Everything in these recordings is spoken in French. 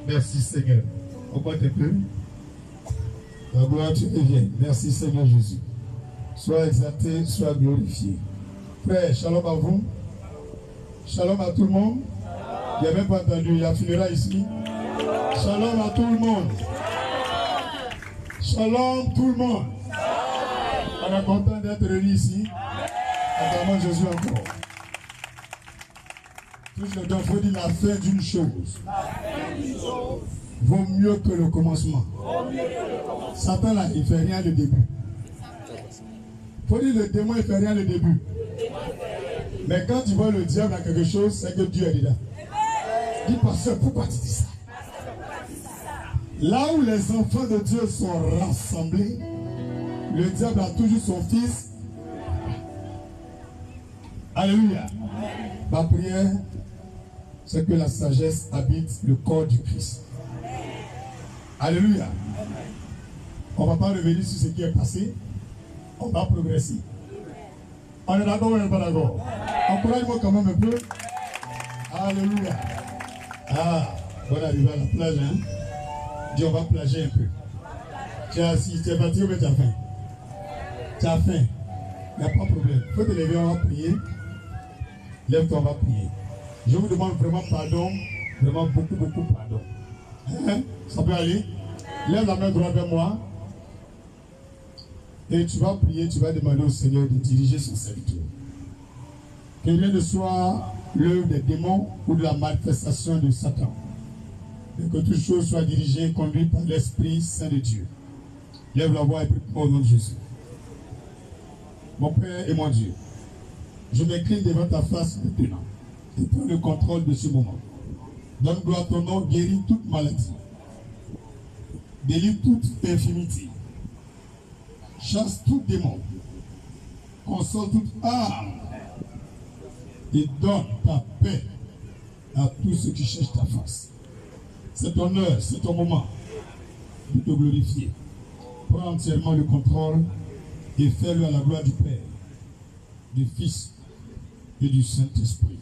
Merci Seigneur. Augmente un peu. La gloire tu reviens. Merci Seigneur Jésus. Sois exalté, sois glorifié. Frère, shalom à vous. Shalom à tout le monde. Il n'y a même pas entendu, il y a un funérail ici. Shalom à tout le monde. Shalom tout le monde. On est content d'être réunis ici. Acclamons Jésus encore. Tous les deux, il faut dire la fin d'une chose. Vaut mieux que le commencement. Satan là, il ne fait rien le début. Il faut dire le démon, il ne fait rien le début. Mais quand tu vois le diable à quelque chose, c'est que Dieu est dedans. Dis pasteur, pourquoi tu dis ça? Là où les enfants de Dieu sont rassemblés, le diable a toujours son fils. Alléluia. Ma prière, c'est que la sagesse habite le corps du Christ. Alléluia. On ne va pas revenir sur ce qui est passé. On va progresser. On est d'accord ou on n'est pas d'accord? Encourage-moi quand même un peu. Alléluia. Ah, bonne arrivée à la plage, hein? Dis, on va plager un peu. Tu es assis, tu es fatigué, mais tu as faim. Tu as faim. Il n'y a pas de problème. Il faut te lever, on va prier. Lève-toi, on va prier. Je vous demande vraiment pardon. Vraiment beaucoup pardon. Hein? Ça peut aller? Lève la main droite vers moi. Et tu vas prier, tu vas demander au Seigneur de diriger son serviteur. Que rien ne soit l'œuvre des démons ou de la manifestation de Satan. Mais que toute chose soit dirigée et conduite par l'Esprit Saint de Dieu. Lève la voix et prie au nom de Jésus. Mon Père et mon Dieu, je m'incline devant ta face maintenant et prends le contrôle de ce moment. Donne gloire à ton nom, guéris toute maladie, délivre toute infirmité, chasse tout démon, console toute âme et donne ta paix à tous ceux qui cherchent ta face. C'est ton heure, c'est ton moment de te glorifier. Prends entièrement le contrôle et fais-le à la gloire du Père, du Fils et du Saint-Esprit.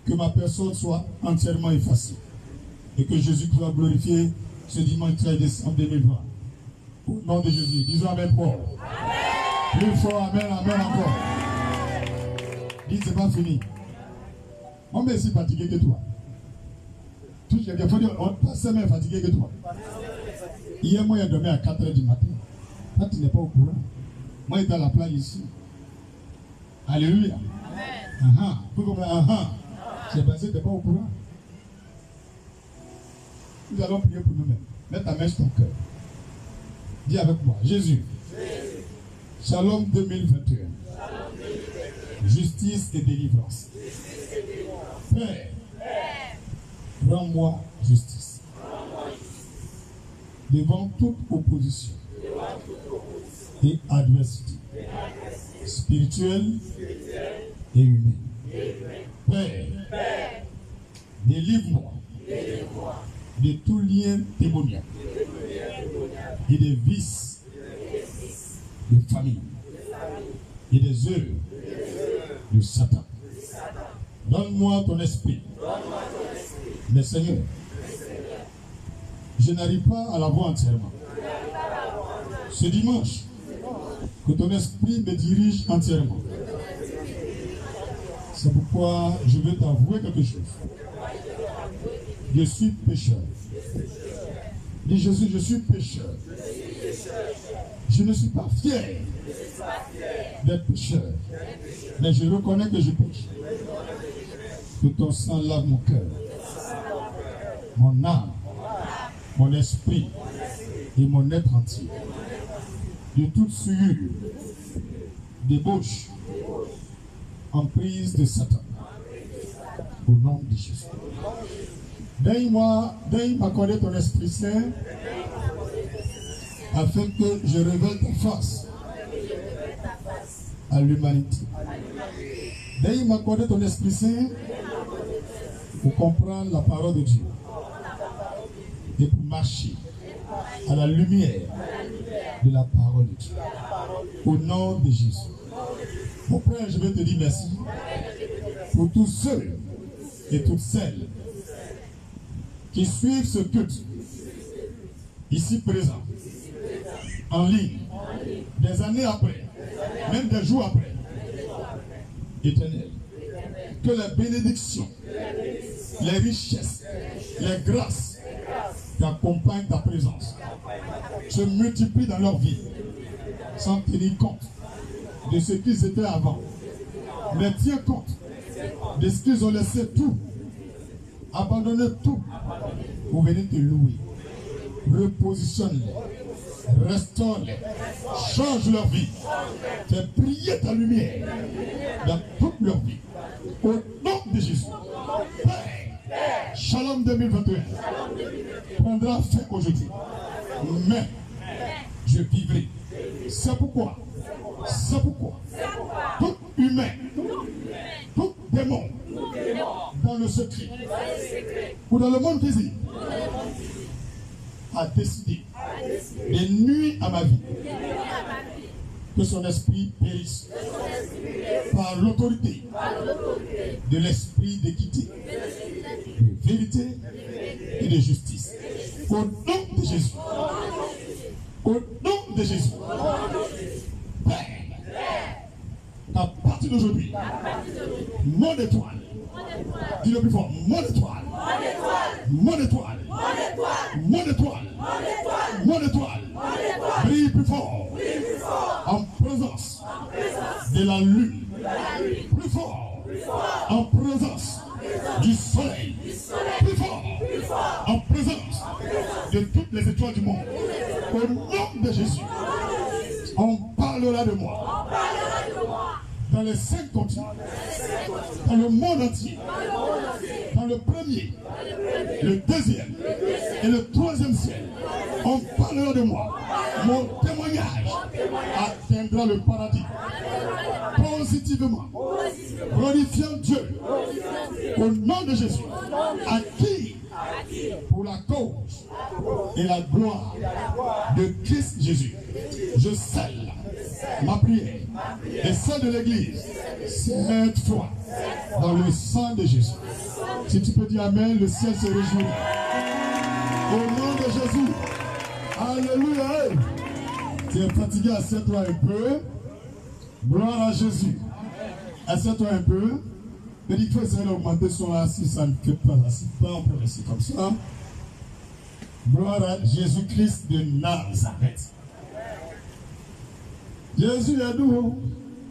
Que ma personne soit entièrement effacée et que Jésus soit glorifié ce dimanche 13 décembre 2020. Au nom de Jésus, disons Amen fort. Plus fort, Amen, Amen encore. Dis, c'est pas fini. On est si fatigué que toi. Tout le faut dire, on passe même fatigué que toi. Hier, moi, j'ai dormi à 4 h du matin. Toi, tu n'es pas au courant. Moi, j'étais à la plage ici. Alléluia. Amen. J'ai pensé que tu n'es pas au courant. Nous allons prier pour nous-mêmes. Mets ta main sur ton cœur. Dis avec moi, Jésus. Shalom 2021. Justice et délivrance. Père, rends-moi justice. Devant toute opposition et adversité spirituelle et humaine. Père, délivre-moi de tout lien démoniaque et des vices de famille et des œuvres de Satan. Donne-moi ton esprit. Mais Seigneur, je n'arrive pas à la voir entièrement. Ce dimanche, que ton esprit me dirige entièrement. C'est pourquoi je veux t'avouer quelque chose. Je suis pécheur. Dis Jésus, je suis pécheur. Je ne suis pas fier d'être pécheur. Mais je reconnais que je pêche. Que ton sang lave mon cœur, mon âme, mon esprit et mon être entier. De toute souillure, débauche, emprise de Satan. Au nom de Jésus. Donne-moi m'accorder ton Esprit Saint afin que je révèle ta face à l'humanité. Donne m'accorder ton Esprit Saint pour comprendre la parole de Dieu et pour marcher à la lumière de la parole de Dieu. Au nom de Jésus. Mon Père, je vais te dire merci pour tous ceux et toutes celles qui suivent ce culte, ici présent, en ligne, des années après, même des jours après, Éternel, que les bénédictions, les richesses, les grâces qui accompagnent ta présence se multiplient dans leur vie, sans tenir compte de ce qu'ils étaient avant, mais tiens compte de ce qu'ils ont laissé tout, abandonné tout, pour venir te louer. Repositionne-les, restaure-les, change leur vie, fais briller ta lumière dans toute leur vie. Au nom de Jésus, Père, Shalom 2021 prendra fin aujourd'hui. Mais je vivrai. C'est pourquoi tout humain, tout démon dans le secret ou dans le monde visible a décidé de nuire à ma vie, que son esprit périsse par l'autorité de l'esprit d'équité, de vérité et de justice. Au nom de Jésus. Au nom de Jésus. Père, à partir d'aujourd'hui, mon étoile, dis-le plus fort, mon étoile, mon étoile, mon étoile, mon étoile, brille plus fort, en présence de la lune, plus fort, en présence du soleil, plus fort, en présence de toutes les étoiles du monde. Au nom de Jésus, on parlera de moi dans les 5 continents, dans le monde entier, dans le premier, le deuxième et le troisième ciel. On parlera de moi. Mon témoignage atteindra le paradis positivement, glorifiant Dieu au nom de Jésus, acquis pour la cause et la gloire de Christ Jésus. Je scelle ma prière et celle de l'Église cette fois dans le sang de Jésus. Si tu peux dire Amen, le ciel se réjouit. Au nom de Jésus. Alléluia. Tu es fatigué, assieds-toi un peu. Gloire à Jésus. Assieds-toi un peu. Mais il faut essayer d'augmenter son assis, ça ne fait pas assis. On peut rester comme ça. Gloire à Jésus-Christ de Nazareth. Jésus est doux.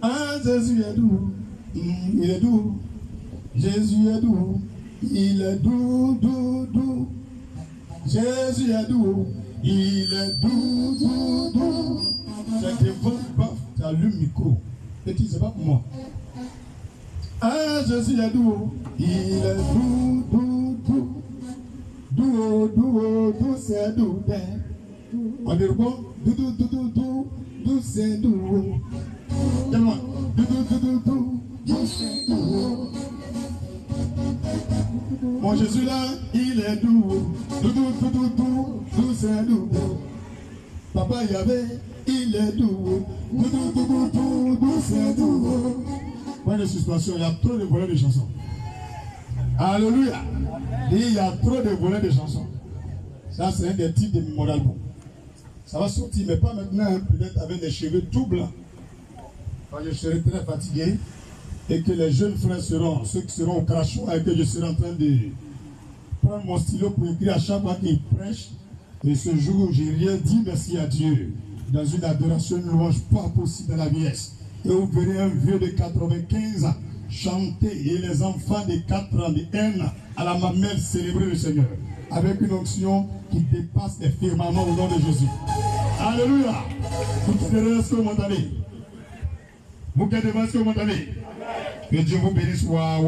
Ah, Jésus est doux. Il est doux. Jésus est doux. Il est doux, doux, doux. Jésus est doux. Il est doux, doux, doux. C'est que votre baffe, tu allumes le micro. Petit, c'est pas pour moi. Ah, Jésus est doux. Il est doux, doux, doux. Doux, doux, doux, c'est doux. On dit bon? Doux, doux, doux, doux, doux. Doux, c'est doux. Dis-moi. Doux, doux, doux, doux, doux. Doux, c'est doux. Mon Jésus là, il est doux. Doux, doux, doux, doux, doux. Doux, c'est doux. Papa Yahvé, il est doux. Doux, doux, doux, doux, doux. Doux, c'est doux. Point de suspension, il y a trop de volets de chansons. Alléluia. Il y a trop de volets de chansons. Ça, c'est un des titres de mon album. Ça va sortir, mais pas maintenant, hein, peut-être avec des cheveux tout blancs. Quand je serai très fatigué et que les jeunes frères seront, ceux qui seront au crachoir et que je serai en train de prendre mon stylo pour écrire à chaque fois qu'ils prêchent. Et ce jour où j'ai rien dit, merci à Dieu, dans une adoration, une louange pas possible dans la vieillesse. Et vous verrez un vieux de 95 ans chanter et les enfants de 4 ans, de 1 an, à la mamelle célébrer le Seigneur. Avec une onction qui dépasse les firmaments au nom de Jésus. Alléluia. Vous qui êtes est-ce que vous m'entendez? Vous qui êtes devant, est-ce que vous m'entendez? Que Dieu vous bénisse. Ma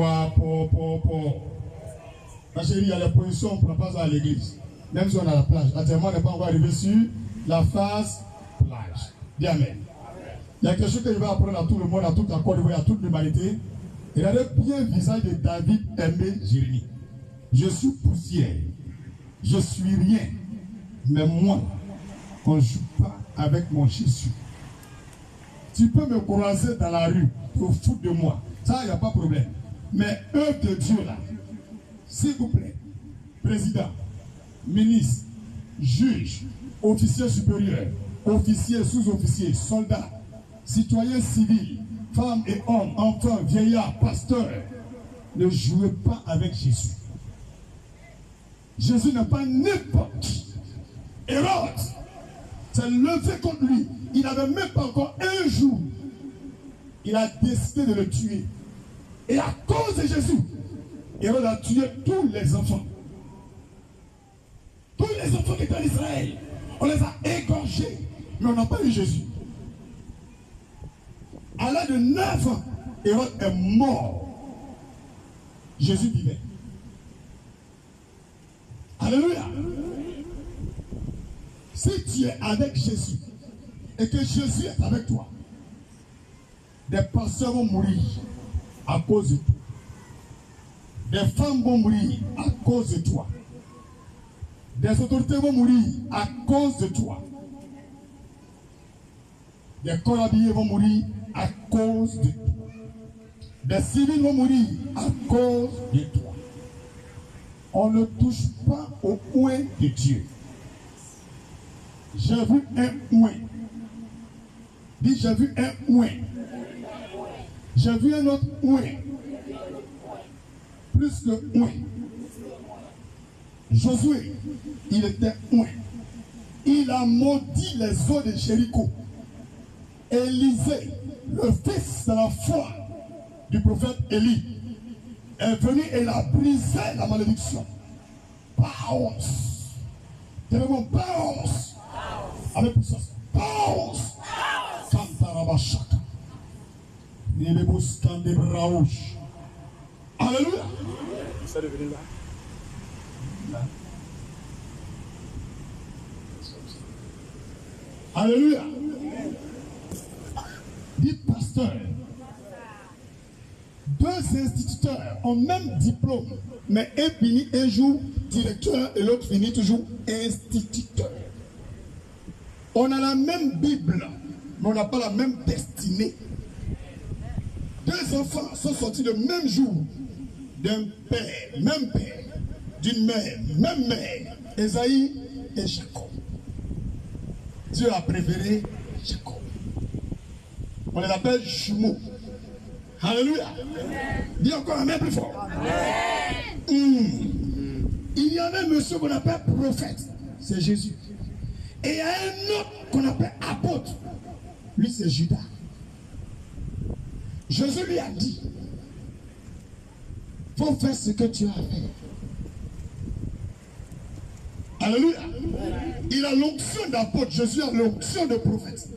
chérie, il y a les positions, on ne prend pas ça à l'église. Même si on a la plage. L'enterrement n'est pas encore arrivé sur la face plage. Dis Amen. Il y a quelque chose que je vais apprendre à tout le monde, à toute la Côte d'Ivoire, à toute l'humanité. Regardez bien le visage de David aimé Jérémie. Je suis poussière. Je suis rien. Mais moi, on ne joue pas avec mon Jésus. Tu peux me croiser dans la rue pour foutre de moi. Ça, il n'y a pas de problème. Mais œuvre de Dieu là, s'il vous plaît, président, ministres, juges, officiers supérieurs, officiers, sous-officiers, soldats, citoyens civils, femmes et hommes, enfants, vieillards, pasteurs, ne jouez pas avec Jésus. Jésus n'est pas n'importe qui. Hérode s'est levé contre lui. Il n'avait même pas encore un jour. Il a décidé de le tuer. Et à cause de Jésus, Hérode a tué tous les enfants. Tous les enfants qui étaient en Israël, on les a égorgés. Mais on n'a pas eu Jésus. À l'âge de 9 ans, Hérode est mort. Jésus vivait. Alléluia. Si tu es avec Jésus et que Jésus est avec toi, des pasteurs vont mourir à cause de toi. Des femmes vont mourir à cause de toi. Des autorités vont mourir à cause de toi. Des corps habillés vont mourir à cause de toi. Des civils vont mourir à cause de toi. On ne touche pas au oint de Dieu. J'ai vu un oint. Dis, j'ai vu un oint. J'ai vu un autre oint. Plus que oint. Josué, il était oint. Il a maudit les eaux de Jéricho. Élisée, le fils de la foi du prophète Élie, est venu et il a brisé la malédiction. Bounce. Tellement bounce. Avec puissance. Bounce. Kantarabashaka. Nébébouskande braouche. Alléluia. Ça devenu là. Alléluia. Dit pasteur. Deux instituteurs ont même diplôme, mais un finit un jour directeur et l'autre finit toujours instituteur. On a la même Bible, mais on n'a pas la même destinée. Deux enfants sont sortis le même jour d'un père, même père, d'une mère, même mère, Esaïe et Jacob. Dieu a préféré Jacob. On les appelle jumeaux. Alléluia. Dis encore un même plus fort. Il y en a un monsieur qu'on appelle prophète. C'est Jésus. Et il y a un autre qu'on appelle apôtre. Lui, c'est Judas. Jésus lui a dit, faut faire ce que tu as fait. Alléluia. Il a l'onction d'apôtre. Jésus a l'onction de prophète.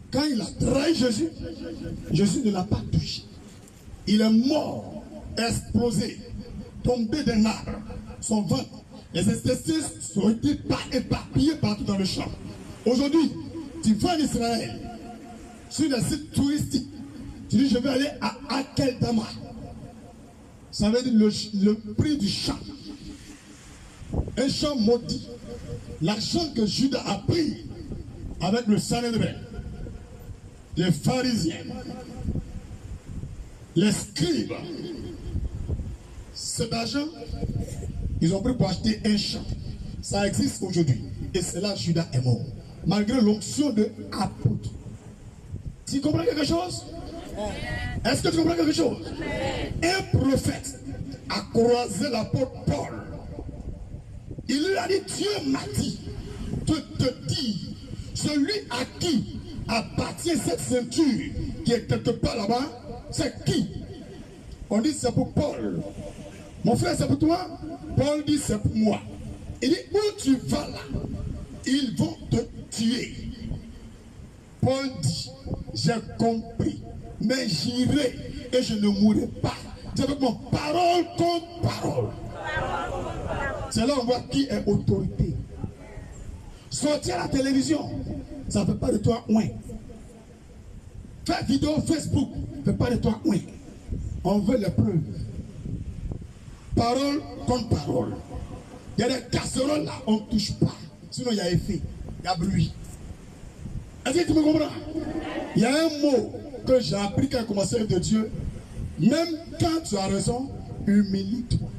Quand il a trahi Jésus, Jésus ne l'a pas touché. Il est mort, explosé, tombé d'un arbre. Son ventre, les intestins ont été éparpillés partout dans le champ. Aujourd'hui, tu vas en Israël, sur les sites touristiques, tu dis je vais aller à Akeldama. Ça veut dire le prix du champ. Un champ maudit. L'argent que Judas a pris avec le Sanhédrin, les pharisiens, les scribes, cet argent, ils ont pris pour acheter un champ. Ça existe aujourd'hui. Et c'est là que Judas est mort. Malgré l'onction de apôtre. Tu comprends quelque chose? Est-ce que tu comprends quelque chose? Un prophète a croisé l'apôtre Paul. Il lui a dit, Dieu m'a dit de te dire, celui à qui appartient cette ceinture qui est quelque part là-bas, c'est qui? On dit c'est pour Paul. Mon frère, c'est pour toi? Paul dit c'est pour moi. Il dit où tu vas là, ils vont te tuer. Paul dit, j'ai compris, mais j'irai et je ne mourrai pas. C'est avec mon parole contre parole. C'est là où on voit qui est autorité. Sortir à la télévision, ça ne fait pas de toi ouin. Faire vidéo Facebook, ça ne fait pas de toi ouin. On veut les preuves. Parole contre parole. Il y a des casseroles là, on ne touche pas. Sinon il y a effet, il y a bruit. Est-ce que tu me comprends? Il y a un mot que j'ai appris quand j'ai commencé de Dieu. Même quand tu as raison, humilie-toi.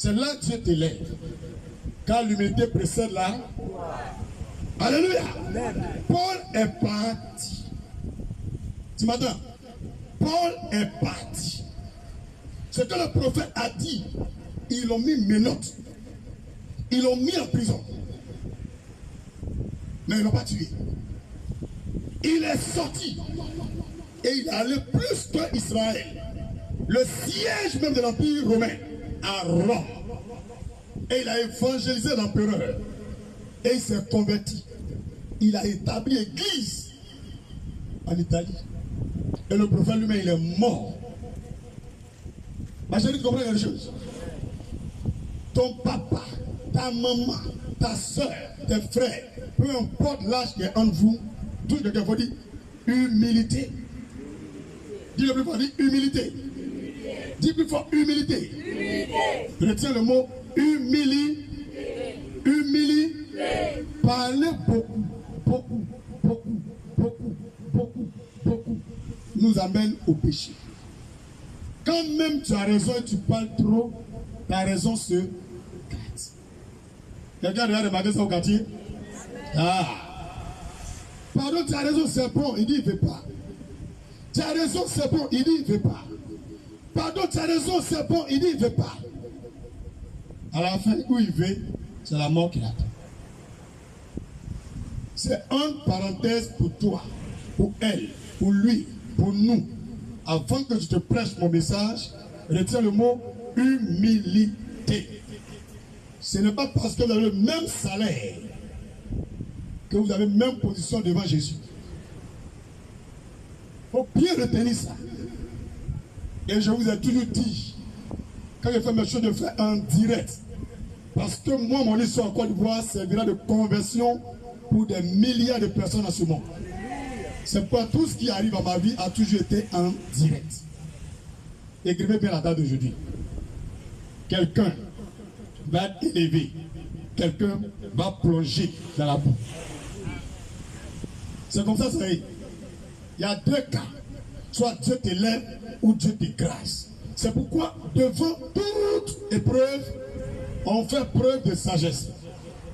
C'est là que Dieu t'élève. Car l'humilité précède là. Alléluia. Paul est parti. Tu m'entends? Paul est parti. Ce que le prophète a dit, ils l'ont mis menottes. Ils l'ont mis en prison. Mais ils ne l'ont pas tué. Il est sorti. Et il est allé plus que Israël. Le siège même de l'Empire romain à Rome. Et il a évangélisé l'empereur. Et il s'est converti. Il a établi l'église en Italie. Et le prophète lui-même, il est mort. Ma chérie, tu comprends quelque chose? Ton papa, ta maman, ta soeur, tes frères, peu importe l'âge qui est entre vous, tout le monde dit humilité. Dis le plus fort, dis humilité. Dis plus fort, humilité. Retiens le mot humilité. Humilité. Parler beaucoup nous amène au péché. Quand même tu as raison et tu parles trop, ta raison se gâte. Quelqu'un a déjà remarqué ça au quartier? Ah! Pardon, tu as raison, c'est bon, il dit il ne veut pas. Tu as raison, c'est bon, il dit il ne veut pas. Pardon, tu as raison, c'est bon, il dit il ne veut pas. À la fin, où il veut, c'est la mort qui l'attend. C'est une parenthèse pour toi, pour elle, pour lui, pour nous. Avant que je te prêche mon message, retiens le mot humilité. Ce n'est pas parce que vous avez le même salaire que vous avez la même position devant Jésus. Il faut bien retenir ça. Et je vous ai toujours dit, quand je fais mes choses, je fais en direct. Parce que moi, mon histoire en Côte d'Ivoire servira de conversion pour des milliards de personnes en ce monde. C'est pourquoi tout ce qui arrive à ma vie a toujours été en direct. Écrivez bien la date d'aujourd'hui. Quelqu'un va être élevé. Quelqu'un va plonger dans la boue. C'est comme ça, ça y est. Il y a deux cas. Soit Dieu t'élève ou Dieu t'écrase. C'est pourquoi, devant toute épreuve, on fait preuve de sagesse.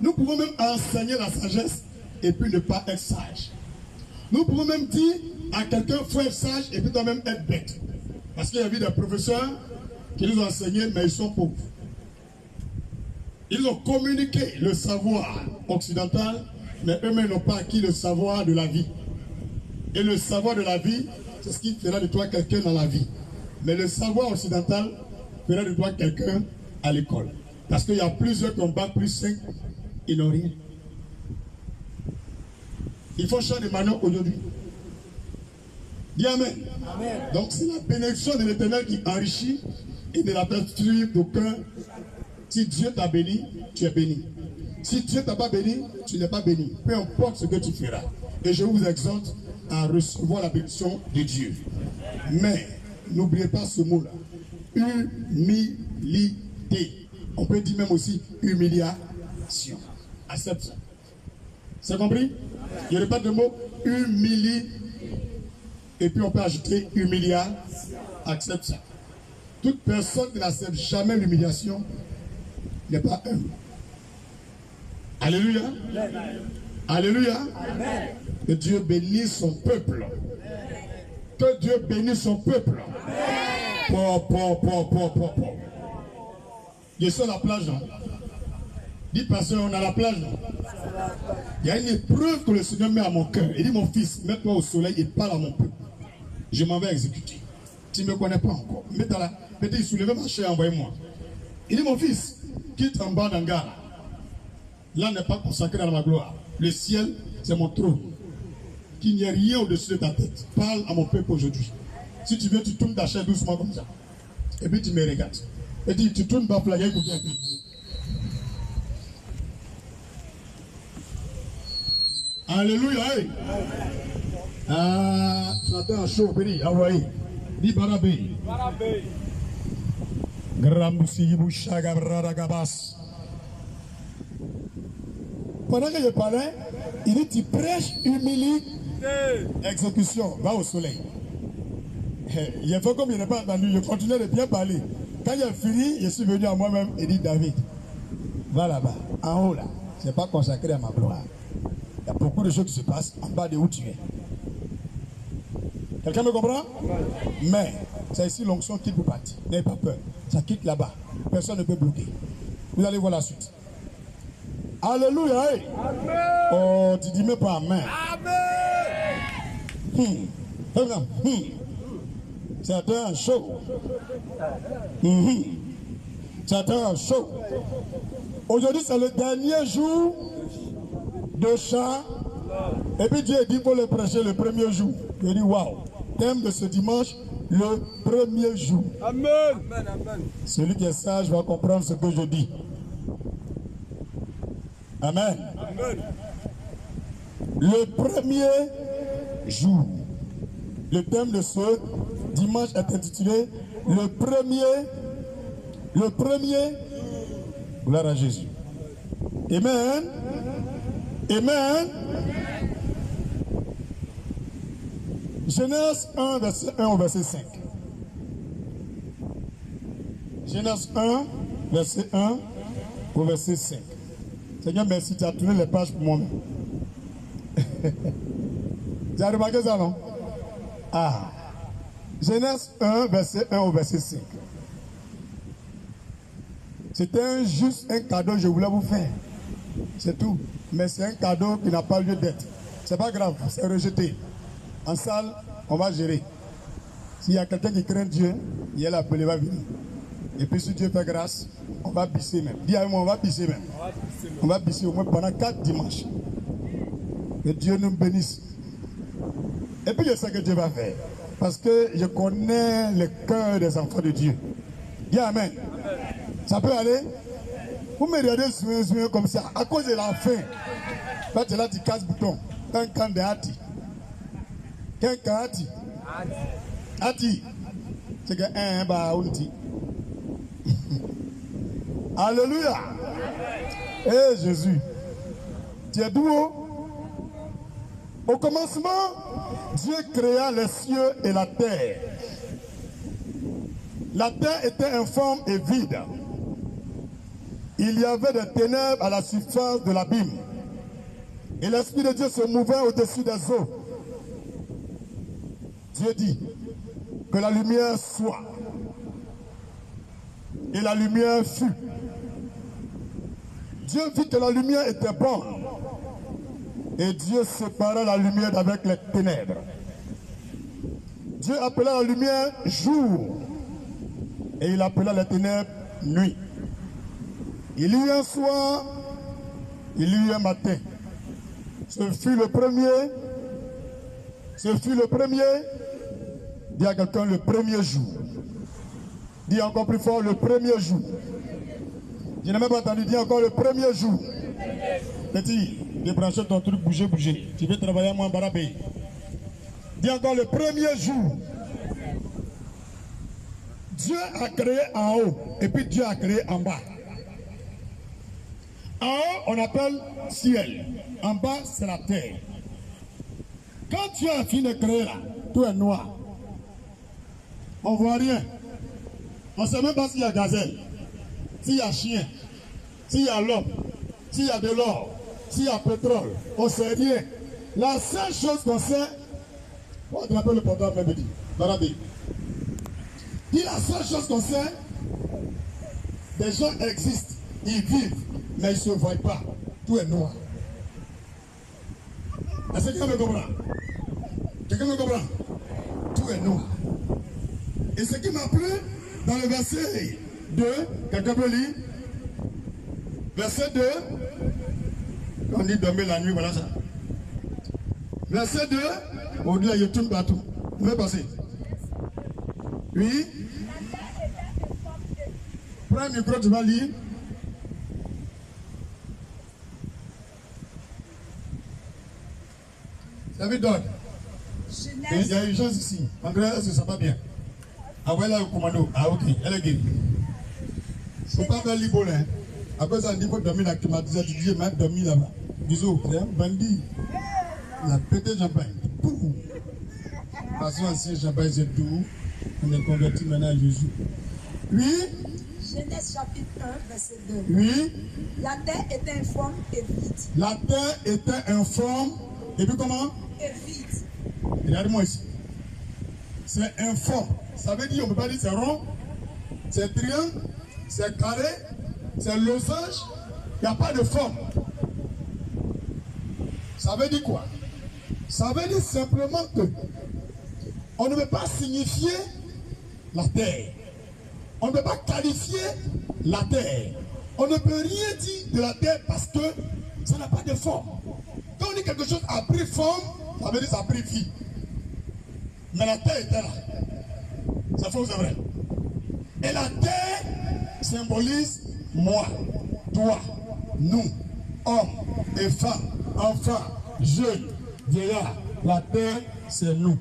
Nous pouvons même enseigner la sagesse et puis ne pas être sage. Nous pouvons même dire à quelqu'un, il faut être sage et puis toi-même être bête. Parce qu'il y a eu des professeurs qui nous ont enseigné, mais ils sont pauvres. Ils ont communiqué le savoir occidental, mais eux-mêmes n'ont pas acquis le savoir de la vie. Et le savoir de la vie, c'est ce qui fera de toi quelqu'un dans la vie. Mais le savoir occidental fera de toi quelqu'un à l'école. Parce qu'il y a plusieurs qui ont bac plus 5, ils n'ont rien. Il faut changer de manière aujourd'hui. Dis Amen. Amen. Donc c'est la bénédiction de l'Éternel qui enrichit et ne la perturbe d'aucun. Si Dieu t'a béni, tu es béni. Si Dieu t'a pas béni, tu n'es pas béni. Peu importe ce que tu feras. Et je vous exhorte à recevoir la bénédiction de Dieu. Mais n'oubliez pas ce mot-là. Humilité. On peut dire même aussi humiliation. Accepte ça. C'est compris? Je répète le mot humilité. Et puis on peut ajouter humiliation. Accepte ça. Toute personne qui n'accepte jamais l'humiliation n'est pas humble. Alléluia. Alléluia. Amen. Que Dieu bénisse son peuple. Que Dieu bénisse son peuple. Je suis à la plage. Non? Dis pasteur, on est à la plage. Non? Il y a une épreuve que le Seigneur met à mon cœur. Il dit, mon fils, mets-toi au soleil et parle à mon peuple. Je m'en vais exécuter. Tu ne me connais pas encore. Mets-toi là. Mettez, soulevez ma chair, envoyez-moi. Il dit, mon fils, quitte en bas d'un gars. Là n'est pas consacré à ma gloire. Le ciel, c'est mon trône. Qu'il n'y ait rien au-dessus de ta tête. Parle à mon peuple aujourd'hui. Si tu veux, tu tournes ta chair doucement comme ça. Et puis tu me regardes. Et tu tournes pas flaguer pour bien. Alléluia. Hey. Ah, tu attends un chaud, béni. Envoyez. Dis barabé. Barabé. Gramoussi bouchaga bradagabas. Pendant que je parlais, il dit tu prêches humilité, exécution, va au soleil. Il a fait comme il n'a pas entendu, je continuais de bien parler. Quand j'ai fini, je suis venu à moi-même et dit David, va là-bas, en haut là. Ce n'est pas consacré à ma gloire. Il y a beaucoup de choses qui se passent en bas de où tu es. Quelqu'un me comprend? Mais c'est ici l'onction quitte vous partir. N'ayez pas peur. Ça quitte là-bas. Personne ne peut bloquer. Vous allez voir la suite. Alléluia. Hey. Oh, tu dis même pas amen. Amen. C'est un show. C'est un show. Aujourd'hui, c'est le dernier jour de chant. Et puis Dieu dit pour le prêcher le premier jour. Je dis waouh. Thème de ce dimanche, le premier jour. Amen. Celui qui est sage va comprendre ce que je dis. Amen. Amen. Le premier jour. Le thème de ce dimanche est intitulé le premier. Gloire à Jésus. Amen. Amen. Genèse 1, verset 1 au verset 5. Genèse 1, verset 1 au verset 5. Seigneur, merci, tu as tourné les pages pour moi-même. Tu as remarqué ça, non? Ah. Genèse 1, verset 1 au verset 5. C'était juste un cadeau que je voulais vous faire. C'est tout. Mais c'est un cadeau qui n'a pas lieu d'être. C'est pas grave, c'est rejeté. En salle, on va gérer. S'il y a quelqu'un qui craint Dieu, il est là, il va venir. Et puis si Dieu fait grâce, on va bisser même. Dis avec moi, on va bisser même. On va bisser au moins pendant 4 dimanches. Que Dieu nous bénisse. Et puis je sais que Dieu va faire. Parce que je connais le cœur des enfants de Dieu. Dis amen. Ça peut aller? Vous me regardez souvent comme ça, à cause de la faim. Là, tu es là, tu casses bouton. Un can de hati. Quel can hati? Hati. C'est que un bah on dit. Alléluia. Eh Jésus. Tu es d'où? Au commencement, Dieu créa les cieux et la terre. La terre était informe et vide. Il y avait des ténèbres à la surface de l'abîme. Et l'Esprit de Dieu se mouvait au-dessus des eaux. Dieu dit que la lumière soit. Et la lumière fut. Dieu vit que la lumière était bonne. Et Dieu sépara la lumière d'avec les ténèbres. Dieu appela la lumière jour. Et il appela les ténèbres nuit. Il y eut un soir, il y eut un matin. Ce fut le premier. Dis à quelqu'un le premier jour. Dis encore plus fort le premier jour. Je n'ai même pas entendu dire encore le premier jour. Petit, débranche ton truc, bouger. Tu veux travailler à moi en barabé. Dis encore le premier jour. Dieu a créé en haut et puis Dieu a créé en bas. En haut, on appelle ciel. En bas, c'est la terre. Quand Dieu a fini de créer là, tout est noir. On ne voit rien. On ne sait même pas s'il y a gazelle, s'il y a chien, s'il y a l'homme, s'il y a de l'or, s'il y a pétrole. On ne sait rien. La seule chose qu'on sait, on appelle le portable même dit, Barabé. Dit la seule chose qu'on sait, des gens existent, ils vivent, mais ils ne se voient pas. Tout est noir. Est-ce que quelqu'un me comprend? Quelqu'un me comprend? Tout est noir. Et ce qui m'a plu, dans le verset 2, quelqu'un peut lire? Verset 2, on dit dormir la nuit, voilà ça. Verset 2, on dit je tourne partout. Vous pouvez passer. Oui. Prends le micro, tu vas lire. David donne. Il y a une chose ici. André, est-ce que ça va bien? Ah ouais, là, le commando. Ah ok, elle est guérie. Il ne faut pas faire l'ibole. Après ça, il faut dormir dans la climatisation. Tu dis, mais dormir là-bas. Disons, c'est un bandit. Il a pété le champagne. Pouh. Parce que l'ancien champagne, c'est tout. On est converti maintenant à Jésus. Oui. Genèse chapitre 1, verset 2. Oui. La terre était informe et vide. La terre était informe. Et puis comment? Et vide. Regardez-moi ici. C'est informe. Ça veut dire, on ne peut pas dire c'est rond, c'est triangle, c'est carré, c'est losange. Il n'y a pas de forme. Ça veut dire quoi? Ça veut dire simplement que on ne peut pas signifier la terre. On ne peut pas qualifier la terre. On ne peut rien dire de la terre parce que ça n'a pas de forme. Quand on dit quelque chose a pris forme, ça veut dire ça a pris vie. Mais la terre était là. Ça fait c'est vrai. Et la terre symbolise moi, toi, nous, hommes et femmes, enfants, jeunes, vieillards. La terre, c'est nous.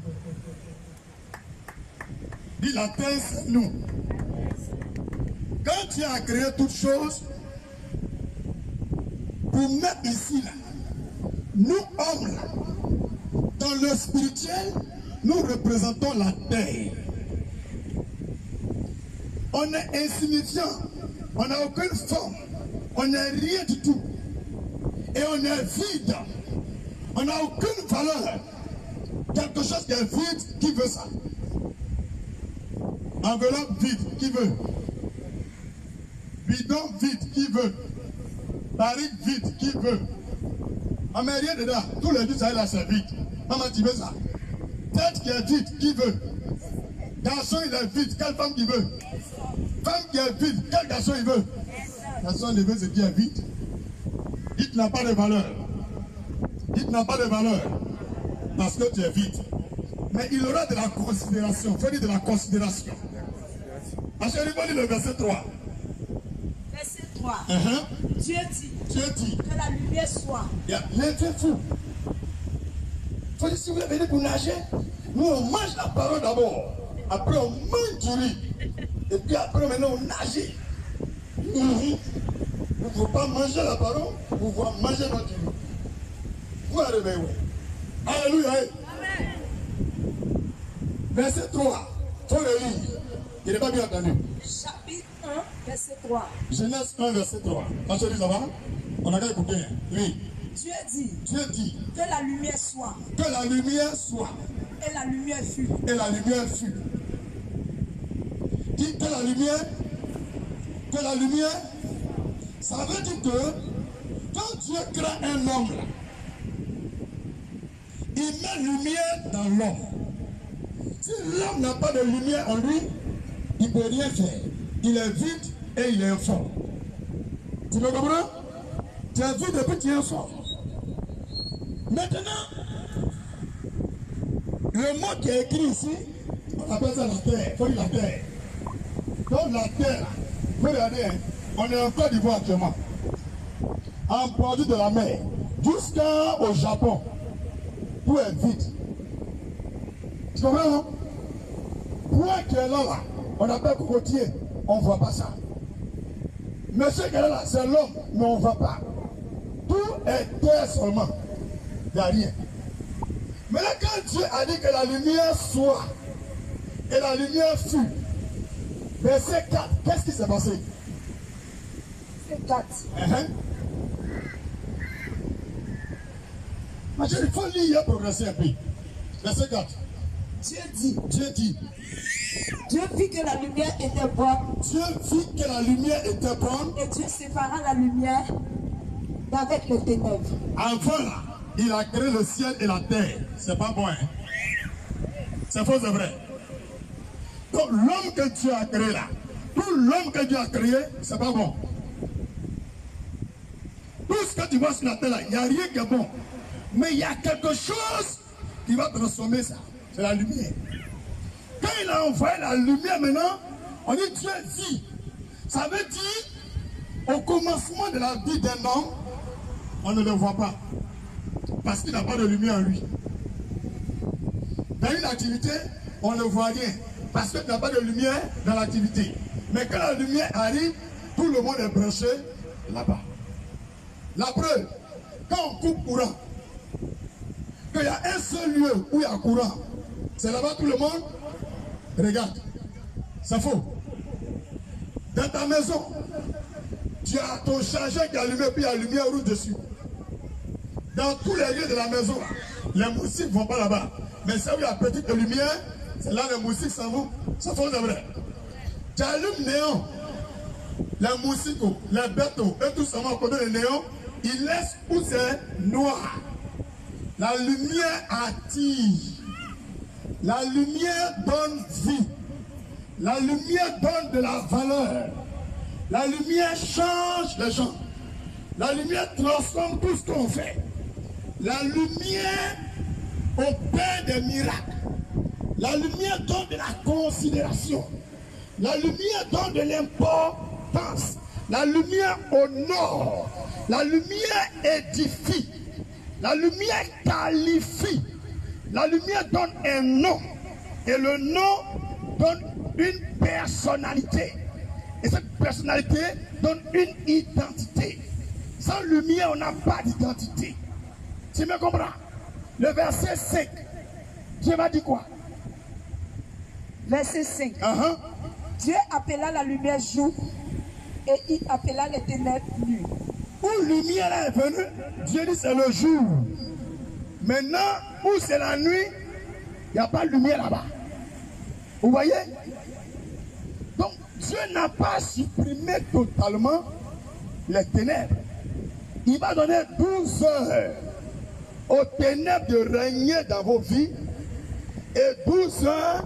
Dis la terre, c'est nous. Quand tu as créé toutes choses, pour mettre ici, là, nous hommes, là, dans le spirituel, nous représentons la terre. On est insignifiant, on n'a aucune forme, on n'est rien du tout. Et on est vide, on n'a aucune valeur. Quelque chose qui est vide, qui veut ça? Enveloppe vide, qui veut? Bidon vide, qui veut? Barrique vide, qui veut? On met rien dedans, tous les deux ça là c'est vide. Maman tu veux ça? Tête qui est vide, qui veut? Garçon il est vide, quelle femme qui veut? Femme qui est vide, quel garçon il veut? Garçon il veut ce qui est vide. Dites n'a pas de valeur. Dites n'a pas de valeur. Parce que tu es vide. Mais il aura de la considération. Il faut dire de la considération. Parce que il faut dire le verset 3. Verset 3. Dieu dit que la lumière soit. L'effet fou. Il faut dire si vous venez pour nager, nous on mange la parole d'abord. Après on mange du riz. Et puis après maintenant on nage. Il ne faut pas manger la parole, vous pouvez manger notre riz. Vous arrivez où? Alléluia. Amen. Verset 3. Il faut le lire. Il n'est pas bien entendu. Chapitre 1, verset 3. Genèse 1, verset 3. Quand je dis ça va? On a qu'à écouter. Oui. Dieu dit que la lumière soit. Que la lumière soit. Et la lumière fut. Et la lumière fut. Dit que la lumière. Que la lumière. Ça veut dire que quand Dieu crée un homme, il met lumière dans l'homme. Si l'homme n'a pas de lumière en lui, il ne peut rien faire. Il est vide et il est informe. Tu me comprends? Tu es vide et puis tu es informe. Maintenant, le mot qui est écrit ici, on appelle ça la terre. Il faut dire la terre. Donc la terre, vous regardez, on est en Côte d'Ivoire actuellement. En produit de la mer, jusqu'au Japon, tout est vide. Tu comprends, non? Point qui est là, on appelle cocotier, on ne voit pas ça. Monsieur qui est là, c'est l'homme, mais on ne voit pas. Tout est terre seulement. Il n'y a rien. Mais là, quand Dieu a dit que la lumière soit, et la lumière fut, verset 4, qu'est-ce qui s'est passé? Verset 4. Il faut lire et progresser un peu. Verset 4. Dieu dit. Dieu vit que la lumière était bonne. Dieu vit que la lumière était bonne. Et Dieu sépara la lumière d'avec les ténèbres. Avant là, il a créé le ciel et la terre. C'est pas bon, hein? C'est faux, c'est vrai. Donc l'homme que Dieu a créé là, tout l'homme que Dieu a créé, c'est pas bon. Tout ce que tu vois sur la terre là, il n'y a rien qui est bon. Mais il y a quelque chose qui va transformer ça. C'est la lumière. Quand il a envoyé la lumière maintenant, on dit Dieu vit. Ça veut dire, au commencement de la vie d'un homme, on ne le voit pas. Parce qu'il n'a pas de lumière en lui. Dans une activité, on ne voit rien. Parce que tu n'as pas de lumière dans l'activité. Mais quand la lumière arrive, tout le monde est branché là-bas. La preuve, quand on coupe courant, qu'il y a un seul lieu où il y a courant, c'est là-bas tout le monde regarde. C'est faux. Dans ta maison, tu as ton chargeur qui est allumé, puis il y a la lumière rouge dessus. Dans tous les lieux de la maison, les moustiques ne vont pas là-bas. Mais c'est où il y a petite lumière, c'est là les moustiques s'en vont. Ça faut de vrai. Tu allumes néon, les moustiques, les bêtes, et tout ça, à côté des néons, ils laissent où c'est noir. La lumière attire. La lumière donne vie. La lumière donne de la valeur. La lumière change les gens. La lumière transforme tout ce qu'on fait. La lumière opère des miracles. La lumière donne de la considération. La lumière donne de l'importance. La lumière honore. La lumière édifie. La lumière qualifie. La lumière donne un nom. Et le nom donne une personnalité. Et cette personnalité donne une identité. Sans lumière, on n'a pas d'identité. Tu me comprends? Le verset 5. Dieu m'a dit quoi? Verset 5. Dieu appela la lumière jour et il appela les ténèbres nuit. Où lumière est venue, Dieu dit c'est le jour. Maintenant, où c'est la nuit, il n'y a pas de lumière là-bas. Vous voyez? Donc, Dieu n'a pas supprimé totalement les ténèbres. Il va donner 12 heures aux ténèbres de régner dans vos vies et 12 heures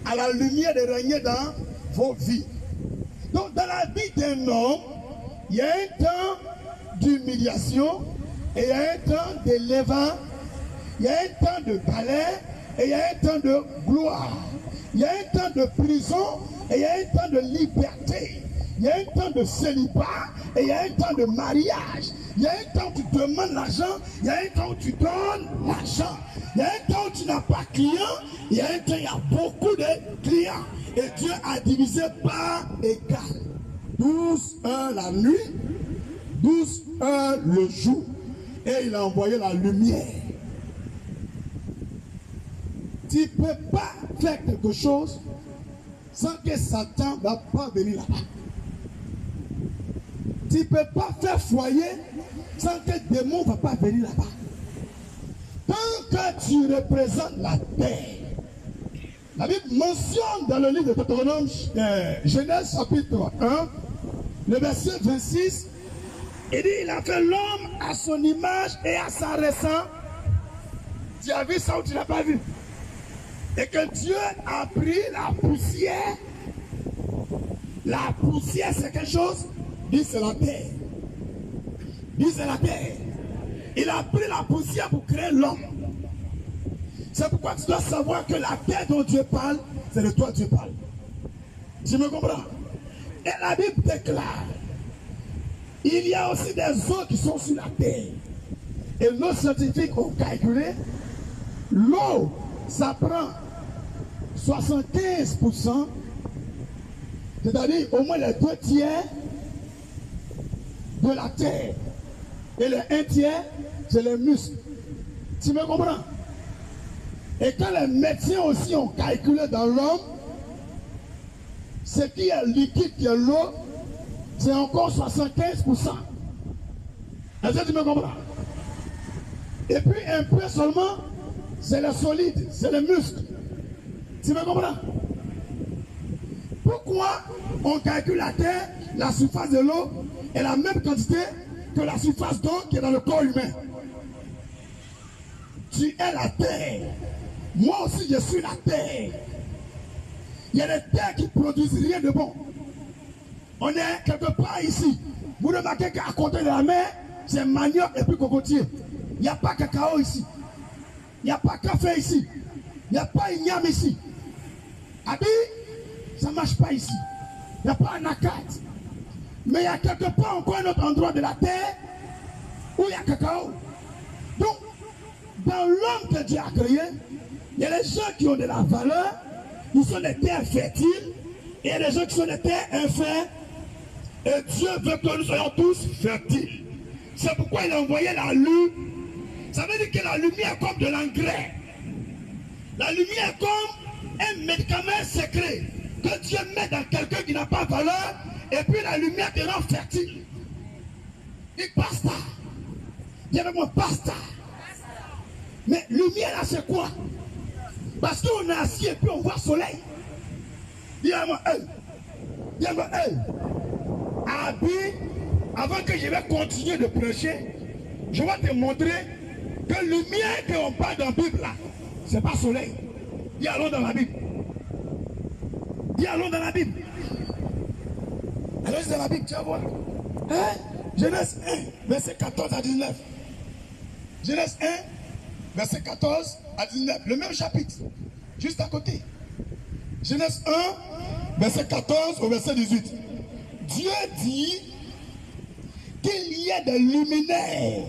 à la lumière de régner dans vos vies. Donc, dans la vie d'un homme, il y a un temps d'humiliation et il y a un temps d'élevage, il y a un temps de balai et il y a un temps de gloire. Il y a un temps de prison et il y a un temps de liberté. Il y a un temps de célibat et il y a un temps de mariage. Il y a un temps où tu demandes l'argent, il y a un temps où tu donnes l'argent. Il y a un temps où tu n'as pas de clients, il y a un temps où il y a beaucoup de clients. Et Dieu a divisé par égal. 12 heures la nuit, 12 heures le jour. Et il a envoyé la lumière. Tu ne peux pas faire quelque chose sans que Satan ne va pas venir là-bas. Tu ne peux pas faire foyer sans que le démon ne va pas venir là-bas. Tant que tu représentes la terre, la Bible mentionne dans le livre de Deutéronome, Genèse chapitre 1, le verset 26, il dit, il a fait l'homme à son image et à sa ressemblance. Tu as vu ça ou tu n'as pas vu? Et que Dieu a pris la poussière. La poussière, c'est quelque chose. Dit c'est la terre. Dit c'est la terre. Il a pris la poussière pour créer l'homme. C'est pourquoi tu dois savoir que la terre dont Dieu parle, c'est de toi Dieu parle. Tu me comprends? Et la Bible déclare, il y a aussi des eaux qui sont sur la terre. Et nos scientifiques ont calculé, l'eau, ça prend 75%, c'est-à-dire au moins les 2 tiers de la terre. Et le 1 tiers, c'est les muscles. Tu me comprends? Et quand les médecins aussi ont calculé dans l'homme, ce qui est liquide, qui est l'eau, c'est encore 75%. Est-ce que tu me comprends? Et puis un peu seulement, c'est le solide, c'est le muscle. Tu me comprends? Pourquoi on calcule la terre, la surface de l'eau est la même quantité que la surface d'eau qui est dans le corps humain? Tu es la terre. Moi aussi je suis la terre. Il y a des terres qui produisent rien de bon. On est quelque part ici. Vous remarquez qu'à côté de la mer, c'est manioc et puis cocotier. Il n'y a pas cacao ici. Il n'y a pas café ici. Il n'y a pas igname ici. Abi, ça ne marche pas ici. Il n'y a pas un acate. Mais il y a quelque part encore un autre endroit de la terre où il y a cacao. Donc, dans l'homme que Dieu a créé, il y a des gens qui ont de la valeur, ils sont des terres fertiles, et il y a des gens qui sont des terres infertiles. Et Dieu veut que nous soyons tous fertiles. C'est pourquoi il a envoyé la lumière. Ça veut dire que la lumière est comme de l'engrais. La lumière est comme un médicament secret que Dieu met dans quelqu'un qui n'a pas valeur, et puis la lumière te rend fertile. Dis basta. Dis avec moi basta. Mais lumière là c'est quoi? Parce qu'on est assis et puis on voit le soleil. Dis à moi, hey. Dis à moi, hey. Avant que je vais continuer de prêcher, je vais te montrer que lumière qu'on parle dans la Bible là, c'est pas soleil. Dis allons dans la Bible. Dis allons dans la Bible. Allons dans la Bible, tu vas voir. Hein? Genèse 1, verset 14 à 19. Genèse 1, verset 14 à 19. Le même chapitre, juste à côté. Genèse 1, verset 14 au verset 18. Dieu dit qu'il y ait des luminaires.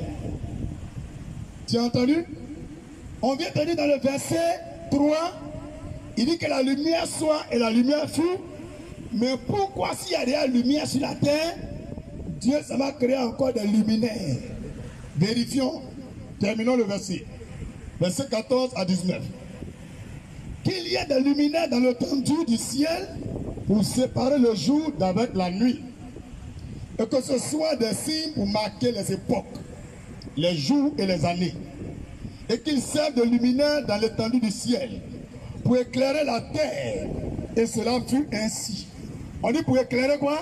Tu as entendu? On vient de dire dans le verset 3, il dit que la lumière soit et la lumière fut. Mais pourquoi s'il y a déjà lumière sur la terre, Dieu ça va créer encore des luminaires? Vérifions, terminons le verset. Verset 14 à 19. Qu'il y ait des luminaires dans l'étendue du ciel pour séparer le jour d'avec la nuit. Et que ce soit des signes pour marquer les époques, les jours et les années. Et qu'ils servent de luminaires dans l'étendue du ciel pour éclairer la terre. Et cela fut ainsi. On dit pour éclairer quoi?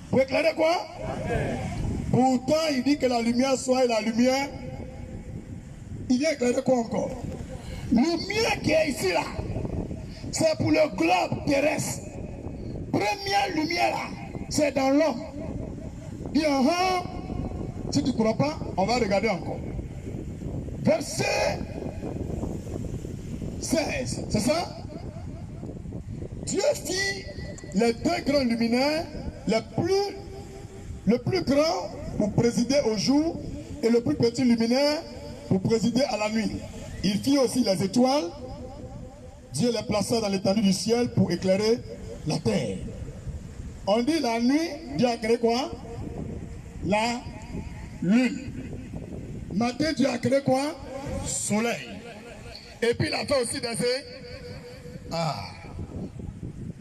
Pour éclairer quoi? Pourtant, il dit que la lumière soit et la lumière. Il vient éclairer quoi encore? Lumière qui est ici là, c'est pour le globe terrestre. Première lumière là, c'est dans l'homme. Dis si tu ne crois pas, on va regarder encore. Verset 16, c'est ça? Dieu fit les deux grands luminaires, le plus grand pour présider au jour et le plus petit luminaire pour présider à la nuit. Il fit aussi les étoiles. Dieu les plaça dans l'étendue du ciel pour éclairer la terre. On dit la nuit, Dieu a créé quoi? La lune. Matin, Dieu a créé quoi? Soleil. Et puis il a fait aussi des...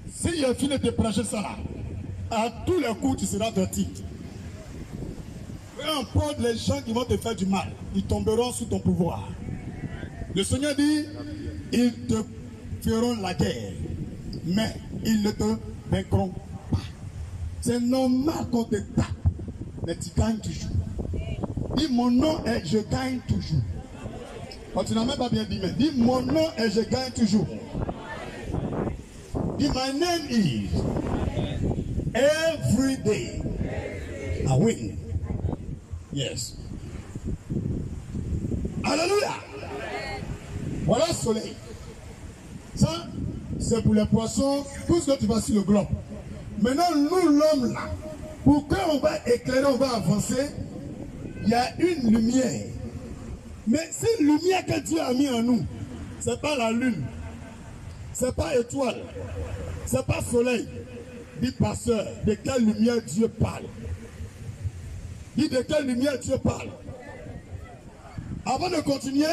Si je finis de prêcher ça là, à tous les coups tu seras averti. Peu importe les gens qui vont te faire du mal, ils tomberont sous ton pouvoir. Le Seigneur dit, ils te feront la guerre, mais ils ne te vaincront pas. C'est normal qu'on te tape, mais tu gagnes toujours. Dis mon nom est je gagne toujours. Oh, tu n'as même pas bien dit, mais dis mon nom est je gagne toujours. Dis my name is every day I win. Yes. Alléluia. Voilà le soleil. Ça, c'est pour les poissons, tout ce que tu vas sur le globe. Maintenant, nous, l'homme là, pour qu'on va éclairer, on va avancer, il y a une lumière. Mais cette lumière que Dieu a mis en nous, ce n'est pas la lune, ce n'est pas étoile, ce n'est pas soleil. Dis pasteur, de quelle lumière Dieu parle? Dis de quelle lumière Dieu parle? Avant de continuer,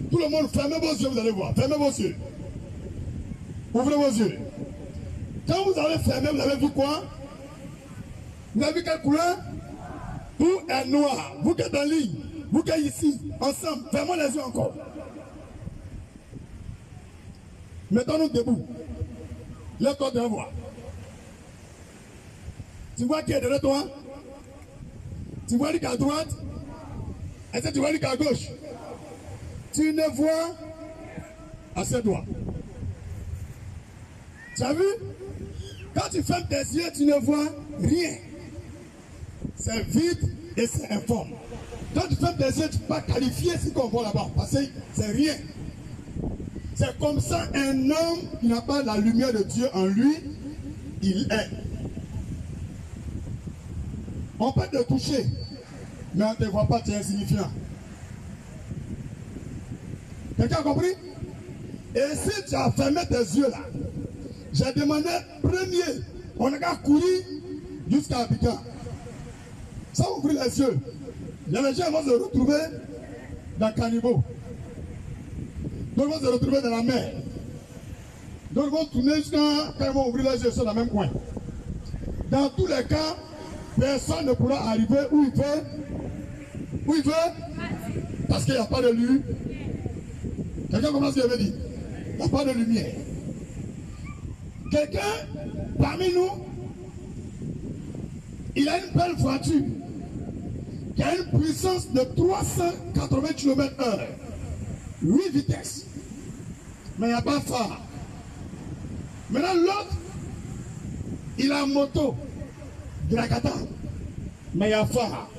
tout le monde, fermez vos yeux, vous allez voir. Fermez vos yeux. Ouvrez vos yeux. Quand vous avez fermé, vous avez vu quoi? Vous avez vu quelle couleur? Tout est noir. Vous qui êtes en ligne, vous qui êtes ici, ensemble, fermez les yeux encore. Mettons-nous debout. Lève-toi de voir. Tu vois qui est derrière toi? Tu vois lui qui est à droite? Est-ce que tu vois lui qui est à gauche? Tu ne vois à ses doigts. Tu as vu? Quand tu fermes tes yeux, tu ne vois rien. C'est vide et c'est informe. Quand tu fermes tes yeux, tu ne peux pas qualifier ce qu'on voit là-bas. Parce que c'est rien. C'est comme ça un homme qui n'a pas la lumière de Dieu en lui, il est. On peut te toucher, mais on ne te voit pas, tu es insignifiant. Quelqu'un a compris? Et si tu as fermé tes yeux là, j'ai demandé premier, on a qu'à courir jusqu'à Abidjan. Sans ouvrir les yeux, les gens vont se retrouver dans Canibo. Ils vont se retrouver dans la mer. Donc ils vont tourner jusqu'à quand ils vont ouvrir les yeux sur le même coin. Dans tous les cas, personne ne pourra arriver où il veut. Où il veut. Parce qu'il n'y a pas de lumière. Quelqu'un comprend ce que je veux dire? Il n'y a pas de lumière. Quelqu'un parmi nous, il a une belle voiture qui a une puissance de 380 km/h, 8 vitesses, mais il n'y a pas de phare. Maintenant l'autre, il a une moto, Grakata, mais il y a phare.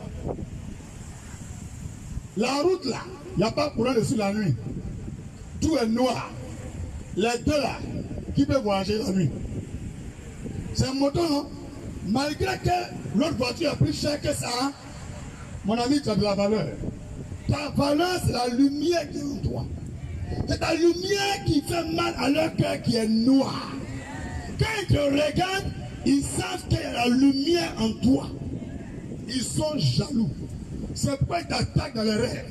La route là, il n'y a pas courant dessus la nuit. Tout est noir. Les deux là, qui peut voyager la nuit? C'est un moto, non? Malgré que l'autre voiture est plus chère que ça, mon ami, tu as de la valeur. Ta valeur, c'est la lumière qui est en toi. C'est ta lumière qui fait mal à leur cœur qui est noir. Quand ils te regardent, ils savent qu'il y a la lumière en toi. Ils sont jaloux. C'est pourquoi ils t'attaquent dans les rêves.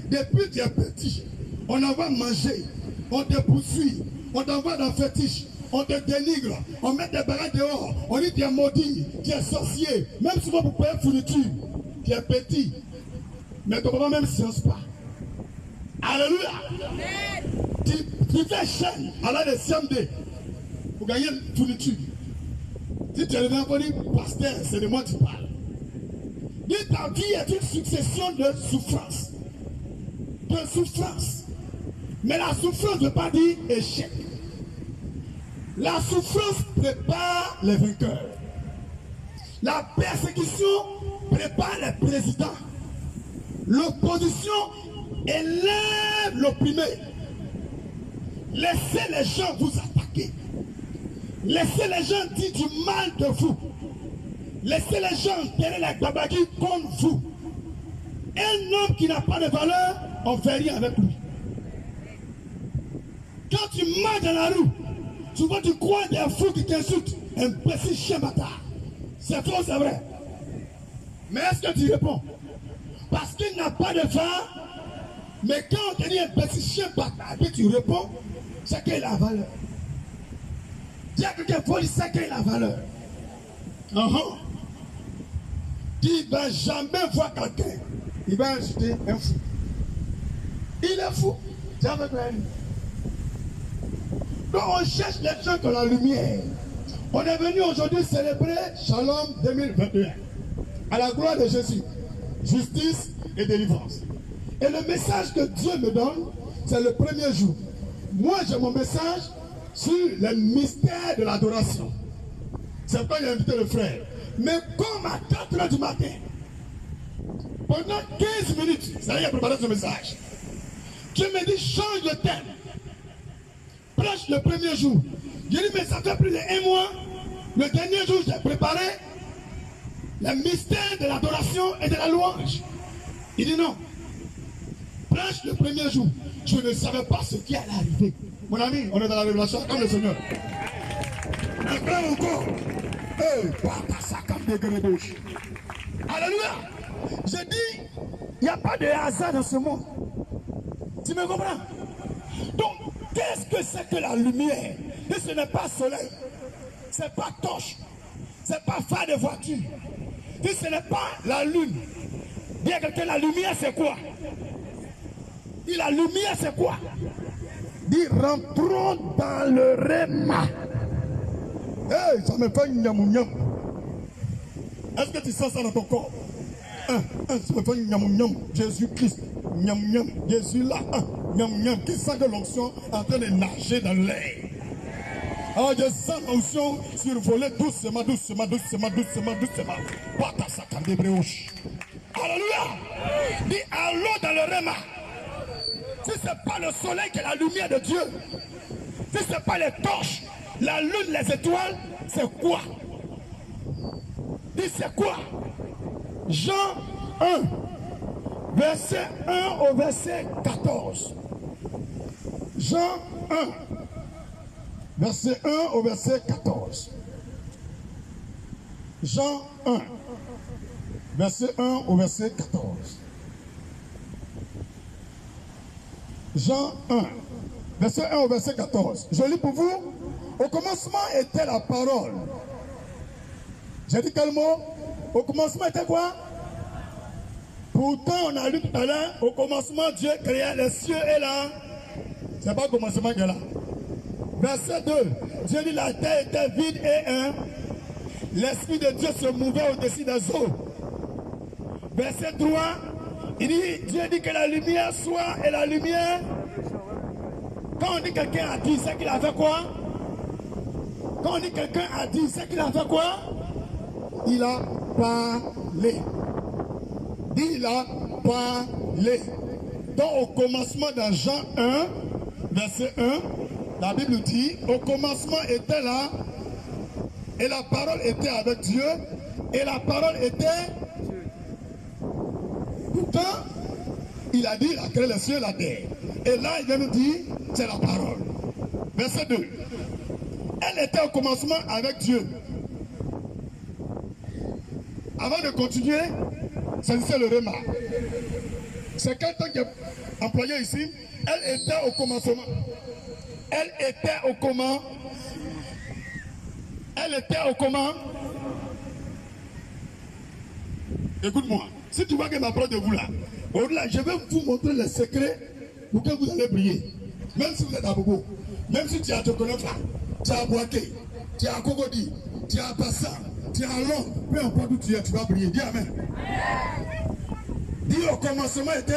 Depuis que tu es petit, on envoie manger, on te poursuit, on t'envoie dans le fétiche, on te dénigre, on met des barrettes dehors, on dit tu es maudit, tu es sorcier, même souvent pour payer fourniture, tu es petit, mais ton papa même ne science pas. Alléluia! Tu fais chaîne à la de CMD pour gagner une fourniture. Si tu es devant pour dire, pasteur, c'est de moi que tu parles. Dis ta vie est une succession de souffrances. De souffrances. Mais la souffrance ne veut pas dire échec. La souffrance prépare les vainqueurs. La persécution prépare les présidents. L'opposition élève l'opprimé. Laissez les gens vous attaquer. Laissez les gens dire du mal de vous. Laissez les gens enterrer la babaki contre vous. Un homme qui n'a pas de valeur, on ne fait rien avec lui. Quand tu marches dans la rue, souvent tu crois des fous qui t'insultent. Un petit chien bâtard. C'est faux, c'est vrai. Mais est-ce que tu réponds? Parce qu'il n'a pas de phare. Mais quand on te dit un petit chien bâtard, et puis tu réponds, c'est qu'il a la valeur. Dis à quelqu'un, il faut dire c'est qu'il a la valeur. Tu ne vas jamais voir quelqu'un. Il va ajouter un fou. Il est fou. C'est avec lui. Donc on cherche les gens qui ont la lumière. On est venu aujourd'hui célébrer Shalom 2021. À la gloire de Jésus. Justice et délivrance. Et le message que Dieu me donne, c'est le premier jour. Moi j'ai mon message sur le mystère de l'adoration. C'est pourquoi j'ai invité le frère. Mais comme à 4 h du matin, pendant 15 minutes, ça y est, préparé ce message. Dieu me dit, change le thème. Prêche le premier jour. J'ai dit, mais ça fait plus d'1 mois. Le dernier jour, j'ai préparé le mystère de l'adoration et de la louange. Il dit non. Prêche le premier jour. Je ne savais pas ce qui allait arriver. Mon ami, on est dans la révélation comme le Seigneur. Maintenant encore. Alléluia. Je dis, il n'y a pas de hasard dans ce monde. Tu me comprends? Donc, qu'est-ce que c'est que la lumière? Et ce n'est pas soleil. Ce n'est pas torche. Ce n'est pas phare de voiture. Et ce n'est pas la lune. Dis à quelqu'un, la lumière c'est quoi? Dis, la lumière c'est quoi? Dis, rentrons dans le réma. Hey, ça me fait nyam. Est-ce que tu sens ça dans ton corps? Ça me fait nyam. Jésus-Christ, nyam. Jésus là, nyam. Qui sent que l'onction est en train de nager dans l'air? Ah, je sens l'onction survoler doucement. Alléluia. Dis allô dans le réma. Si ce n'est pas le soleil qui est la lumière de Dieu, si ce n'est pas les torches, la lune, les étoiles, c'est quoi? Dis c'est quoi? Jean 1, verset 1 au verset 14. Jean 1, verset 1 au verset 14. Jean 1, verset 1 au verset 14. Jean 1, verset 1 au verset 14. Je lis pour vous. Au commencement était la parole. J'ai dit quel mot? Au commencement était quoi? Pourtant, on a lu tout à l'heure, au commencement, Dieu créa les cieux et là. C'est pas au commencement qu'il est là. Verset 2. Dieu dit la terre était vide et l'Esprit de Dieu se mouvait au-dessus des eaux. Verset 3. Il dit, Dieu dit que la lumière soit et la lumière. Quand on dit quelqu'un a dit, c'est qu'il a fait quoi? Quand on dit quelqu'un a dit, c'est qu'il a fait quoi? Il a parlé. Il a parlé. Donc au commencement dans Jean 1, verset 1, la Bible dit, au commencement était là, et la parole était avec Dieu, et la parole était... Pourtant, il a dit, il a créé les cieux et la terre. Et là, il vient nous dire, c'est la parole. Verset 2. Elle était au commencement avec Dieu. Avant de continuer, c'est le remarque. C'est quelqu'un qui est employé ici. Elle était au commencement. Elle était au comment? Elle était au comment? Écoute-moi. Si tu vois que ma parole de vous là, je vais vous montrer les secrets pour que vous allez prier. Même si vous êtes à Bobo, même si tu as te connaître là, tu as Boaké, tu as Kogodi, tu as Bassa, tu as Londres, peu importe où tu es, tu vas prier. Dis Amen. Dis au commencement était,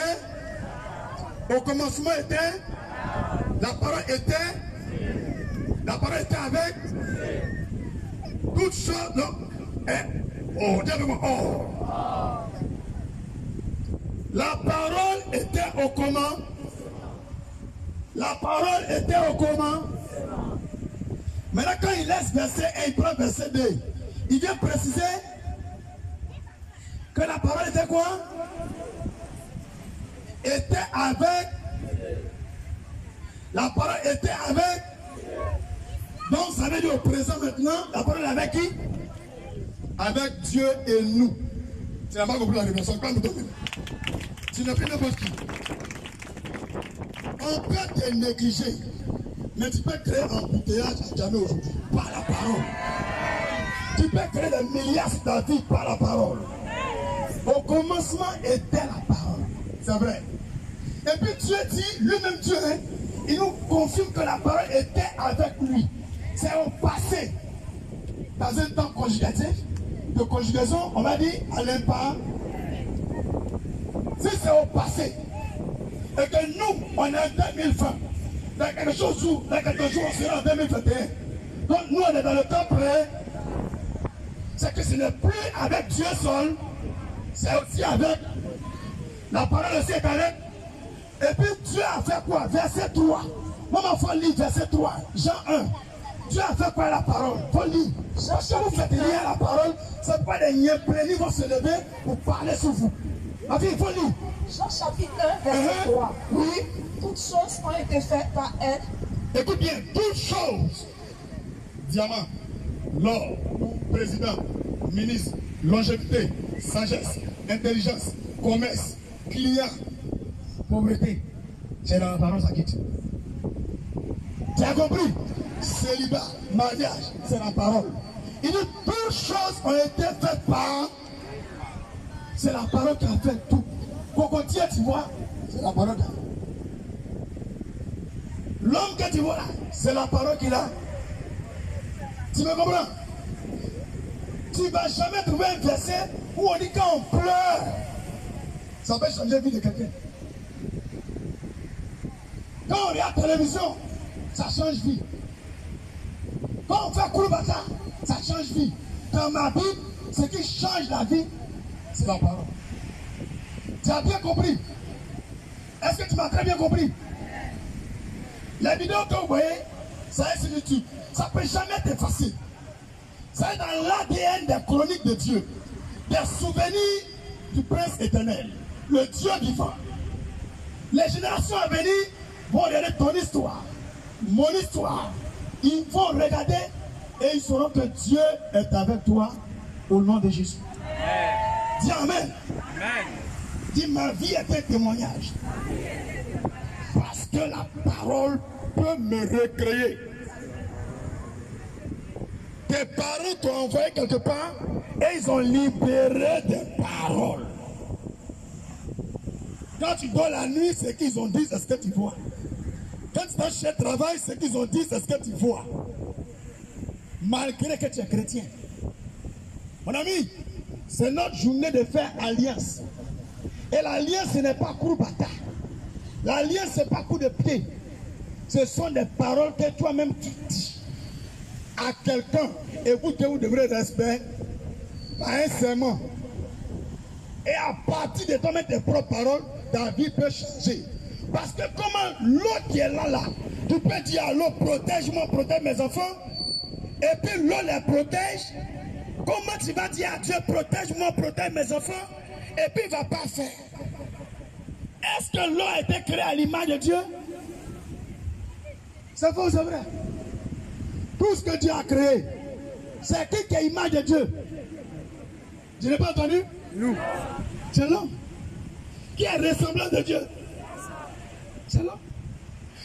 la parole était avec, toutes choses, non, dis-moi, la parole était au comment? La parole était au comment? Maintenant, quand il laisse verset 1, il prend verset 2. Il vient préciser que la parole était quoi? Était avec. La parole était avec. Donc, ça veut dire au présent maintenant, la parole est avec qui? Avec Dieu et nous. Tu n'as pas compris la révélation. Tu n'as plus n'importe qui. On peut te négliger, mais tu peux créer un embouteillage à jamais aujourd'hui par la parole. Tu peux créer des milliards sur ta vie par la parole. Au commencement était la parole. C'est vrai. Et puis Dieu dit, lui-même Dieu, il nous confirme que la parole était avec lui. C'est au passé. Dans un temps conjugatif, de conjugaison, on va dire à l'impair. Si c'est au passé, et que nous, on est en 2020, dans quelque chose où, dans quelques jours, on sera en 2021. Donc nous, on est dans le temps près. C'est que ce n'est plus avec Dieu seul, c'est aussi avec la parole aussi est avec. Et puis Dieu a fait quoi? Verset 3. Maman, il faut lire verset 3. Jean 1. Dieu a fait quoi la parole? Il faut lire. Parce que vous faites lire la parole, ce n'est pas des niais vont se lever pour parler sur vous. Ma fille, il faut lire. Jean chapitre 1, verset 3. Oui. Toutes choses ont été faites par elle. Écoute bien, toutes choses. Diamant, l'or, président, ministre, longévité, sagesse, intelligence, commerce, client, pauvreté. C'est dans la parole, ça quitte. Tu as compris? Célibat, mariage, c'est la parole. Il dit toutes choses ont été faites par. C'est la parole qui a fait tout. Cocotier, tu vois, c'est la parole. L'homme que tu vois là, c'est la parole qu'il a. Tu me comprends? Tu ne vas jamais trouver un verset où on dit quand on pleure, ça peut changer la vie de quelqu'un. Quand on regarde la télévision, ça change vie. Quand on fait Kouroubata, ça change vie. Dans ma Bible, ce qui change la vie, c'est la parole. Tu as bien compris? Est-ce que tu m'as très bien compris? Les vidéos que vous voyez, ça est sur YouTube. Ça ne peut jamais être facile. Ça est dans l'ADN des chroniques de Dieu. Des souvenirs du prince éternel. Le Dieu vivant. Les générations à venir vont regarder ton histoire. Mon histoire. Ils vont regarder et ils sauront que Dieu est avec toi au nom de Jésus. Dis Amen. Amen. Dis ma vie est un témoignage. Parce que la parole peut me recréer. Tes parents t'ont envoyé quelque part et ils ont libéré des paroles. Quand tu dors la nuit, c'est qu'ils ont dit, c'est ce que tu vois. Quand tu vas chez le travail, c'est qu'ils ont dit, c'est ce que tu vois. Malgré que tu es chrétien. Mon ami, c'est notre journée de faire alliance. Et l'alliance, ce n'est pas coup de bâtard. L'alliance, ce n'est pas coup de pied. Ce sont des paroles que toi-même tu dis à quelqu'un. Et vous devrez respecter par un serment. Et à partir de toi-même tes propres paroles, ta vie peut changer. Parce que comment l'autre qui est là, tu peux dire à l'autre, protège-moi, protège mes enfants. Et puis l'autre les protège. Comment tu vas dire à Dieu, protège-moi, protège mes enfants? Et puis il ne va pas faire. Est-ce que l'homme a été créé à l'image de Dieu? C'est faux, c'est vrai. Tout ce que Dieu a créé, c'est qui est l'image de Dieu? Je n'ai pas entendu? Nous. C'est l'homme. Qui est ressemblant de Dieu? C'est l'homme.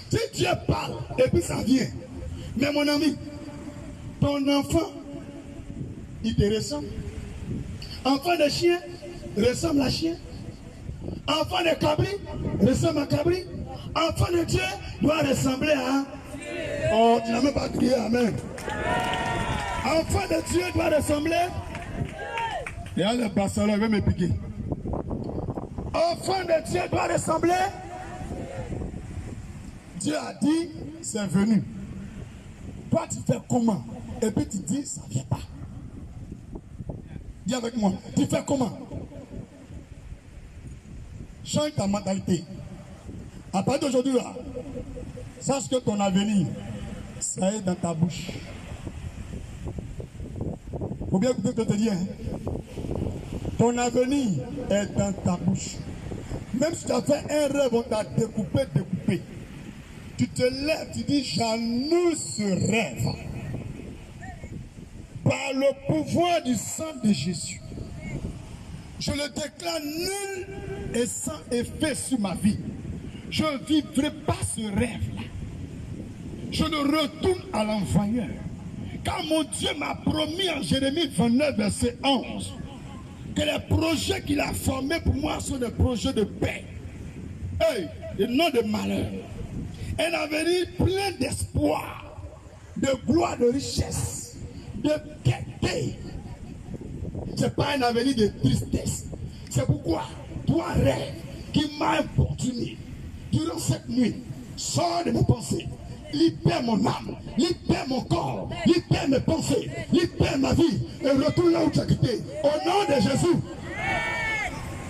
Si Dieu parle, et puis ça vient. Mais mon ami, ton enfant, il te ressemble. Enfant de chien ressemble à chien. Enfant de cabri ressemble à cabri. Enfant de Dieu doit ressembler à... Oh, tu n'as même pas crié amen. Enfant de Dieu doit ressembler... Il y a le bassin là, il va me piquer. Enfant de Dieu doit ressembler... Dieu a dit, c'est venu. Toi, tu fais comment? Et puis tu dis, ça ne vient pas. Dis avec moi, tu fais comment? Change ta mentalité. À partir d'aujourd'hui, là, sache que ton avenir, ça est dans ta bouche. Il faut bien écouter ce que je te dis. Hein? Ton avenir est dans ta bouche. Même si tu as fait un rêve, on t'a découpé. Tu te lèves, tu dis, j'annule ce rêve. Par le pouvoir du sang de Jésus, je le déclare nul et sans effet sur ma vie. Je ne vivrai pas ce rêve-là. Je ne retourne à l'envoyeur. Car mon Dieu m'a promis en Jérémie 29, verset 11, que les projets qu'il a formés pour moi sont des projets de paix. Et non de malheur. Un avenir plein d'espoir, de gloire, de richesse, de gaieté. Ce n'est pas un avenir de tristesse. C'est pourquoi toi, rêve qui m'a importuné durant cette nuit, sors de mes pensées, libère mon âme, libère mon corps, libère mes pensées, libère ma vie et retourne là où tu as quitté. Au nom de Jésus,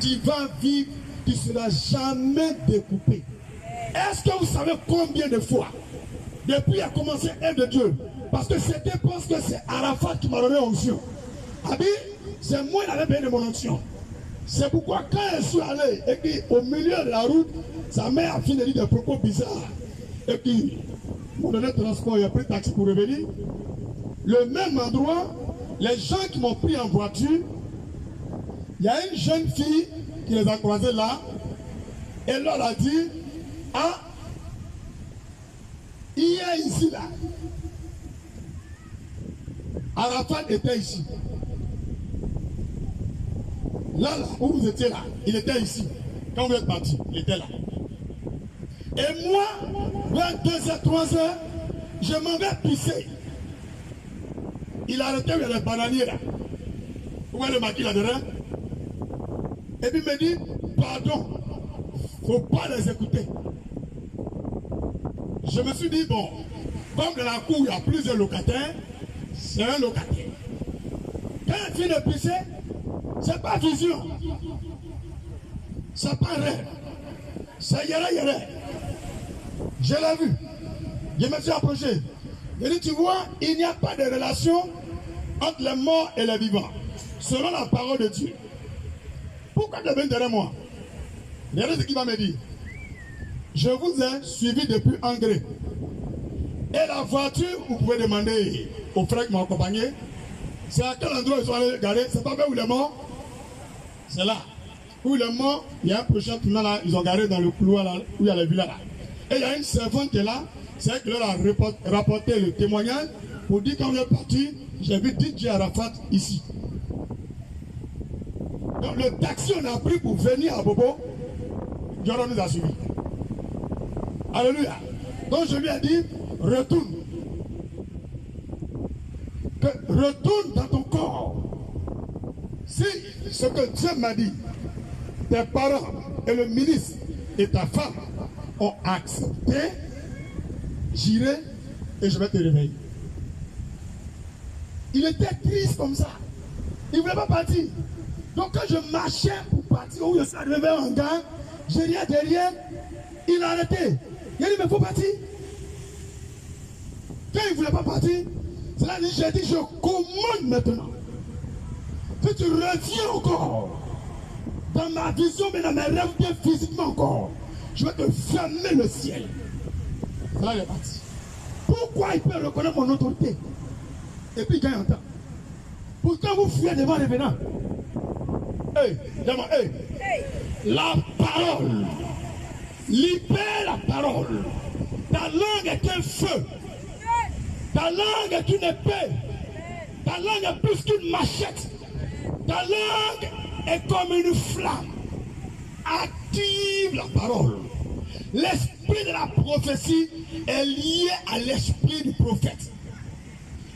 tu vas vivre, tu ne seras jamais découpé. Est-ce que vous savez combien de fois, depuis qu'il a commencé être de Dieu, parce que c'était parce que c'est Arafat qui m'a donné l'onction. Abi, c'est moi qui avais donné mon onction. C'est pourquoi quand je suis allé, et puis au milieu de la route, sa mère a fini de dire des propos bizarres. Et puis, mon donné transport, il a pris taxi pour revenir. Le même endroit, les gens qui m'ont pris en voiture, il y a une jeune fille qui les a croisés là, et elle leur a dit, ah, hier ici là, Arafat était ici. Là, où vous étiez là, il était ici. Quand vous êtes parti, il était là. Et moi, vers 2h, 3h, je m'en vais pisser. Il a arrêté vers les bananiers là. Vous voyez le maquis là-dedans? Et puis il me dit, pardon, il ne faut pas les écouter. Je me suis dit, bon, comme dans la cour, il y a plusieurs locataires, c'est un locataire. Quand il finit de pisser, c'est pas vision. C'est pas rêve. C'est yéré. Je l'ai vu. Je me suis approché. Je dis, tu vois, il n'y a pas de relation entre les morts et les vivants. Selon la parole de Dieu. Pourquoi tu viens derrière moi? Regardez ce qu'il va me dire. Je vous ai suivi depuis Angré. Et la voiture, vous pouvez demander aux frères qui m'ont accompagné. C'est à quel endroit ils sont allés garer? C'est pas bien où il est mort? C'est là. Où il est mort, il y a un prochain tournant là, ils ont garé dans le couloir là, où il y a les villas là. Et il y a une servante qui est là, c'est elle qui leur a rapporté le témoignage pour dire quand on est parti, j'ai vu DJ Arafat ici. Donc le taxi on a pris pour venir à Bobo, Jordan nous a suivis. Alléluia. Donc je lui ai dit, retourne. Retourne dans ton corps. Si ce que Dieu m'a dit, tes parents et le ministre et ta femme ont accepté, j'irai et je vais te réveiller. Il était triste comme ça. Il ne voulait pas partir. Donc quand je marchais pour partir, où je suis arrivé vers un gars, j'ai rien derrière, il a arrêté. Il a dit, mais il faut partir. Quand il ne voulait pas partir, c'est là que j'ai dit, je commande maintenant. Si tu reviens encore dans ma vision, mais dans mes rêves, bien physiquement encore, je vais te fermer le ciel. C'est là qu'il est parti. Pourquoi il peut reconnaître mon autorité? Et puis quand il entend. Pourquoi vous fuyez devant les venants? Hey, hey. La parole. Libère la parole. Ta langue est un feu. Ta langue est une épée. Ta langue est plus qu'une machette. Ta langue est comme une flamme. Active la parole. L'esprit de la prophétie est lié à l'esprit du prophète.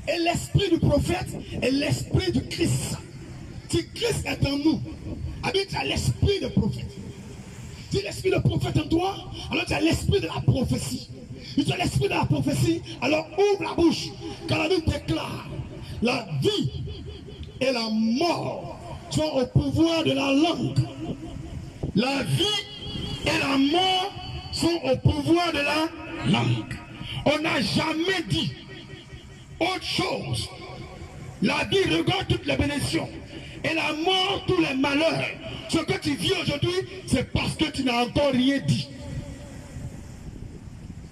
Et l'esprit du prophète est l'esprit du Christ. Si Christ est en nous, alors tu as l'esprit de prophète. Si l'esprit de prophète en toi, alors tu as l'esprit de la prophétie. Si tu as l'esprit de la prophétie, alors ouvre la bouche. Quand la Bible déclare, la vie et la mort sont au pouvoir de la langue. La vie et la mort sont au pouvoir de la langue. On n'a jamais dit autre chose. La vie regarde toutes les bénédictions et la mort tous les malheurs. Ce que tu vis aujourd'hui, c'est parce que tu n'as encore rien dit.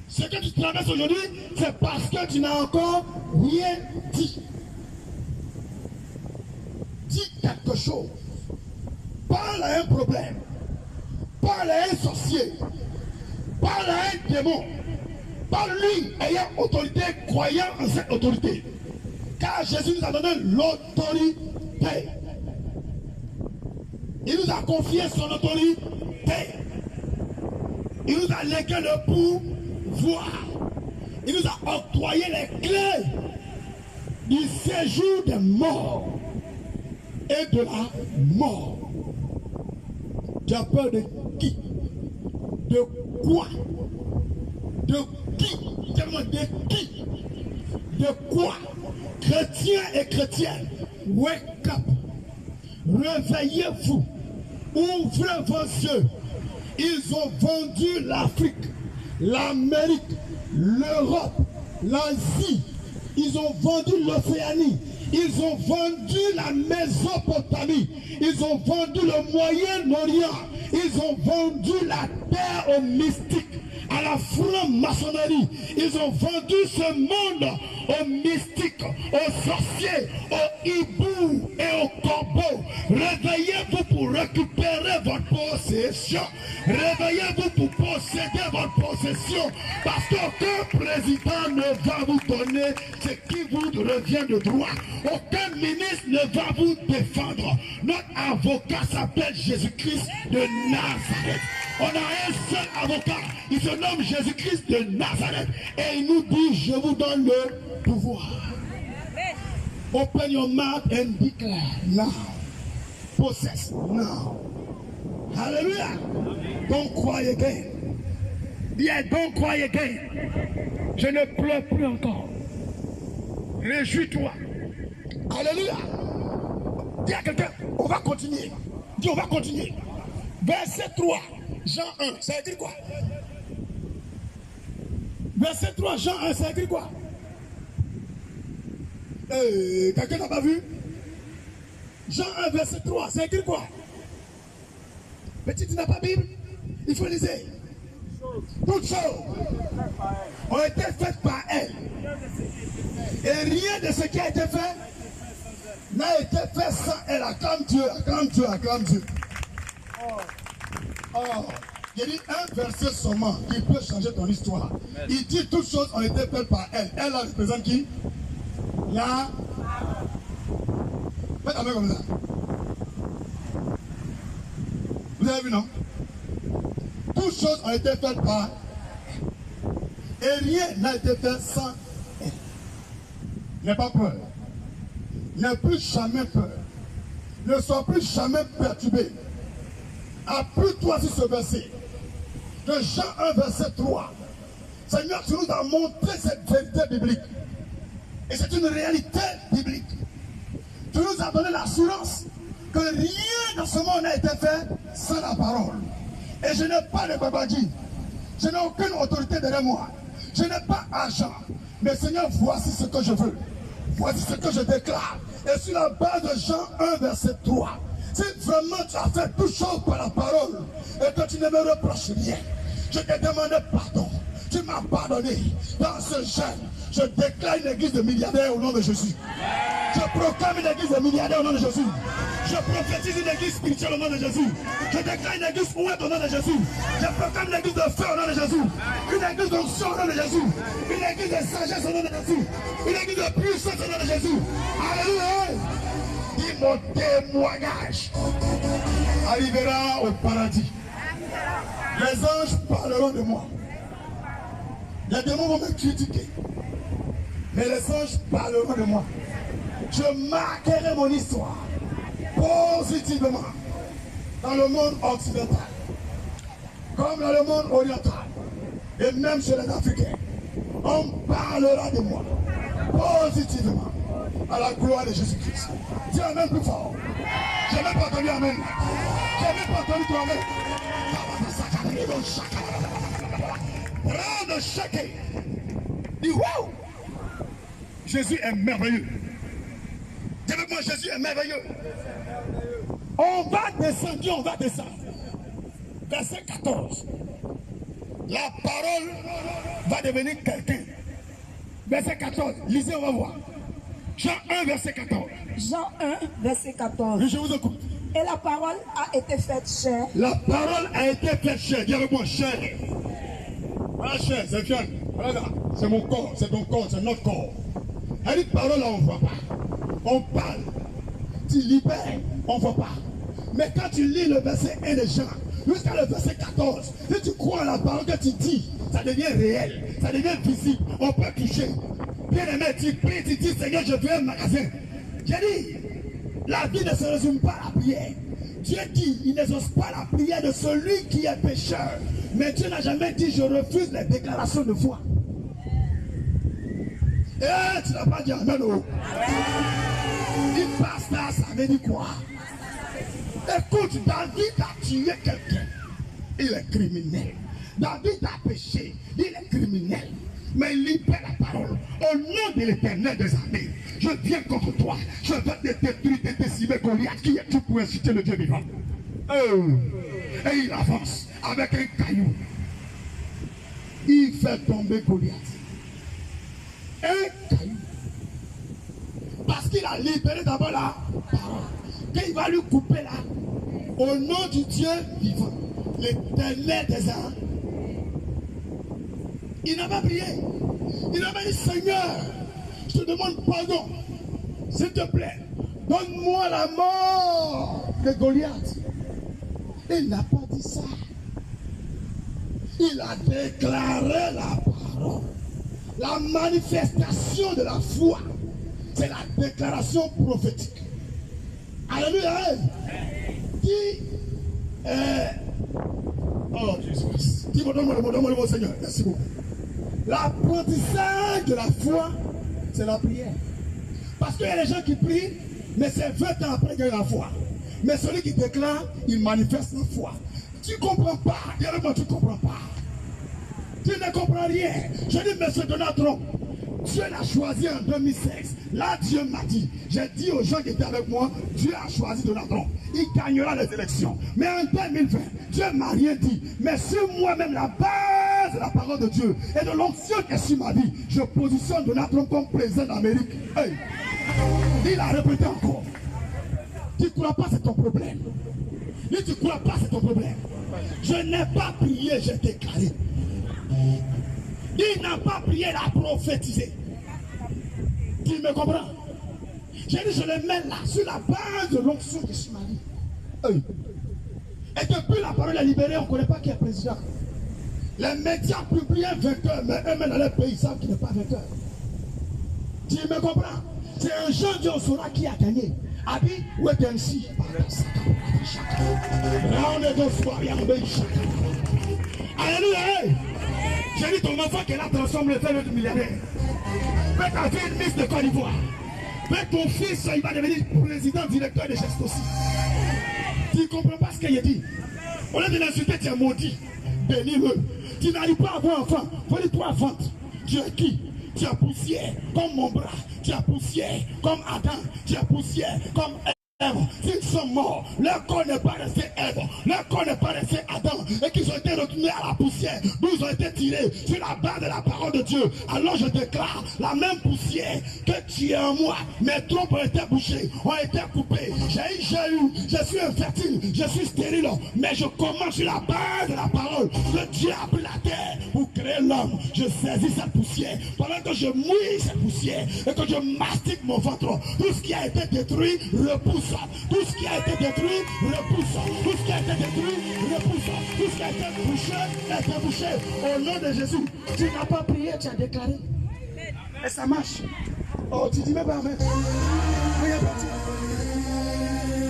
Ce que tu traverses aujourd'hui, c'est parce que tu n'as encore rien dit. Dis quelque chose. Parle à un problème. Parle à un sorcier. Parle à un démon. Parle-lui ayant autorité, croyant en cette autorité. Car Jésus nous a donné l'autorité. Il nous a confié son autorité. Il nous a légué le pouvoir. Il nous a octroyé les clés du séjour des morts et de la mort. Tu as peur de qui? De quoi? De qui? De qui? De quoi? Chrétiens et chrétiennes, wake up. Réveillez-vous. Ouvrez vos yeux. Ils ont vendu l'Afrique, l'Amérique, l'Europe, l'Asie. Ils ont vendu l'Océanie. Ils ont vendu la Mésopotamie. Ils ont vendu le Moyen-Orient. Ils ont vendu la terre aux mystiques, à la franc-maçonnerie. Ils ont vendu ce monde aux mystiques, aux sorciers, aux hiboux et aux corbeaux. Réveillez-vous pour récupérer votre possession. Réveillez-vous pour posséder votre possession. Parce qu'aucun président ne va vous donner ce qui vous revient de droit. Aucun ministre ne va vous défendre. Notre avocat s'appelle Jésus-Christ de Nazareth. On a un seul avocat. Il se nomme Jésus-Christ de Nazareth. Et il nous dit, je vous donne le pouvoir. Open your mouth and declare now. Possess now. Hallelujah. Don't cry again. Yeah, don't cry again. Je ne pleure plus encore. Réjouis-toi. Alléluia. Dis à quelqu'un, on va continuer. Dis, on va continuer. Verset 3, Jean 1, ça écrit quoi? Verset 3, Jean 1, ça écrit quoi? Quelqu'un n'a pas vu? Jean 1, verset 3, ça écrit quoi? Petit, tu n'as pas Bible? Il faut lire. Toutes choses ont été faites par elle. Et rien de ce qui a été fait n'a été fait sans elle. Acclame Dieu, acclame Dieu, acclame Dieu. Oh, il dit un verset seulement qui peut changer ton histoire. Il dit toutes choses ont été faites par elle. Elle représente qui? La Faites la main comme ça. Vous avez vu, non? Toutes choses ont été faites par et rien n'a été fait sans elle. N'aie pas peur. N'aie plus jamais peur. Ne sois plus jamais perturbé. Appuie-toi sur ce verset. De Jean 1, verset 3. Seigneur, tu nous as montré cette vérité biblique. Et c'est une réalité biblique. Tu nous as donné l'assurance que rien dans ce monde n'a été fait sans la parole. Et je n'ai pas de babadji. Je n'ai aucune autorité derrière moi. Je n'ai pas argent. Mais Seigneur, voici ce que je veux. Voici ce que je déclare. Et sur la base de Jean 1, verset 3. Si vraiment tu as fait toute chose par la parole et que tu ne me reproches rien, je te demande pardon. Tu m'as pardonné. Dans ce jeûne, je déclare une église de milliardaires au nom de Jésus. Je proclame une église de milliardaires au nom de Jésus. Je prophétise une église spirituelle au nom de Jésus. Je déclare une église ouette au nom de Jésus. Je proclame une église de feu au nom de Jésus. Une église d'onction au nom de Jésus. Une église de sagesse au nom de Jésus. Une église de puissance au nom de Jésus. Alléluia. Dis mon témoignage arrivera au paradis. Les anges parleront de moi. Les démons vont me critiquer. Mais les anges parleront de moi. Je marquerai mon histoire positivement dans le monde occidental, comme dans le monde oriental, et même chez les Africains. On parlera de moi positivement à la gloire de Jésus-Christ. Dis amen plus fort. Je n'ai pas entendu amen. Je n'ai pas entendu ton amen. Prends de chacun. Dis wow. Jésus est merveilleux. Dis avec moi, Jésus est merveilleux. On va descendre. Verset 14. La parole va devenir quelqu'un. Verset 14. Lisez, on va voir. Jean 1, verset 14. Jean 1, verset 14. Oui, je vous écoute. Et la parole a été faite chair. La parole a été faite chair. Dis avec moi, chair. Voilà, chair, c'est bien. Voilà, c'est mon corps, c'est ton corps, c'est notre corps. Elle dit parole, on ne voit pas. On parle. Tu libères, on ne voit pas. Mais quand tu lis le verset 1 de Jean, jusqu'à le verset 14, si tu crois à la parole que tu dis, ça devient réel, ça devient visible, on peut toucher. Bien aimé, tu pries, tu dis, Seigneur, je veux un magasin. J'ai dit, la vie ne se résume pas à la prière. Dieu dit, il n'exauce pas la prière de celui qui est pécheur. Mais Dieu n'a jamais dit, je refuse les déclarations de foi. Eh, tu n'as pas dit amen, oh. Il passe là, ça veut dire quoi? Écoute, David a tué quelqu'un. Il est criminel. David a péché. Il est criminel. Mais il libère la parole. Au nom de l'Éternel des armées, je viens contre toi. Je vais te détruire, te décimer Goliath qui est tout pour inciter le Dieu vivant. Et il avance avec un caillou. Il fait tomber Goliath. Un caillou. Parce qu'il a libéré d'abord la parole. Quand il va lui couper là, au nom du Dieu vivant, l'Éternel des armées, il n'a pas prié. Il n'a pas dit, Seigneur, je te demande pardon. S'il te plaît, donne-moi la mort de Goliath. Il n'a pas dit ça. Il a déclaré la parole. La manifestation de la foi, c'est la déclaration prophétique. Alléluia. Dis, oh Jésus. Dis, donne-moi le mot, Seigneur. Merci beaucoup. L'apprentissage de la foi, c'est la prière. Parce qu'il y a des gens qui prient, mais c'est 20 ans après qu'il y a la foi. Mais celui qui déclare, il manifeste la foi. Tu ne comprends pas. Dis-le-moi, tu ne comprends pas. Tu ne comprends rien. Je dis, monsieur Donald Trump, Dieu l'a choisi en 2016. Là, Dieu m'a dit, j'ai dit aux gens qui étaient avec moi, Dieu a choisi Donald Trump. Il gagnera les élections. Mais en 2020, Dieu ne m'a rien dit. Mais sur moi-même, la base de la parole de Dieu et de l'onction qui est sur ma vie, je positionne Donald Trump comme président d'Amérique. Hey. Il a répété encore. Tu ne crois pas, c'est ton problème. Si tu ne crois pas, c'est ton problème. Je n'ai pas prié, j'ai déclaré. Il n'a pas prié, il a prophétisé. Tu me comprends? J'ai dit, je les mets là, sur la base de l'onction de Shimali. Et depuis la parole est libérée, on ne connaît pas qui est président. Les médias publient un vainqueur, mais eux-mêmes dans leur pays, ils savent qu'il n'est pas vainqueur. Tu me comprends? C'est un jeune Dieu, on saura qui a gagné. Abi, où est MC? Alléluia! J'ai dit ton enfant qu'elle a transformé le fait d'être milliardaire. Fais ta fille une Miss de Côte d'Ivoire. Fais ton fils, il va devenir président, directeur de gestes aussi. Tu ne comprends pas ce qu'il a dit. Au lieu de l'insulter, tu es maudit. Bénis-le. Tu n'arrives pas à avoir enfant. Faut dire toi vente. Tu es qui? Tu es poussière comme mon bras. Tu es poussière comme Adam. Tu es poussière comme Ève. S'ils sont morts, leur corps n'est pas resté Ève, leur corps n'est pas resté Adam, et qu'ils ont été retournés à la poussière, d'où ils ont été tirés sur la base de la parole de Dieu. Alors je déclare, la même poussière que tu es en moi, mes trompes ont été bouchées, ont été coupées. J'ai eu, je suis infertile, je suis stérile, mais je commence sur la base de la parole que Dieu a pris la terre pour créer l'homme. Je saisis cette poussière, pendant que je mouille cette poussière, et que je mastique mon ventre, tout ce qui a été détruit repousse. Tout ce qui a été détruit, repousse. Tout ce qui a été détruit, repousse. Tout ce qui a été bouché, au nom de Jésus. Tu n'as pas prié, tu as déclaré. Et ça marche. Oh, tu dis même pas avec. Moi, j'ai bâti.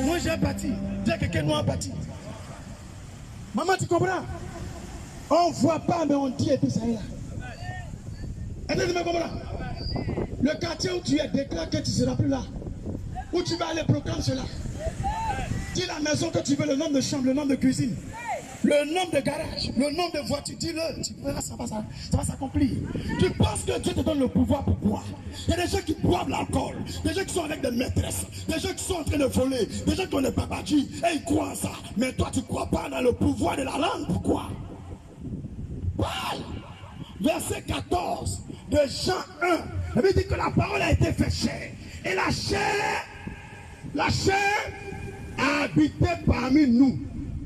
Moi, j'ai bâti. Dis à quelqu'un, nous a bâti. Maman, tu comprends? On ne voit pas, mais on dit et puis ça est là. Est-ce que tu me comprends? Le quartier où tu es déclare que tu ne seras plus là. Où tu vas aller proclamer cela. Dis la maison que tu veux, le nombre de chambres, le nombre de cuisine, le nombre de garages, le nombre de voitures. Dis-le, tu verras, ça va s'accomplir. Tu penses que Dieu te donne le pouvoir pour boire. Il y a des gens qui boivent l'alcool, des gens qui sont avec des maîtresses, des gens qui sont en train de voler, des gens qui ont des babadis et ils croient en ça. Mais toi, tu ne crois pas dans le pouvoir de la langue. Pourquoi? Verset 14 de Jean 1. Il dit que la parole a été faite chair. Et la chair a habité parmi nous,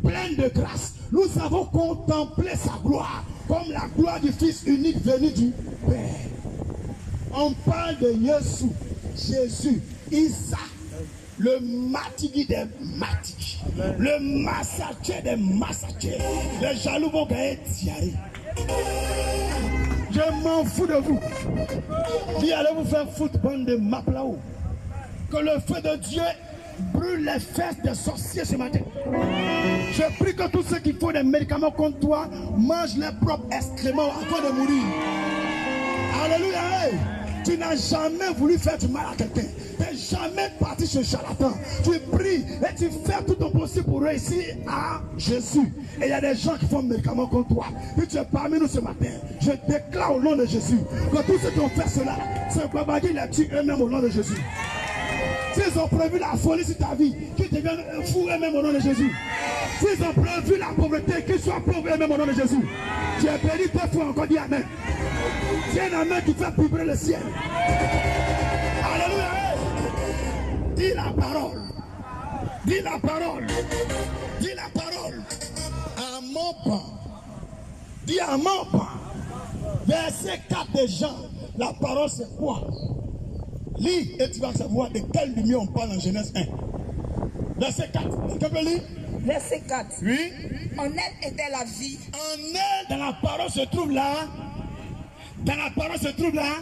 pleine de grâce. Nous avons contemplé sa gloire, comme la gloire du Fils unique venu du Père. On parle de Jésus, Isa, le matigui des matigui, le massacre des massacres. Les jaloux vont gagner diarrhée. Je m'en fous de vous. Dis, allez vous faire foutre bande de map là-haut. Que le feu de Dieu brûle les fesses des sorciers ce matin. Je prie que tous ceux qui font des médicaments contre toi mangent leurs propres excréments avant de mourir. Alléluia. Hey. Tu n'as jamais voulu faire du mal à quelqu'un. Tu n'es jamais parti chez charlatan. Tu pries et tu fais tout ton possible pour réussir à Jésus. Et il y a des gens qui font des médicaments contre toi. Et tu es parmi nous ce matin. Je déclare au nom de Jésus que tous ceux qui ont fait cela, c'est Babadi les tue eux-mêmes au nom de Jésus. S'ils ont prévu la folie sur ta vie, qu'ils deviennent fous eux-mêmes au nom de Jésus. S'ils ont prévu la pauvreté, qu'ils soient pauvres eux-mêmes au nom de Jésus. Tu es béni 2 fois encore, dis Amen. C'est un Amen qui fait vibrer le ciel. Alléluia. Dis la parole. Dis la parole. Dis la parole. À mon pain. Dis à mon pain. Verset 4 de Jean. La parole c'est quoi? Lis et tu vas savoir de quelle lumière on parle en Genèse 1. Verset 4. Quelqu'un peut lire? Verset 4. Oui. En elle était la vie. En elle, dans la parole se trouve là. Dans la parole se trouve là.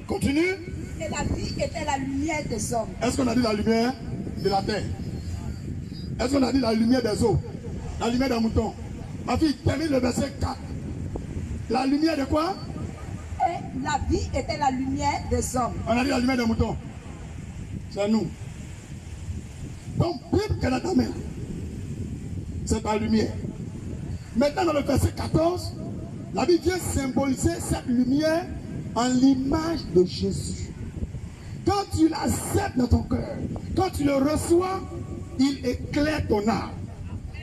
Continue. Et la vie était la lumière des hommes. Est-ce qu'on a dit la lumière de la terre? Est-ce qu'on a dit la lumière des eaux? La lumière des moutons? Ma fille, termine le verset 4. La lumière de quoi? Et la vie était la lumière des hommes. On a dit la lumière des moutons. C'est nous. Donc, Bible qu'elle a ta main, c'est ta lumière. Maintenant, dans le verset 14, la Bible vient symboliser cette lumière en l'image de Jésus. Quand tu l'acceptes dans ton cœur, quand tu le reçois, il éclaire ton âme,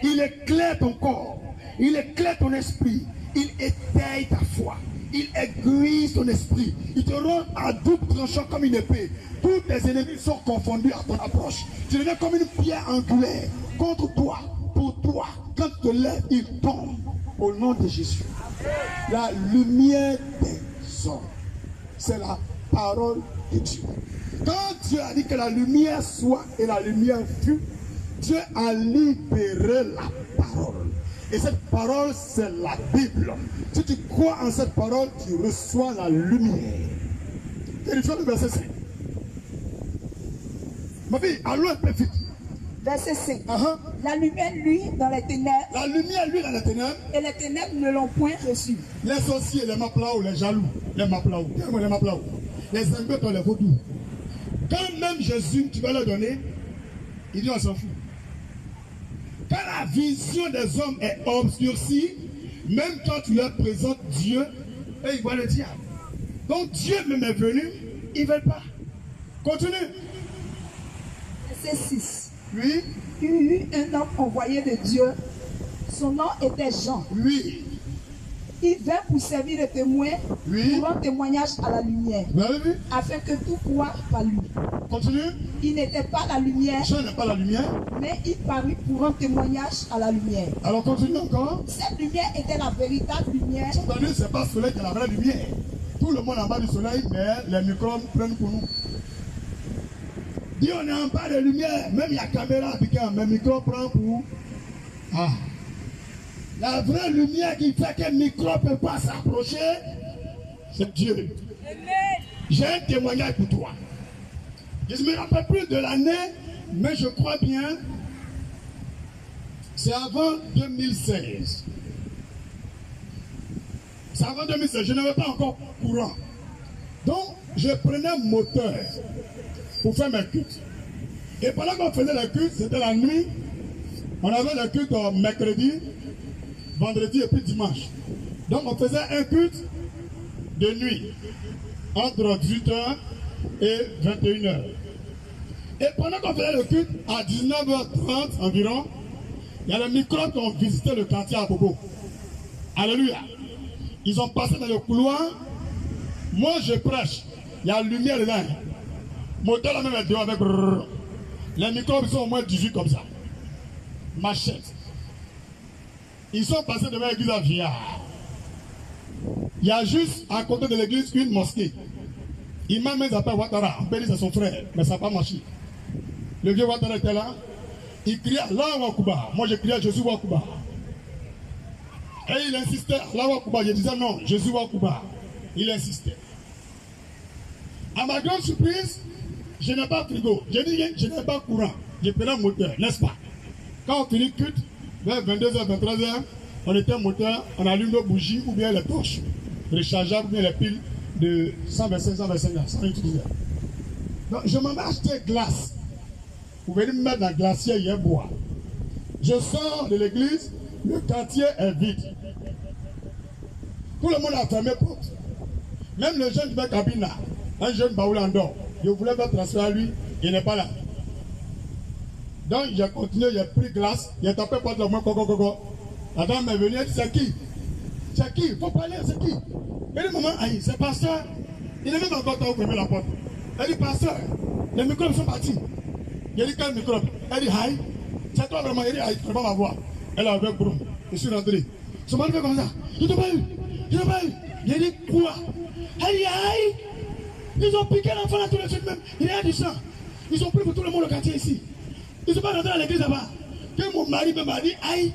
il éclaire ton corps, il éclaire ton esprit, il étaye ta foi, il aiguise ton esprit, il te rend à double tranchant comme une épée. Tous tes ennemis sont confondus à ton approche. Tu deviens comme une pierre angulaire contre toi, pour toi. Quand tu te lèves, il tombe au nom de Jésus. La lumière des hommes, c'est la parole de Dieu. Quand Dieu a dit que la lumière soit et la lumière fut, Dieu a libéré la parole. Et cette parole, c'est la Bible. Si tu crois en cette parole, tu reçois la lumière. Vérifions le verset 5. Ma fille, allons un peu vite. Verset 5. Uh-huh. La lumière luit dans les ténèbres. La lumière, lui, dans les ténèbres. Et les ténèbres ne l'ont point reçu. Les sorciers, les maplaos, les jaloux, les maplaos. Les maplaos. Les ingrats, les vaudous. Quand même Jésus, tu vas leur donner, il dit on s'en fout. Quand la vision des hommes est obscurcie, même quand tu leur présentes Dieu, et ils voient le diable. Donc Dieu même est venu, ils ne veulent pas. Continue. Verset 6. Oui. Il y eut un homme envoyé de Dieu. Son nom était Jean. Oui. Il vint pour servir de témoin, Oui. pour rendre témoignage à la lumière, Vous avez vu? afin que tout croit par lui. Continue. Il n'était pas la lumière, Jean n'est pas la lumière. mais il parut pour rendre témoignage à la lumière. Alors continue encore. Cette lumière était la véritable lumière. Attendez, c'est pas le soleil qui est la vraie lumière. Tout le monde en bas du soleil, mais les microbes prennent pour nous. Dis on est en bas de lumière, même il y a caméra appliquée, mais le micro prend pour. Ah. La vraie lumière qui fait qu'un micro ne peut pas s'approcher, c'est Dieu. J'ai un témoignage pour toi. Je ne me rappelle plus de l'année, mais je crois bien, c'est avant 2016. C'est avant 2016, je n'avais pas encore courant. Donc, je prenais un moteur pour faire mes cultes. Et pendant qu'on faisait les cultes, c'était la nuit. On avait le culte mercredi, vendredi et puis dimanche. Donc on faisait un culte de nuit, entre 18h et 21h. Et pendant qu'on faisait le culte, à 19h30 environ, il y a les microbes qui ont visité le quartier à Bobo. Alléluia. Ils ont passé dans le couloir. Moi je prêche. Il y a la lumière dedans. Moteur la même est dehors avec. Les microbes sont au moins 18 comme ça. Machette. Ils sont passés devant l'église à Viard. Il y a juste à côté de l'église une mosquée. Imam même s'appelle Ouattara. On peut dire c'est son frère, mais ça n'a pas marché. Le vieux Ouattara était là. Il criait Allah Wakuba. Moi je criais Jésus Wakuba. Et il insistait Allah Wakuba. Je disais non, Jésus Wakuba. Il insistait. À ma grande surprise, je n'ai pas frigo. Je dis je n'ai pas courant. Je prenais un moteur, n'est-ce pas? Quand on finit culte, vers 22h, 23h, on était moteur, on allume nos bougies ou bien les torches rechargeables ou bien les piles de 125, 125 ans, sans utiliser. Donc je m'en vais acheter glace. Vous venez me mettre dans le glacier hier boire. Je sors de l'église, le quartier est vide. Tout le monde a fermé porte. Même le jeune de ma cabine là, un jeune baoul en dehors, je voulais faire transfert à lui, il n'est pas là. Donc j'ai continué, j'ai pris glace, j'ai tapé porte le moins coco. La dame est venue, elle dit c'est qui? C'est qui? Il faut parler, c'est qui? Elle dit maman, aïe, c'est pasteur. Il est même encore temps où fermer la porte. Elle dit pasteur, les microbes sont partis. J'ai dit quel microbe? Elle dit aïe, c'est toi vraiment, elle dit aïe, tu ne peux pas m'avoir. Elle a avec broum, je suis rentré. Son mari fait comme ça, je ne t'ai pas eu, je ne t'ai pas eu. J'ai dit quoi? Aïe aïe, ils ont piqué l'enfant là tout de suite même, il y a du sang. Ils ont pris pour tout le monde le quartier ici. Ils ne sont pas rentrés à l'église là-bas. Que mon mari m'a dit, aïe,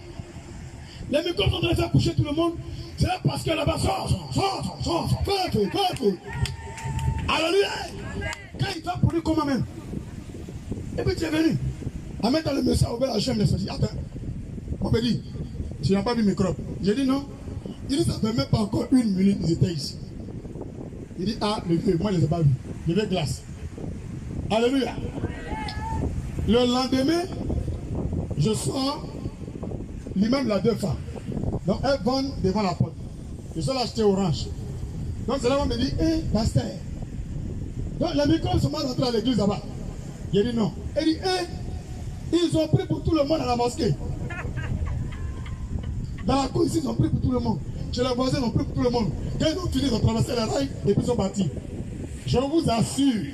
les microbes sont en train de faire coucher tout le monde. C'est là parce que là-bas, sort, fais. Alléluia. Quand il va pour lui, comment même? Et puis tu es venu. En mettant le message, ouvert la chambre, il dit, attends, on me dit, tu n'as pas vu microbe. J'ai dit non. Il dit, ça ne fait même pas encore 1 minute, ils étaient ici. Il dit, ah, le vieux, moi je ne les ai pas vus. Je vais glace. Alléluia. Le lendemain, je sors, l'imam l'a 2 femmes. Donc elles vendent devant la porte. Je suis acheter orange. Donc c'est là qu'on me dit, hé, pasteur. Donc les microbes sont mal rentrés à l'église là-bas. J'ai dit non. Elle dit, hé, ils ont pris pour tout le monde à la mosquée. Dans la cour ici, ils ont pris pour tout le monde. Chez les voisins, ils ont pris pour tout le monde. Quand ils ont fini, ils ont traversé les rails et puis ils sont partis. Je vous assure,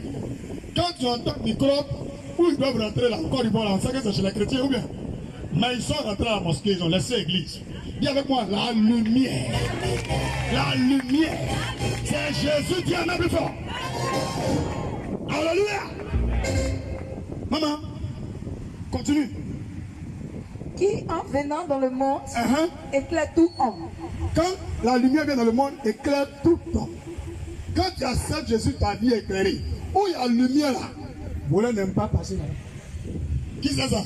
quand tu entends microbes, où ils doivent rentrer là, encore ils vont là, on sait que c'est chez les chrétiens ou bien. Mais ils sont rentrés à la mosquée, ils ont laissé l'église. Dis avec moi, la lumière. La lumière. C'est Jésus qui en a plus fort. Alléluia. Maman, continue. Qui en venant dans le monde éclaire tout homme. Quand la lumière vient dans le monde, éclaire tout homme. Quand tu acceptes Jésus, ta vie est éclairée. Où il y a la lumière là, vous n'aime pas passer là. Qui c'est ça?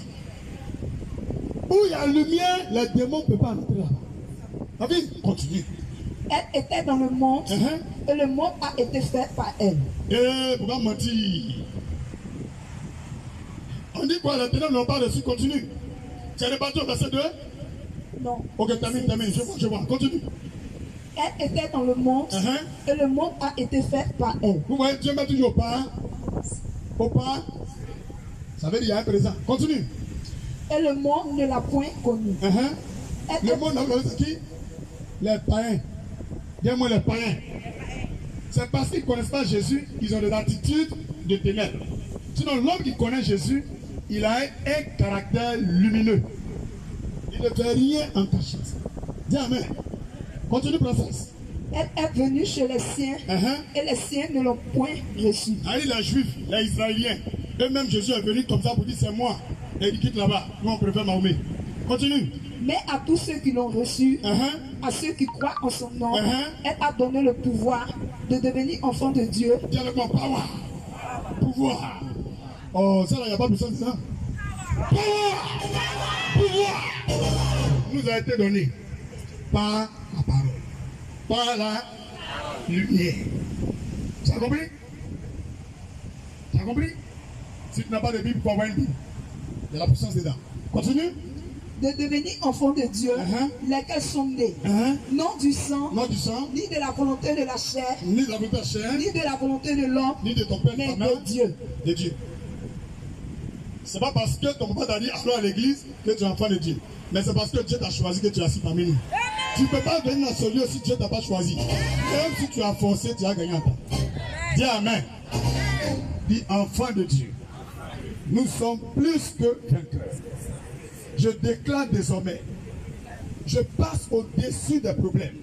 Où il y a la lumière, les démons ne peuvent pas entrer là-bas. La vie continue. Elle était dans le monde et le monde a été fait par elle. Et pourquoi mentir? On dit quoi? Les ténèbres n'ont pas reçu, continue. Tu as réparti au verset 2? Non. Ok, termine. Je vois. Continue. Elle était dans le monde et le monde a été fait par elle. Vous voyez, Dieu met toujours au pas. Ça veut dire qu'il y a un présent. Continue. Et le monde ne l'a point connu. Le monde n'a pas connu qui? Les païens. Dis-moi les païens. C'est parce qu'ils ne connaissent pas Jésus, ils ont des attitudes de ténèbres. Sinon, l'homme qui connaît Jésus, il a un caractère lumineux. Il ne fait rien en cachette. Dis amen. Continue, princesse. Elle est venue chez les siens et les siens ne l'ont point reçu. Les Juifs, les Israéliens, eux-mêmes Jésus est venu comme ça pour dire c'est moi. Et il quitte là-bas. Nous on préfère Mahomet. Continue. Mais à tous ceux qui l'ont reçu, à ceux qui croient en son nom, elle a donné le pouvoir de devenir enfant de Dieu. Dis avec moi, power. Pouvoir. Oh, ça là, il n'y a pas besoin de ça. Power. Pouvoir. Nous a été donné par la parole. Par la lumière. Tu as compris? Tu as compris? Si tu n'as pas de Bible, il faut avoir une Bible. Il y a la puissance dedans. Continue. De devenir enfant de Dieu, lesquels sont nés, non du sang, ni de la volonté de la chair, ni de la volonté de la chair, ni de la volonté de l'homme, ni de ton père, mais ta mère, de Dieu. De Dieu. C'est pas parce que ton papa t'a dit allons à l'église que tu es enfant de Dieu. Mais c'est parce que Dieu t'a choisi que tu es assis parmi nous. Tu ne peux pas venir dans ce lieu si Dieu ne t'a pas choisi. Même si tu as forcé, tu as gagné un temps. Dis amen. Dis enfant de Dieu. Nous sommes plus que vainqueurs. Je déclare désormais, je passe au-dessus des problèmes.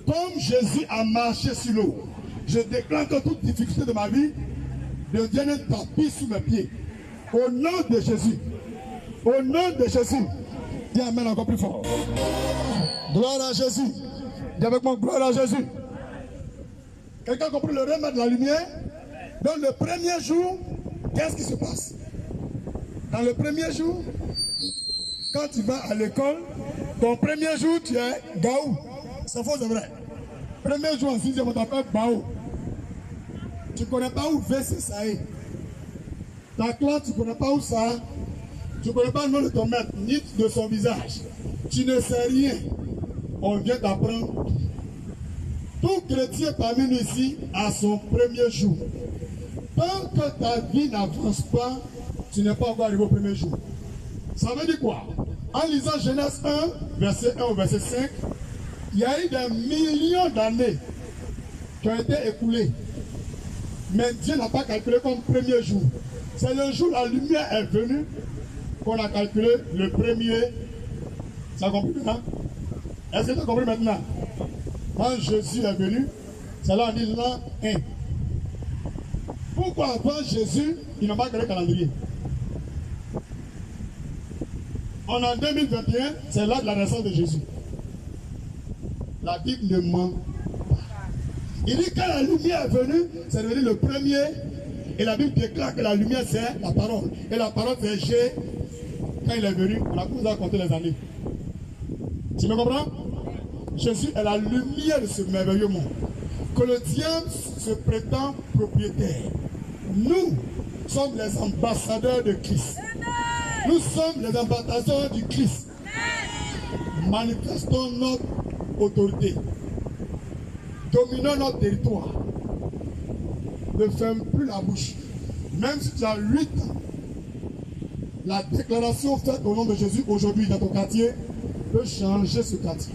Comme Jésus a marché sur l'eau, je déclare que toute difficulté de ma vie devienne un tapis sous mes pieds. Au nom de Jésus. Au nom de Jésus. Dis amen encore plus fort. Gloire à Jésus. Dis avec moi, gloire à Jésus. Quelqu'un a compris le remède de la lumière? Dans le premier jour, qu'est-ce qui se passe? Dans le premier jour, quand tu vas à l'école, ton premier jour, tu es Gaou. C'est faux, c'est vrai. Premier jour en 6e, on t'appelle Bao. Tu ne connais pas où VC ça est. Ta classe, tu ne connais pas où ça. Tu ne connais pas le nom de ton maître, ni de son visage. Tu ne sais rien. On vient d'apprendre. Tout chrétien parmi nous ici a son premier jour. Tant que ta vie n'avance pas, tu n'es pas encore arrivé au premier jour. Ça veut dire quoi? En lisant Genèse 1, verset 1 au verset 5, il y a eu des millions d'années qui ont été écoulées. Mais Dieu n'a pas calculé comme premier jour. C'est le jour où la lumière est venue qu'on a calculé le premier. Ça a compris maintenant? Est-ce que tu as compris maintenant? Quand Jésus est venu, c'est là on dit l'an 1. Pourquoi avant Jésus, il n'a pas créé le calendrier? On est en 2021, c'est là de la naissance de Jésus. La Bible ne ment pas. Il dit que quand la lumière est venue, c'est devenu le premier. Et la Bible déclare que la lumière c'est la parole. Et la parole c'est G. Quand il est venu, on a commencé à compter les années. Tu me comprends? Jésus est la lumière de ce merveilleux monde. Que le diable se prétend propriétaire. Nous sommes les ambassadeurs de Christ. Nous sommes les ambassadeurs du Christ. Manifestons notre autorité. Dominons notre territoire. Ne ferme plus la bouche. Même si tu as 8 ans, la déclaration faite au nom de Jésus aujourd'hui dans ton quartier peut changer ce quartier.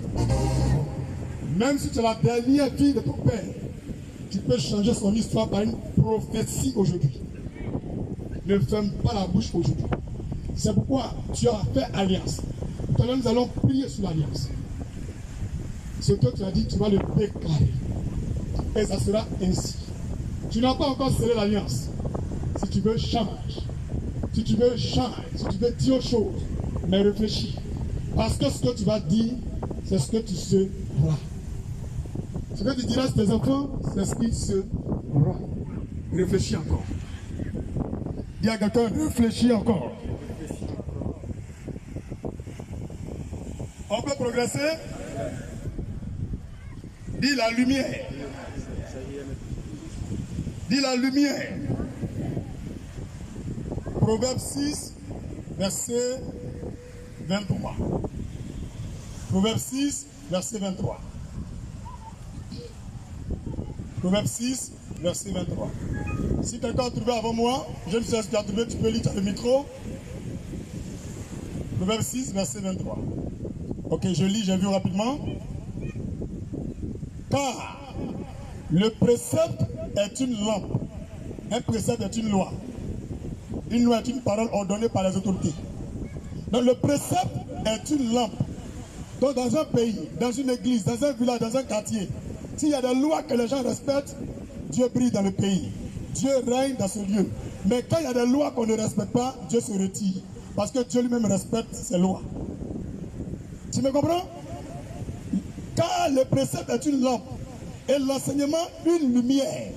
Même si tu es la dernière fille de ton père, tu peux changer son histoire par une prophétie aujourd'hui. Ne ferme pas la bouche aujourd'hui. C'est pourquoi tu as fait alliance. Tout à l'heure, nous allons prier sur l'alliance. Ce que tu as dit, tu vas le déclarer. Et ça sera ainsi. Tu n'as pas encore scellé l'alliance. tu veux, change. Si tu veux, change. Si tu veux dire autre chose, mais réfléchis. Parce que ce que tu vas dire, c'est ce que tu seras. Ce que tu diras à tes enfants, c'est ce qu'ils seront. Réfléchis encore. Dis à quelqu'un, réfléchis encore. On peut progresser. Dis la lumière. Dis la lumière. Proverbe 6, verset 23. Proverbe 6, verset 23. Proverbe 6, verset 23. Si quelqu'un a trouvé avant moi, je ne sais pas si tu as trouvé, tu peux lire le micro. Proverbe 6, verset 23. Ok, je lis, j'ai vu rapidement. Car le précepte est une lampe. Un précepte est une loi. Une loi est une parole ordonnée par les autorités. Donc le précepte est une lampe. Donc dans un pays, dans une église, dans un village, dans un quartier, s'il y a des lois que les gens respectent, Dieu brille dans le pays. Dieu règne dans ce lieu. Mais quand il y a des lois qu'on ne respecte pas, Dieu se retire. Parce que Dieu lui-même respecte ses lois. Tu me comprends? Car le précepte est une lampe et l'enseignement une lumière.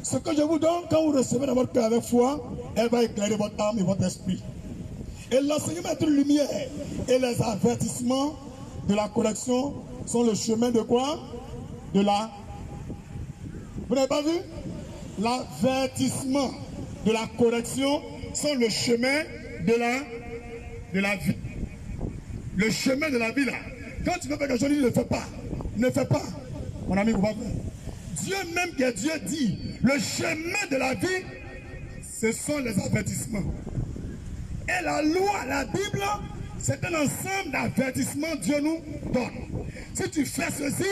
Ce que je vous donne, quand vous recevez dans votre cœur avec foi, elle va éclairer votre âme et votre esprit. Et l'enseignement est une lumière. Et les avertissements de la correction sont le chemin de quoi? De la... Vous n'avez pas vu? L'avertissement de la correction sont le chemin de la vie. Le chemin de la vie là. Quand tu veux faire quelque chose, il ne le fait pas. Ne fais pas. Mon ami, vous va faire. Dieu même qui est Dieu dit, le chemin de la vie, ce sont les avertissements. Et la loi, la Bible, c'est un ensemble d'avertissements que Dieu nous donne. Si tu fais ceci,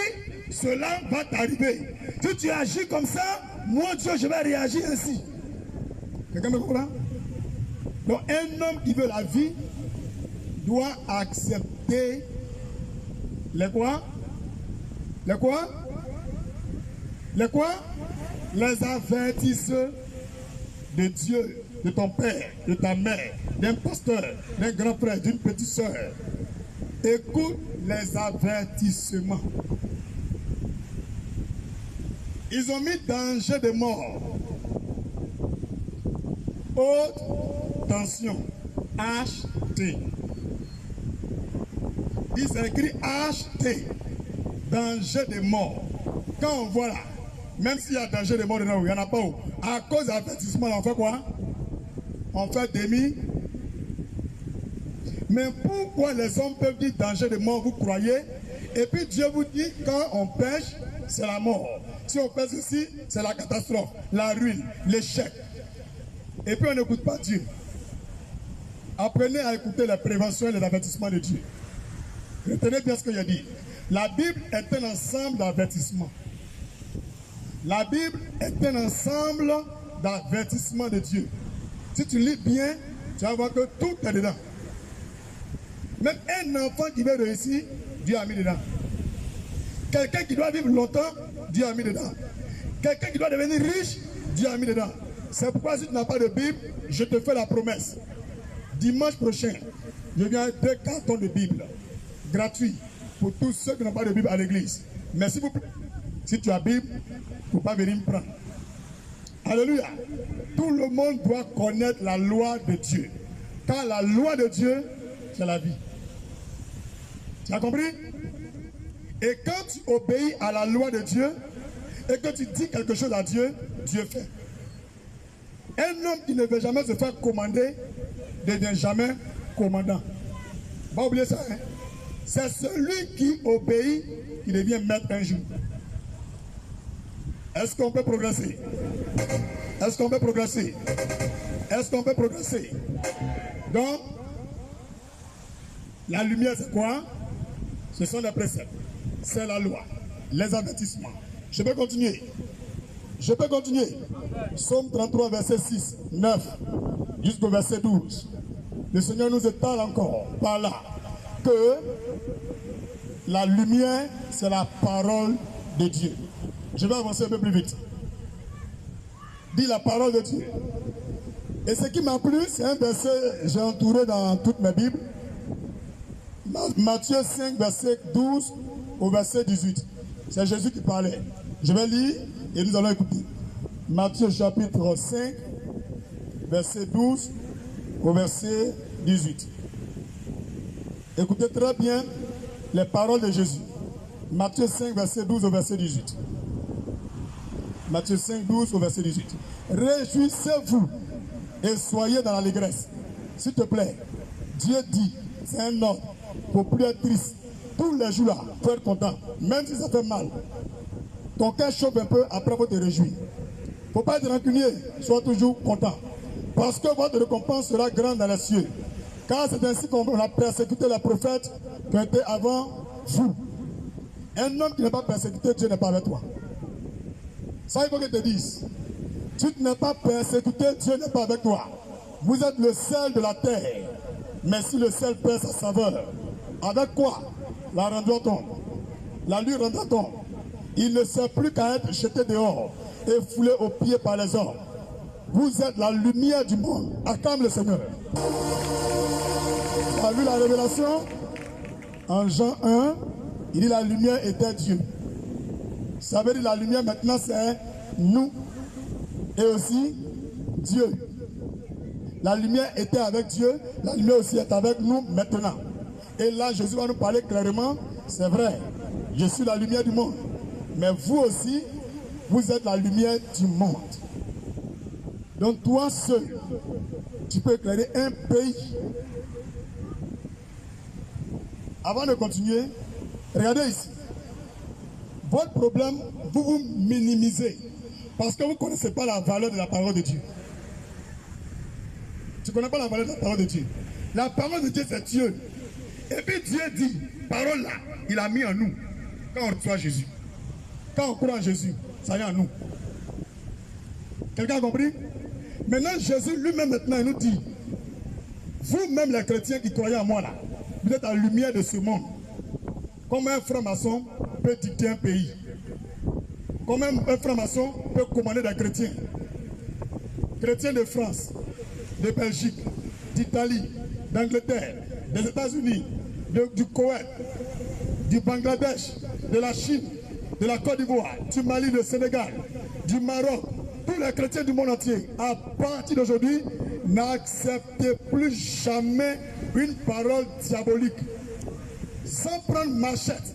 cela va t'arriver. Si tu agis comme ça, moi Dieu, je vais réagir ainsi. Quelqu'un me comprend? Donc un homme qui veut la vie doit accepter les quoi? Les quoi? Les quoi? Les avertissements de Dieu, de ton père, de ta mère, d'un pasteur, d'un grand frère, d'une petite soeur. Écoute les avertissements. Ils ont mis danger de mort. Haute tension. HT. Ils ont écrit HT. Danger de mort. Quand on voit là, même s'il y a danger de mort dedans, il n'y en a pas où. À cause d'avertissement, on fait quoi? On fait demi. Mais pourquoi les hommes peuvent dire danger de mort, vous croyez? Et puis Dieu vous dit, quand on pêche, c'est la mort. Si on fait ceci, c'est la catastrophe, la ruine, l'échec. Et puis on n'écoute pas Dieu. Apprenez à écouter les préventions et les avertissements de Dieu. Retenez bien ce que je dis. La Bible est un ensemble d'avertissements. La Bible est un ensemble d'avertissements de Dieu. Si tu lis bien, tu vas voir que tout est dedans. Même un enfant qui veut réussir, Dieu a mis dedans. Quelqu'un qui doit vivre longtemps, Dieu a mis dedans. Quelqu'un qui doit devenir riche, Dieu a mis dedans. C'est pourquoi si tu n'as pas de Bible, je te fais la promesse. Dimanche prochain, je viens avec 2 cartons de Bible gratuits pour tous ceux qui n'ont pas de Bible à l'église. Mais s'il vous plaît, si tu as Bible, il ne faut pas venir me prendre. Alléluia. Tout le monde doit connaître la loi de Dieu. Car la loi de Dieu, c'est la vie. Tu as compris? Et quand tu obéis à la loi de Dieu et que tu dis quelque chose à Dieu, Dieu fait. Un homme qui ne veut jamais se faire commander ne devient jamais commandant. Va oublier ça. Hein? C'est celui qui obéit qui devient maître un jour. Est-ce qu'on peut progresser? Est-ce qu'on peut progresser? Est-ce qu'on peut progresser? Donc, la lumière c'est quoi? Ce sont les préceptes. C'est la loi. Les avertissements. Je peux continuer. Je peux continuer. Psaume 33, verset 6, 9, jusqu'au verset 12. Le Seigneur nous étale encore par là que la lumière, c'est la parole de Dieu. Je vais avancer un peu plus vite. Dis la parole de Dieu. Et ce qui m'a plu, c'est un verset, j'ai entouré dans toute ma Bible. Matthieu 5, verset 12 au verset 18. C'est Jésus qui parlait. Je vais lire et nous allons écouter. Matthieu chapitre 5, verset 12 au verset 18. Écoutez très bien les paroles de Jésus. Matthieu 5, verset 12 au verset 18. Matthieu 5, 12 au verset 18. Réjouissez-vous et soyez dans l'allégresse. S'il te plaît, Dieu dit, c'est un ordre, pour plus être triste. Tous les jours là, il faut être content, même si ça fait mal. Ton cœur chauffe un peu, après vous te réjouir. Il ne faut pas être rancunier, sois toujours content. Parce que votre récompense sera grande dans les cieux. Car c'est ainsi qu'on a persécuté les prophètes qui étaient avant vous. Un homme qui n'est pas persécuté, Dieu n'est pas avec toi. Ça, il faut que je te dise. Tu n'es pas persécuté, Dieu n'est pas avec toi. Vous êtes le sel de la terre. Mais si le sel perd sa saveur, avec quoi la rendra tombe? La lui rendra tombe. Il ne sert plus qu'à être jeté dehors et foulé aux pieds par les hommes. Vous êtes la lumière du monde. Acclame le Seigneur. Tu as vu la révélation? En Jean 1, il dit la lumière était Dieu. Ça veut dire la lumière maintenant c'est nous et aussi Dieu. La lumière était avec Dieu, la lumière aussi est avec nous maintenant. Et là Jésus va nous parler clairement, c'est vrai, je suis la lumière du monde. Mais vous aussi, vous êtes la lumière du monde. Donc toi seul, tu peux éclairer un pays. Avant de continuer, regardez ici. Votre problème, vous vous minimisez parce que vous ne connaissez pas la valeur de la parole de Dieu. Tu ne connais pas la valeur de la parole de Dieu. La parole de Dieu, c'est Dieu. Et puis Dieu dit, parole là, il a mis en nous quand on reçoit Jésus. Quand on croit en Jésus, ça vient en nous. Quelqu'un a compris? Maintenant, Jésus lui-même maintenant, il nous dit, vous-même les chrétiens qui croyez en moi là, vous êtes la lumière de ce monde. Comme un franc-maçon peut dicter un pays. Comme un franc-maçon peut commander des chrétiens. Chrétiens de France, de Belgique, d'Italie, d'Angleterre, des États-Unis, du Koweït, du Bangladesh, de la Chine, de la Côte d'Ivoire, du Mali, du Sénégal, du Maroc, tous les chrétiens du monde entier, à partir d'aujourd'hui, n'acceptez plus jamais une parole diabolique. Sans prendre machette,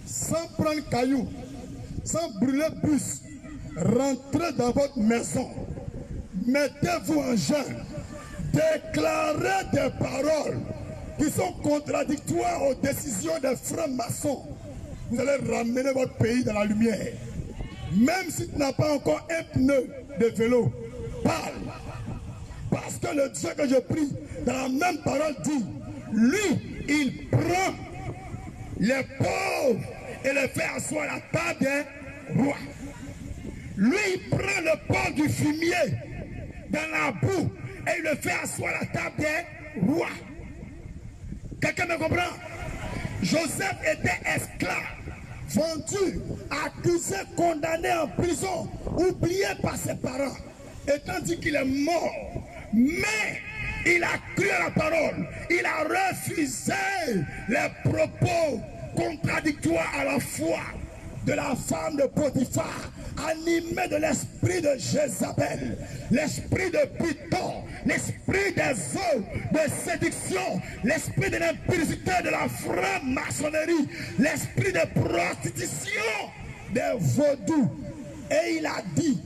sans prendre caillou, sans brûler bus, rentrez dans votre maison, mettez-vous en jeûne, déclarez des paroles qui sont contradictoires aux décisions des francs-maçons. Vous allez ramener votre pays dans la lumière. Même si tu n'as pas encore un pneu de vélo, parle. Parce que le Dieu que je prie, dans la même parole dit, lui, il prend les pauvres et les fait asseoir à la table des rois. Lui, il prend le porc du fumier dans la boue et il le fait asseoir à la table des rois. Quelqu'un me comprend? Joseph était esclave, vendu, accusé, condamné en prison, oublié par ses parents, étant dit qu'il est mort. Mais il a cru à la parole, il a refusé les propos contradictoires à la foi de la femme de Potiphar, animée de l'esprit de Jézabel, l'esprit de Python, l'esprit des eaux de séduction, l'esprit de l'impudicité de la franc-maçonnerie, l'esprit de prostitution des vaudous. Et il a dit,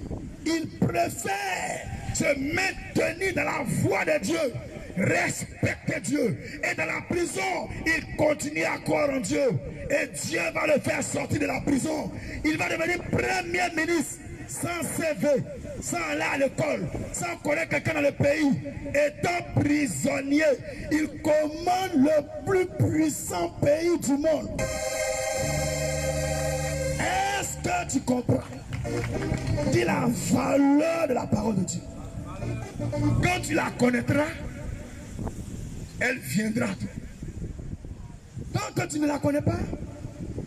il préfère se maintenir dans la voie de Dieu, respecter Dieu. Et dans la prison, il continue à croire en Dieu. Et Dieu va le faire sortir de la prison. Il va devenir premier ministre sans CV, sans aller à l'école, sans connaître quelqu'un dans le pays. Étant prisonnier, il commande le plus puissant pays du monde. Est-ce que tu comprends? Dis la valeur de la parole de Dieu. Quand tu la connaîtras, elle viendra. Tant que tu ne la connais pas,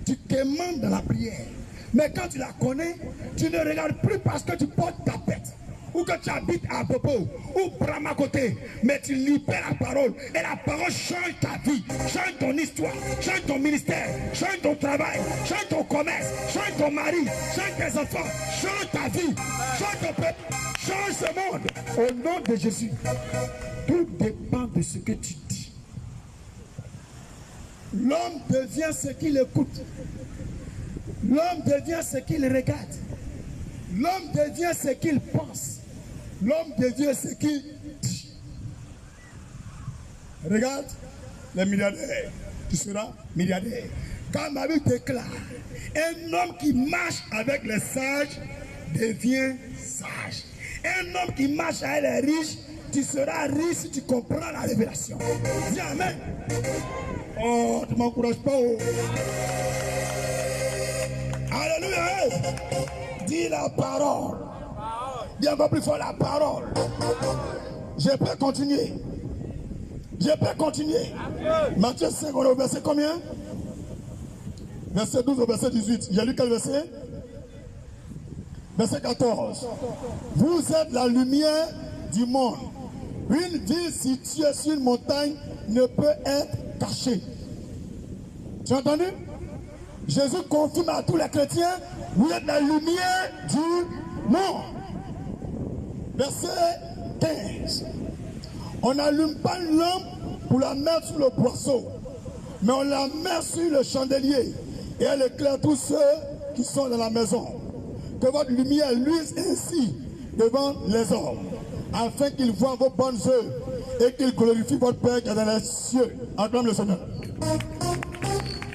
tu quémandes dans la prière. Mais quand tu la connais, tu ne regardes plus parce que tu portes ta tête. ou que tu habites à Popo, ou Brahma côté, mais tu libères la parole, et la parole change ta vie, change ton histoire, change ton ministère, change ton travail, change ton commerce, change ton mari, change tes enfants, change ta vie, change ton peuple, change ce monde. Au nom de Jésus, tout dépend de ce que tu dis. L'homme devient ce qu'il écoute. L'homme devient ce qu'il regarde. L'homme devient ce qu'il pense. L'homme devient ce qu'il dit. Regarde les milliardaires. Tu seras milliardaire. Quand ma Bible déclare, un homme qui marche avec les sages devient sage. Un homme qui marche avec les riches, tu seras riche si tu comprends la révélation. Dis amen. Oh, tu ne m'encourages pas. Oh. Alléluia. Dis la parole. Dis encore plus fort la parole. Je peux continuer. Je peux continuer. Matthieu 5, on est au verset combien? Verset 12 au verset 18. J'ai lu quel verset? Verset 14. Vous êtes la lumière du monde. Une ville située sur une montagne ne peut être cachée. Tu as entendu? Jésus confirme à tous les chrétiens, vous êtes la lumière du monde. Verset 15. On n'allume pas une lampe pour la mettre sur le boisseau, mais on la met sur le chandelier et elle éclaire tous ceux qui sont dans la maison. Que votre lumière luise ainsi devant les hommes, afin qu'ils voient vos bonnes œuvres et qu'ils glorifient votre Père qui est dans les cieux. Acclame le Seigneur.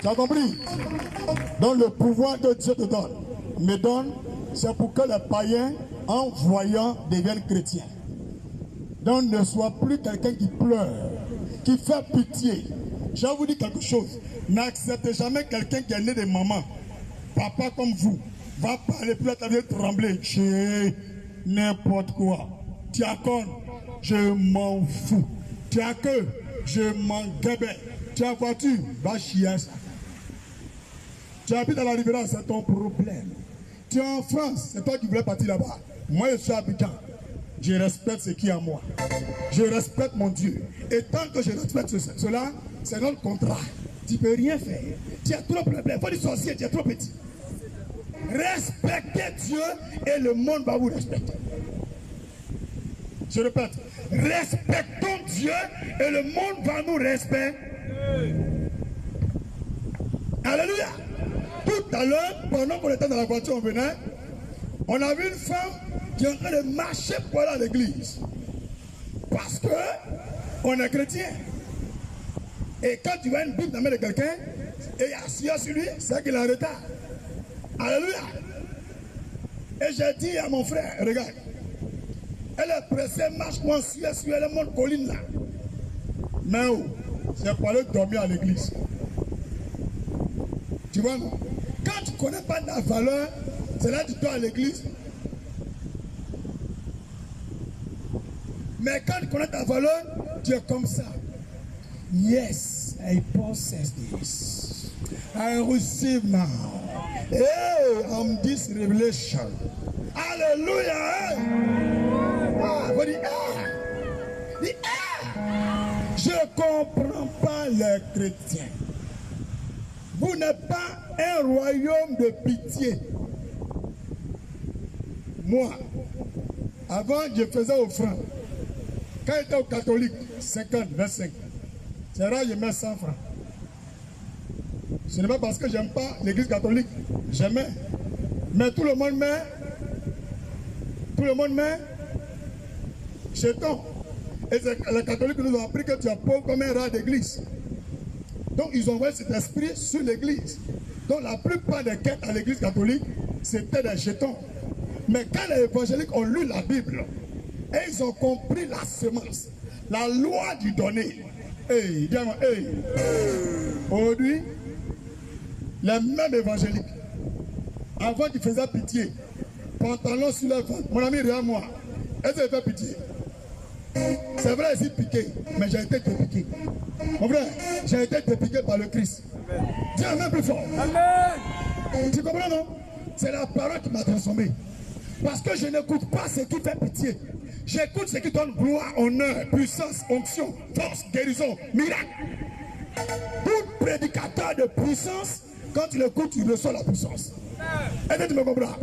Tu as compris? Donc le pouvoir que Dieu te donne, me donne, c'est pour que les païens, en voyant, deviennent chrétiens. Donc ne sois plus quelqu'un qui pleure, qui fait pitié. Je vais vous dire quelque chose. N'acceptez jamais quelqu'un qui est né de maman, papa comme vous, va parler, puis ta vie trembler. Chez n'importe quoi. Tu as con, je m'en fous. Tu as que, je m'en guébais. Tu as voiture, va chier ça. Tu habites à la Riviera, c'est ton problème. Tu es en France, c'est toi qui voulais partir là-bas. Moi, je suis habitant. Je respecte ce qui est à moi. Je respecte mon Dieu. Et tant que je respecte cela, c'est notre contrat. Tu ne peux rien faire. Tu as trop de problèmes. Il faut du sorcier, tu es trop petit. Respectez Dieu et le monde va vous respecter. Je répète, respectons Dieu et le monde va nous respecter. Alléluia. Tout à l'heure, pendant qu'on était dans la voiture, on venait, on a vu une femme qui est en train de marcher pour aller à l'église. Parce que on est chrétien. Et quand tu vois une Bible dans la main de quelqu'un, et assis sur lui, c'est qu'il est en retard. Alléluia. Et j'ai dit à mon frère, regarde, elle est pressée, marche moi sur elle monte colline là. Mais où? C'est pour aller dormir à l'église. Tu vois, non? Quand tu ne connais pas ta valeur, c'est là que tu dors à l'église. Mais quand tu connais ta valeur, tu es comme ça. Yes, I possess this. I receive now. Hey, I'm this revelation. Hallelujah. Ah, but je ne comprends pas les chrétiens. Vous n'êtes pas un royaume de pitié. Moi, avant, je faisais offrande. Quand j'étais au catholique, 50, 25, c'est rare, je mets 100 francs. Ce n'est pas parce que j'aime pas l'église catholique, j'aimais. Mais tout le monde met jeton. Et les catholiques nous ont appris que tu es pauvre comme un rat d'église. Donc ils ont envoyé cet esprit sur l'église. Donc la plupart des quêtes à l'église catholique, c'était des jetons. Mais quand les évangéliques ont lu la Bible, et ils ont compris la semence, la loi du donner. Hey, dis-moi, hey. Aujourd'hui, les mêmes évangéliques, avant qu'ils faisaient pitié, pantalon sur leur ventre, mon ami, regarde moi, est-ce qu'ils fait pitié? C'est vrai, ils sont piqués, mais j'ai été dépiqué. Mon frère, j'ai été dépiqué par le Christ. Dis amen plus fort. Amen. Tu comprends, non? C'est la parole qui m'a transformé. Parce que je n'écoute pas ce qui fait pitié. J'écoute ce qui donne gloire, honneur, puissance, onction, force, guérison, miracle. Tout prédicateur de puissance, quand tu l'écoutes, tu reçois la puissance. Est-ce que tu me comprends?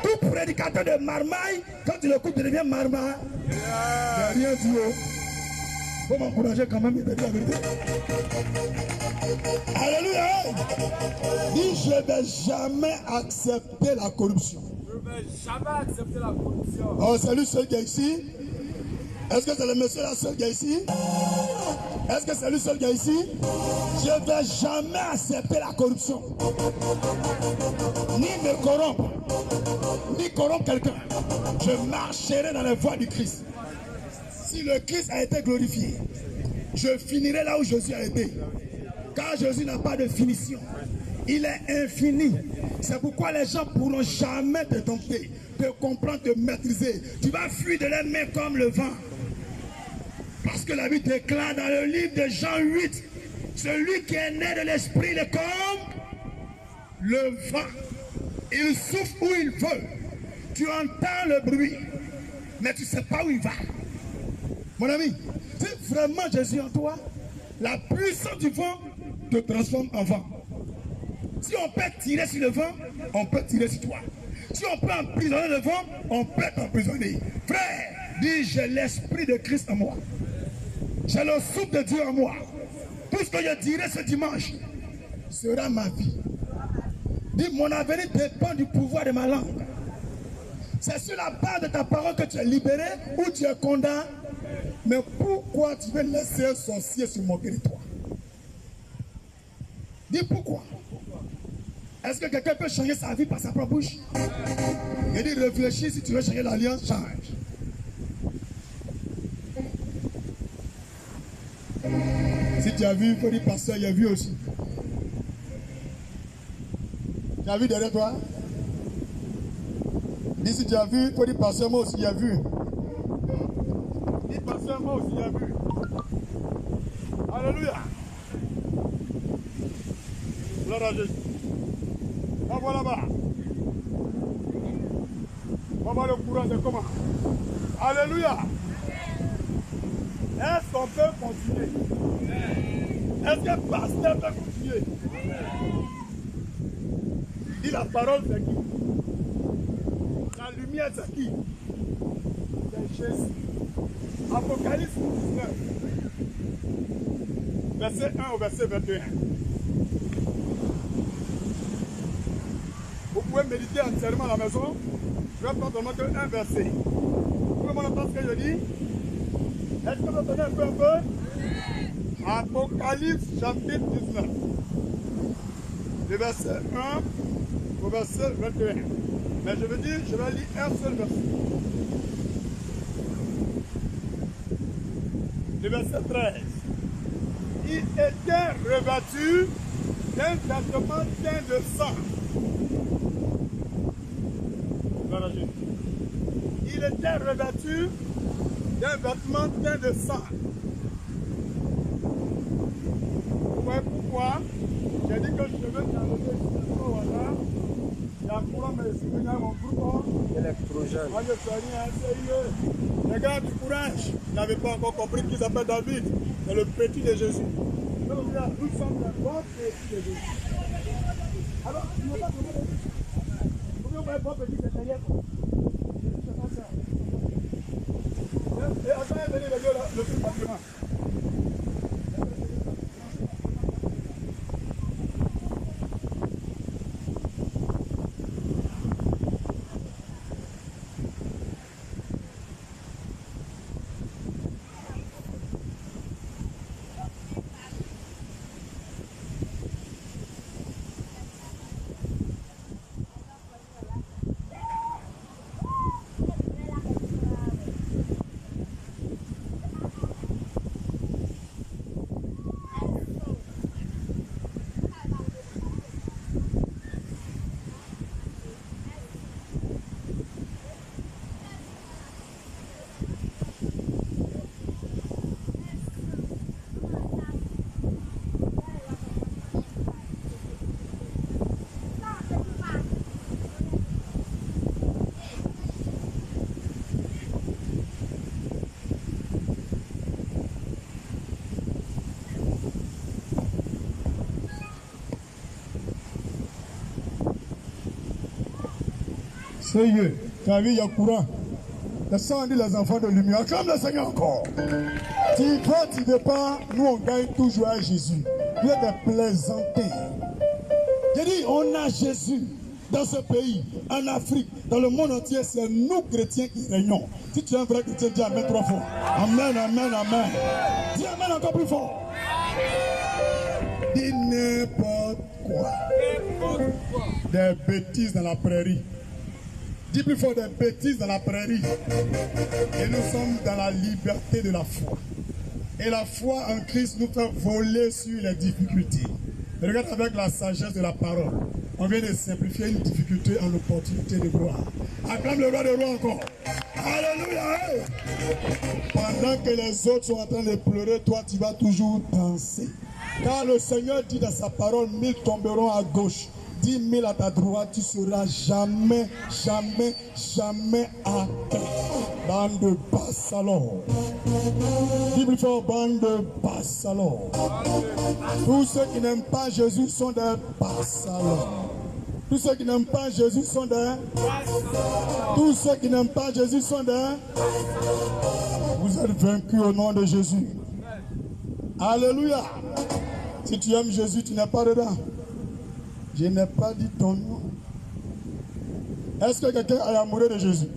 Tout prédicateur de marmaille, quand tu l'écoutes, tu deviens marmaille. Il n'y a rien dit. Il faut m'encourager quand même, il te dit la vérité. Alléluia. Dis, je ne vais jamais accepter la corruption. Je ne vais jamais accepter la corruption. Oh, salut ceux qui est ici. Est-ce que c'est le monsieur là seul qui est ici? Est-ce que c'est lui seul qui est ici? Je ne vais jamais accepter la corruption. Ni me corrompre, ni corrompre quelqu'un. Je marcherai dans les voies du Christ. Si le Christ a été glorifié, je finirai là où Jésus a été. Car Jésus n'a pas de finition. Il est infini. C'est pourquoi les gens ne pourront jamais te dompter, te comprendre, te maîtriser. Tu vas fuir de leurs mains comme le vent. Parce que la Bible déclare dans le livre de Jean 8, celui qui est né de l'esprit, il est comme le vent. Il souffle où il veut. Tu entends le bruit, mais tu ne sais pas où il va. Mon ami, si vraiment Jésus en toi, la puissance du vent te transforme en vent. Si on peut tirer sur le vent, on peut tirer sur toi. Si on peut emprisonner le vent, on peut t'emprisonner. Frère, dis, j'ai l'esprit de Christ en moi. J'ai le souffle de Dieu en moi. Tout ce que je dirai ce dimanche sera ma vie. Dis, mon avenir dépend du pouvoir de ma langue. C'est sur la base de ta parole que tu es libéré ou tu es condamné. Mais pourquoi tu veux laisser un sorcier se moquer de toi? Dis pourquoi. Est-ce que quelqu'un peut changer sa vie par sa propre bouche? Il dit, réfléchis, si tu veux changer l'alliance, change. Si tu as vu, il faut dire pasteur, il a vu aussi. Tu as vu derrière toi? Dis si tu as vu, il faut dire pasteur, moi aussi, il a vu. Dis pasteur, moi aussi, il a vu. Alléluia. Gloire à Jésus. On va là-bas. On va le courant, c'est comment? Alléluia. Est-ce qu'on peut continuer? Est-ce que le pasteur peut continuer? Dis la parole, c'est qui? La lumière, c'est qui? C'est Jésus. Apocalypse 19, verset 1 au verset 21. Vous pouvez méditer entièrement à la maison. Je vais prendre seulement un verset. Tout le monde entend ce que je dis? Est-ce que vous entendez un peu? Apocalypse chapitre 19. Le verset 1 au verset 21. Mais je veux dire, je vais lire un seul verset. Le verset 13. Il était revêtu d'un vêtement teint de sang. Il était revêtu d'un vêtement teint de sang. Vous voyez pourquoi j'ai dit que je veux t'enlever au hasard. Il y a un courant, mais si vous avez mon groupe électrogène. Moi je suis rien, sérieux. Les gars, du courage. Ils n'avaient pas encore compris qu'il s'appelle David. C'est le petit de Jésus. Donc là, nous sommes le bon petit de Jésus. Alors, tu n'as pas compris. Vous voyez, bon petit, c'est derrière. Et attendez, venez les gars, là, le truc bâtiment. Sérieux, tu as vu, il y a courant. Le sang dit les enfants de lumière. Acclame le Seigneur encore. Tu veux pas, nous on gagne toujours à Jésus. Vous êtes des plaisantins. J'ai dit, on a Jésus dans ce pays, en Afrique, dans le monde entier, c'est nous chrétiens qui régnons. Si tu es un vrai chrétien, dis Amen 3 fois. Amen, Amen, Amen. Dis Amen encore plus fort. Dis n'importe quoi. Des bêtises dans la prairie. Dis plus fort, des bêtises dans la prairie. Et nous sommes dans la liberté de la foi. Et la foi en Christ nous fait voler sur les difficultés. Regarde avec la sagesse de la parole. On vient de simplifier une difficulté en opportunité de gloire. Acclame le roi des rois encore. Alléluia. Pendant que les autres sont en train de pleurer, toi tu vas toujours danser. Car le Seigneur dit dans sa parole, 1000 tomberont à gauche, 10 000 à ta droite, tu seras jamais, jamais, jamais à terre. Bande de bassalons. Dis plus fort, bande de bassalons. Tous ceux qui n'aiment pas Jésus sont des bassalons. Tous ceux qui n'aiment pas Jésus sont des... Tous ceux qui n'aiment pas Jésus sont des... Vous êtes vaincus au nom de Jésus. Alléluia. Si tu aimes Jésus, tu n'es pas dedans. Je n'ai pas dit ton nom. Est-ce que quelqu'un est amoureux de Jésus?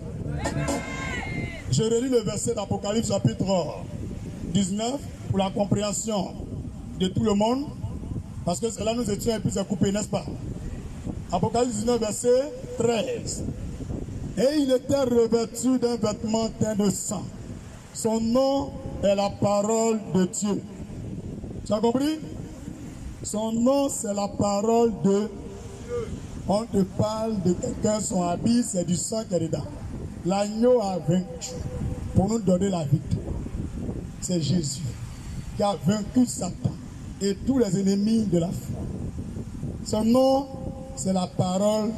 Je relis le verset d'Apocalypse chapitre 19 pour la compréhension de tout le monde. Parce que c'est là nous étions et puis c'est coupé, n'est-ce pas? Apocalypse 19, verset 13. Et il était revêtu d'un vêtement teint de sang. Son nom est la parole de Dieu. Tu as compris? Son nom, c'est la parole de Dieu. On te parle de quelqu'un, son habit, c'est du sang qui est dedans. L'agneau a vaincu pour nous donner la victoire. C'est Jésus qui a vaincu Satan et tous les ennemis de la foi. Son nom, c'est la parole.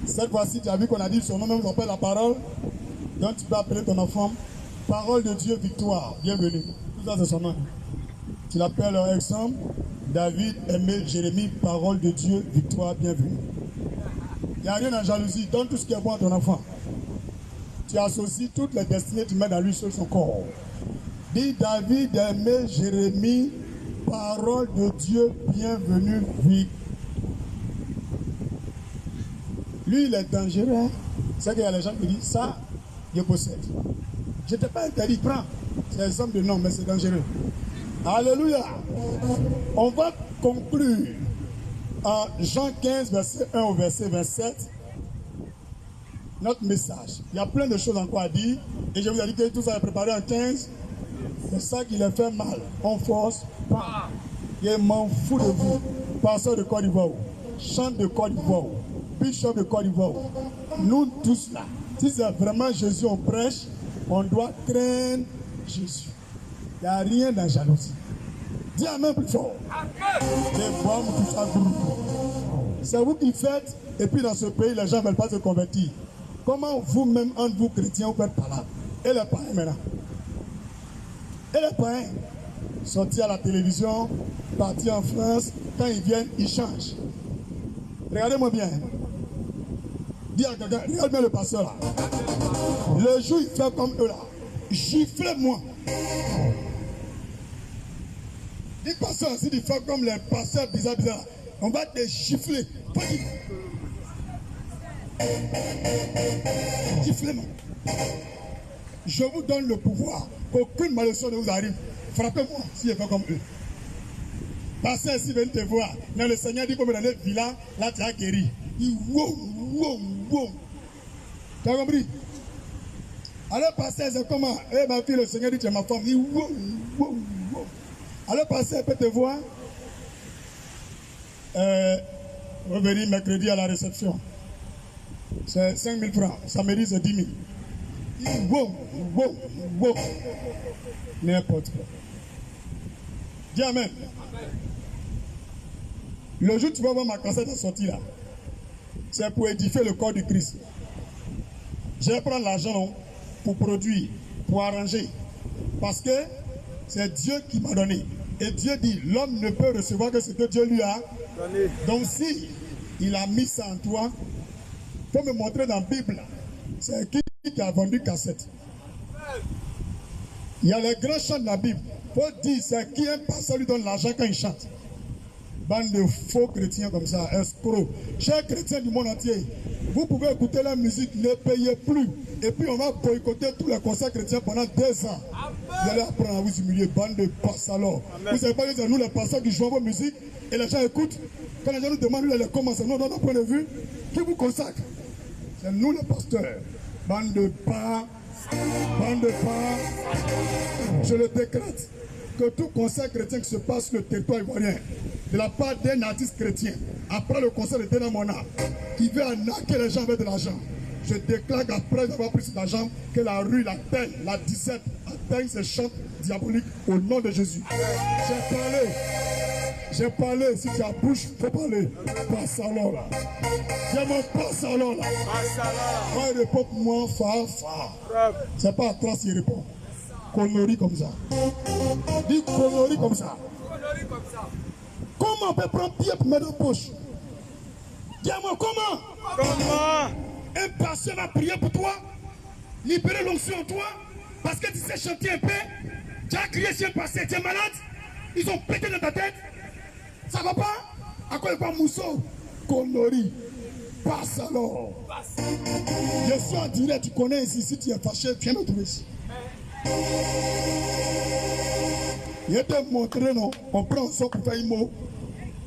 Cette fois-ci, tu as vu qu'on a dit son nom, même on appelle la parole. Donc tu peux appeler ton enfant parole de Dieu, victoire. Bienvenue. Tout ça, c'est son nom. Tu l'appelles exemple, David, Aimé, Jérémie, parole de Dieu, victoire, bienvenue. Il n'y a rien en jalousie. Donne tout ce qui est bon à ton enfant. Tu associes toutes les destinées, tu mets dans lui sur son corps. Dis David, Aimé, Jérémie, parole de Dieu, bienvenue, victoire. Lui, il est dangereux. C'est qu'il y a les gens qui disent, ça, je possède. Je ne t'ai pas interdit, prends. C'est exemple de nom, mais c'est dangereux. Alléluia. On va conclure en Jean 15, verset 1 au verset 27. Notre message. Il y a plein de choses encore à dire. Et je vous ai dit que tout ça est préparé en 15. C'est ça qui les fait mal. On force pas. Je m'en fous de vous. Pasteur de Côte d'Ivoire. Chante de Côte d'Ivoire. Bishop de Côte d'Ivoire. Nous tous là. Si c'est vraiment Jésus on prêche, on doit craindre Jésus. Il n'y a rien dans la jalousie. Dis Amen plus fort. C'est vous qui faites, et puis dans ce pays, les gens ne veulent pas se convertir. Comment vous-même, entre vous chrétiens, vous faites par là? Et les païens maintenant? Et les païens? Sortir à la télévision, partir en France, quand ils viennent, ils changent. Regardez-moi bien. Dis à quelqu'un, regarde bien le pasteur là. Le jour, il fait comme eux là. Giflez-moi. Dis pasteur, si tu fais comme les pasteurs bizarres, on va te gifler. Giflez-moi. Je vous donne le pouvoir qu'aucune malédiction ne vous arrive. Frappez-moi si je fais comme eux. Pasteur, si viennent te voir, mais le Seigneur dit comme dans les villas, là tu as guéri. Il wow. Tu as compris? Alors, pasteur, c'est comment? Eh, ma fille, le Seigneur dit tu es ma femme. Il wow. Alors, pasteur, peut te voir. Revenir mercredi à la réception. C'est 5 000 francs. Samedi, c'est 10 000. Il wow. N'importe quoi. Dis Amen. Le jour où tu vas voir ma cassette de sortie là, c'est pour édifier le corps du Christ. Je vais prendre l'argent pour produire, pour arranger. Parce que c'est Dieu qui m'a donné. Et Dieu dit, l'homme ne peut recevoir que ce que Dieu lui a donné. Donc si il a mis ça en toi, faut me montrer dans la Bible. C'est qui a vendu cassette. Il y a les grands chants de la Bible. Il faut dire c'est qui un pasteur lui donne l'argent quand il chante. Bande de faux chrétiens comme ça, escrocs. Chers chrétiens du monde entier, vous pouvez écouter la musique, ne payez plus. Et puis on va boycotter tous les concerts chrétiens pendant 2 ans. Vous allez apprendre à vous humilier, bande de passalors. Vous savez pas que c'est nous les pasteurs qui jouons vos musiques et les gens écoutent. Quand les gens nous demandent, nous les commençons, nous, dans notre point de vue, qui vous consacre? C'est nous les pasteurs. Bande de pas, bande de pas. Je le décrète que tout concert chrétien qui se passe sur le territoire ivoirien, de la part d'un artiste chrétien, après le concert de Dena Mona, qui veut arnaquer les gens avec de l'argent, je déclare qu'après avoir pris cet argent, que la rue, la terre, la 17 atteigne ces chants diaboliques au nom de Jésus. J'ai parlé, si tu as bouche, il faut parler. Passe alors là. Dis-moi, passe alors là. Quand il répond pour moi, fa. C'est pas à toi s'il répond. Connerie comme ça. Dis connerie comme ça. Comment on peut prendre pied pour mettre dans la poche? Dis-moi, comment un pasteur va prier pour toi, libérer l'onction en toi, parce que tu sais chanter un peu, tu as crié sur un pasteur, tu es malade, ils ont pété dans ta tête, ça va pas? À quoi il va mousseau? Connerie. Passe alors. Je suis en direct, tu connais ici, si tu es fâché, viens me trouver ici. Je te montrer, non, on prend ça pour faire un mot.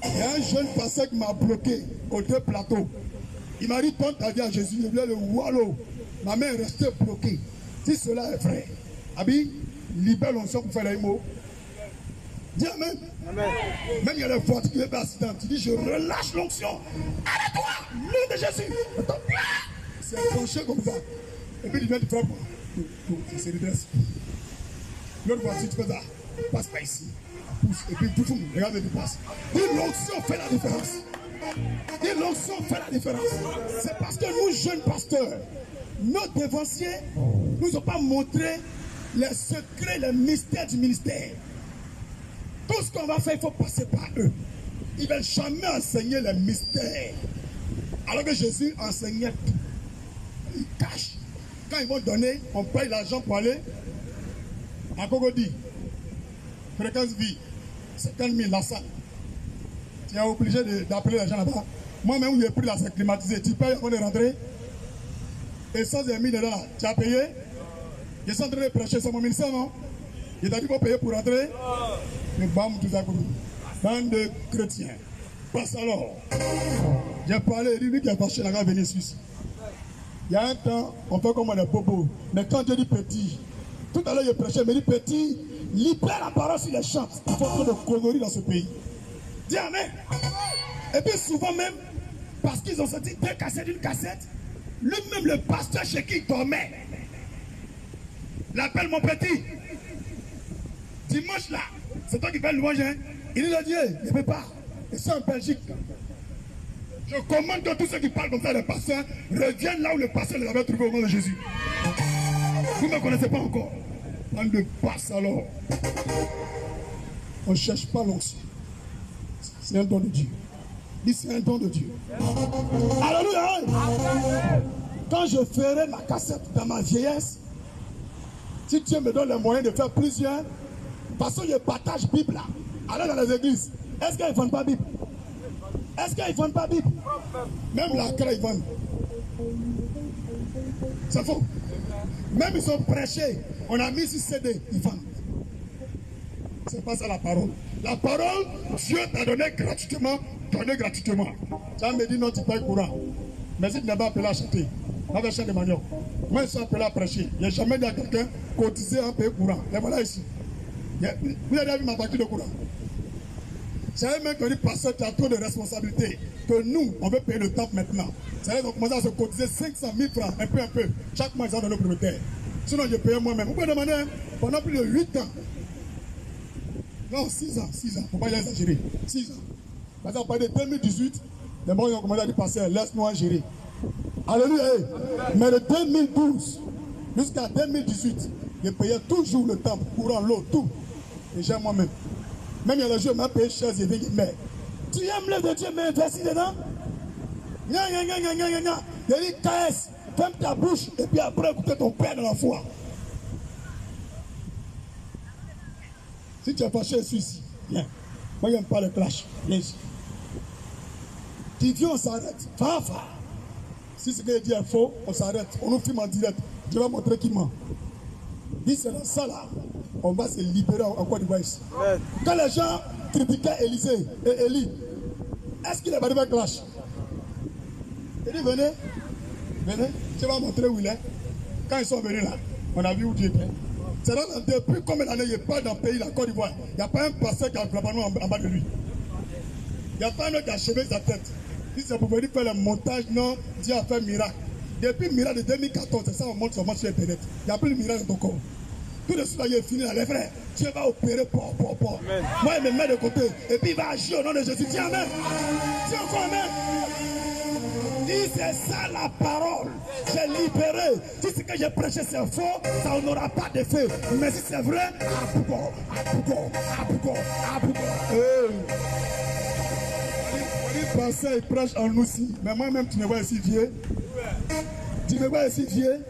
Il y a un jeune pasteur qui m'a bloqué aux 2 plateaux. Il m'a dit, donne ta vie à Jésus, je voulais le wallow. Ma main est restée bloquée. Si cela est vrai, Abi, libère l'onction pour faire les mots. Dis amen. Amen. Même il y a des voitures qui sont accident. Tu dis, je relâche l'onction. Arrête-toi, nom de Jésus. C'est penché comme ça. Et puis il vient de frapper. C'est se redresse. L'autre voiture, tu fais ça. Passe pas ici. Pousse. Et puis, tout, regarde le passe. Dis, l'onction fait la différence. Dis, l'onction fait la différence. C'est parce que nous, jeunes pasteurs, nos dévanciers nous ont pas montré les secrets, les mystères du ministère. Tout ce qu'on va faire, il faut passer par eux. Ils ne veulent jamais enseigner les mystères. Alors que Jésus enseignait tout. Il cache. Quand ils vont donner, on paye l'argent pour aller à Cogodi. Fréquence vie, 50 000 la salle. Tu es obligé d'appeler les gens là-bas. Moi-même, où j'ai pris la salle climatisée, tu payes avant de rentrer. Et sans les 1000 dedans là, tu as payé. Je suis en train de prêcher, c'est mon ministère, non? Il t'a dit qu'on payer pour rentrer. Mais bam, tout à coup. Bande de chrétiens. Passe alors. J'ai parlé, lui qui a passé la venir ici. Il y a un temps, on fait comme on est bobo. Mais quand je dis petit, tout à l'heure je prêchais, mais dit petit, libère la parole sur les chants. Il faut trop de conneries dans ce pays. Dis amen. Et puis souvent même, parce qu'ils ont sorti 2 cassettes, une cassette, lui-même le pasteur chez qui il dormait, l'appelle mon petit. Dimanche là, c'est toi qui fais le louange, hein? Il dit Dieu, il ne peut pas. Et c'est en Belgique. Je commande que tous ceux qui parlent comme ça, les pasteurs, reviennent là où le pasteur les avait trouvés au nom de Jésus. Vous ne me connaissez pas encore. On ne passe alors. On ne cherche pas l'onction. C'est un don de Dieu. Dis, c'est un don de Dieu. Alléluia. Quand je ferai ma cassette dans ma vieillesse, si Dieu me donne les moyens de faire plusieurs, parce que je partage Bible là, allez dans les églises. Est-ce qu'ils ne vendent pas Bible? Est-ce qu'ils ne vendent pas Bible? Même la craie, ils vendent. C'est faux. Même ils sont prêchés. On a mis sur CD, ils vendent. C'est pas ça la parole. La parole, Dieu t'a donné gratuitement, donné gratuitement. Ça me dit non, tu payes courant. Mais si tu n'as pas appelé à chanter, on va chanter de manioc. Moi, je suis appelé à prêcher. Il n'y a jamais dit à quelqu'un cotiser un paye courant. Et voilà ici. Vous avez vu ma facture de courant? C'est un mec qui dit, pasteur, tu as trop de responsabilités. Que nous, on veut payer le temple maintenant. C'est-à-dire qu'ils ont commencé à se cotiser 500 000 francs, un peu. Chaque mois, ils ont donné au propriétaire. Sinon, je payais moi-même. Vous pouvez demander, hein, pendant plus de 8 ans. Non, 6 ans. Il ne faut pas y exagérer. 6 ans. Parce qu'à partir de 2018, les gens ont commencé à dire, pasteur, laisse-nous gérer. Alléluia. Mais de 2012 jusqu'à 2018, je payais toujours le temple, courant, l'eau, tout. Et j'ai moi-même. Même il y a les jours, m'a payé cher, mais tu aimes l'œuvre de Dieu, mais investis dedans. Il dit, KS, ferme ta bouche et puis après écoutez ton père dans la foi. Si tu es fâché, je suis ici. Viens. Moi, je n'aime pas le clash. Viens ici. Tu viens, on s'arrête. Fa. Si ce qu'il dit est faux, on s'arrête. On nous filme en direct. Je vais montrer qui ment. Dis, c'est dans ça là. On va se libérer en Côte d'Ivoire ici. Quand les gens critiquaient Élysée et Élie, est-ce qu'il est arrivé un clash? Il dit, venez, je vais montrer où il est. Quand ils sont venus là, on a vu où Dieu était. C'est là, depuis combien d'années il n'est pas dans le pays, la Côte d'Ivoire. Il n'y a pas un pasteur qui a un clapano en bas de lui. Il n'y a pas un autre qui a achevé sa tête. Si c'est pour venir faire le montage, non, Dieu a fait un miracle. Depuis le miracle de 2014, c'est ça, on monte sur Internet. Il n'y a plus de miracle dans ton corps. Tout de suite, là, il est fini là, les frères. Dieu va opérer, Moi, il me met de côté. Et puis, il va agir au nom de Jésus. Dis amen. Dis encore amen. Dis, c'est ça la parole. J'ai libéré. Si ce que j'ai prêché, c'est faux, ça n'aura pas d'effet. Mais si c'est vrai, Il pensait, il prêche en nous aussi. Mais moi-même, tu me vois ici vieux. Tu me vois ici vieux.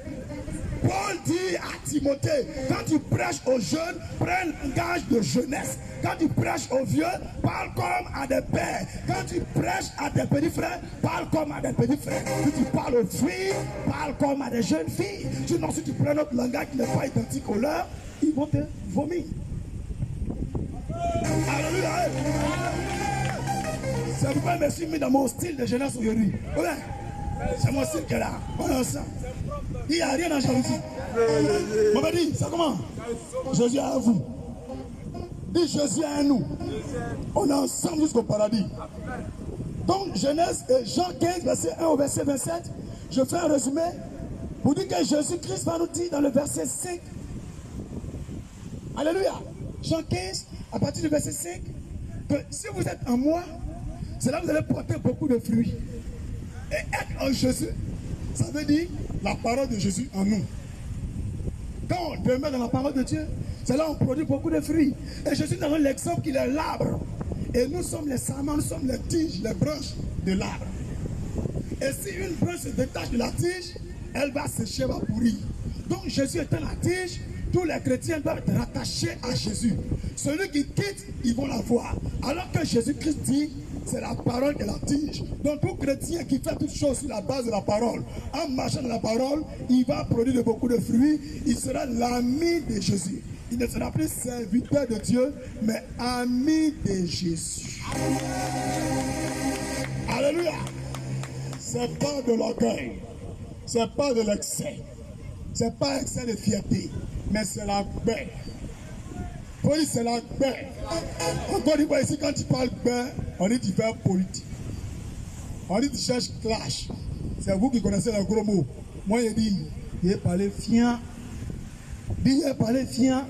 Paul dit à Timothée, quand tu prêches aux jeunes, prends un langage de jeunesse. Quand tu prêches aux vieux, parle comme à des pères. Quand tu prêches à des petits frères, parle comme à des petits frères. Si tu parles aux filles, parle comme à des jeunes filles. Sinon, si tu prends notre langage qui n'est pas identique au leur, ils vont te vomir. Alléluia. C'est pourquoi je me suis mis dans mon style de jeunesse aujourd'hui. Ouais. C'est mon style qui est là. On est ensemble. Il n'y a rien en jalousie. On va dire, ça comment? Jésus est à vous. Dis Jésus est à nous. On est ensemble jusqu'au paradis. Donc, Genèse, Jean 15, verset 1 au verset 27, je fais un résumé pour dire que Jésus-Christ va nous dire dans le verset 5. Alléluia. Jean 15, à partir du verset 5, que si vous êtes en moi, c'est là que vous allez porter beaucoup de fruits. Et être en Jésus, ça veut dire la parole de Jésus en nous. Quand on demeure dans la parole de Dieu, c'est là qu'on produit beaucoup de fruits. Et Jésus nous donne l'exemple qu'il est l'arbre. Et nous sommes les sarments, nous sommes les tiges, les branches de l'arbre. Et si une branche se détache de la tige, elle va sécher, va pourrir. Donc Jésus étant la tige, tous les chrétiens doivent être rattachés à Jésus. Celui qui quitte, ils vont la voir. Alors que Jésus-Christ dit, c'est la parole et la tige. Donc tout chrétien qui fait toutes choses sur la base de la parole, en marchant dans la parole, il va produire beaucoup de fruits. Il sera l'ami de Jésus. Il ne sera plus serviteur de Dieu, mais ami de Jésus. Alléluia. C'est pas de l'orgueil. C'est pas de l'excès. C'est pas excès de fierté. Mais c'est la paix. Oui, c'est la paix. Encore une fois, ici, quand tu parles paix, on dit tu fais politique. On dit tu cherches clash. C'est vous qui connaissez le gros mot. Moi, il dit, il est parlé fiant. Il est parlé fiant.